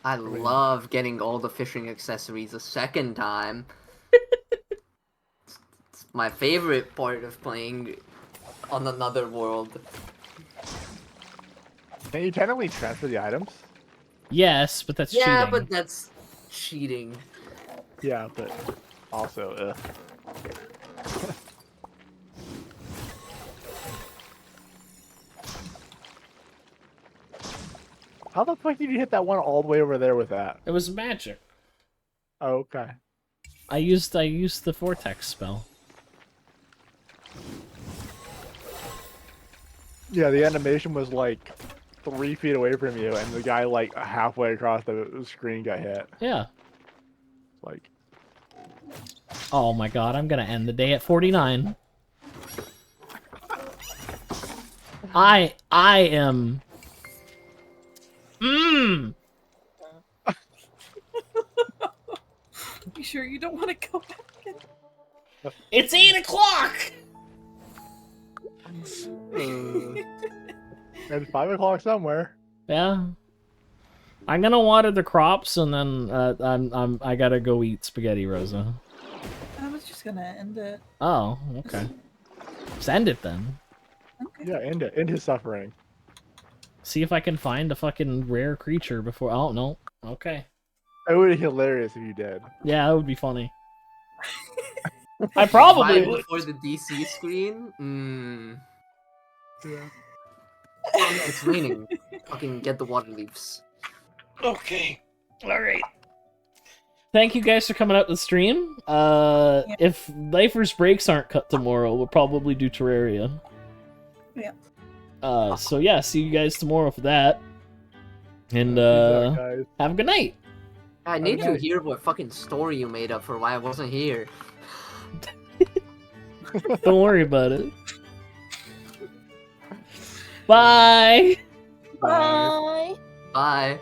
Speaker 4: I love getting all the fishing accessories a second time. It's my favorite part of playing on another world.
Speaker 3: Can you technically transfer the items?
Speaker 2: Yes, but that's cheating.
Speaker 4: Yeah, but that's cheating.
Speaker 3: Yeah, but also, How the fuck did you hit that one all the way over there with that?
Speaker 2: It was magic.
Speaker 3: Oh, okay.
Speaker 2: I used the vortex spell.
Speaker 3: Yeah, the animation was like 3 feet away from you, and the guy like halfway across the screen got hit.
Speaker 2: Yeah.
Speaker 3: Like.
Speaker 2: Oh my god, I'm gonna end the day at 49. I am.
Speaker 1: You sure you don't want to go back in?
Speaker 2: It's 8 o'clock!
Speaker 3: It's 5 o'clock somewhere.
Speaker 2: Yeah. I'm gonna water the crops, and then I gotta go eat spaghetti, Rosa.
Speaker 1: I was just gonna end it.
Speaker 2: Oh, okay. Just end it then.
Speaker 1: Okay.
Speaker 3: Yeah, end his suffering.
Speaker 2: See if I can find a fucking rare creature before. Oh no. Okay.
Speaker 3: It would be hilarious if you did.
Speaker 2: Yeah, that would be funny. I probably
Speaker 4: Right
Speaker 2: would.
Speaker 4: before the DC screen?
Speaker 3: Yeah.
Speaker 4: It's raining. Fucking get the water leaves.
Speaker 2: Okay. Alright. Thank you guys for coming out to the stream. If Dyfer's breaks aren't cut tomorrow, we'll probably do Terraria.
Speaker 1: Yeah.
Speaker 2: So yeah, see you guys tomorrow for that. And have a good night.
Speaker 4: I need to hear what fucking story you made up for why I wasn't here.
Speaker 2: Don't worry about it. Bye.
Speaker 1: Bye.
Speaker 4: Bye.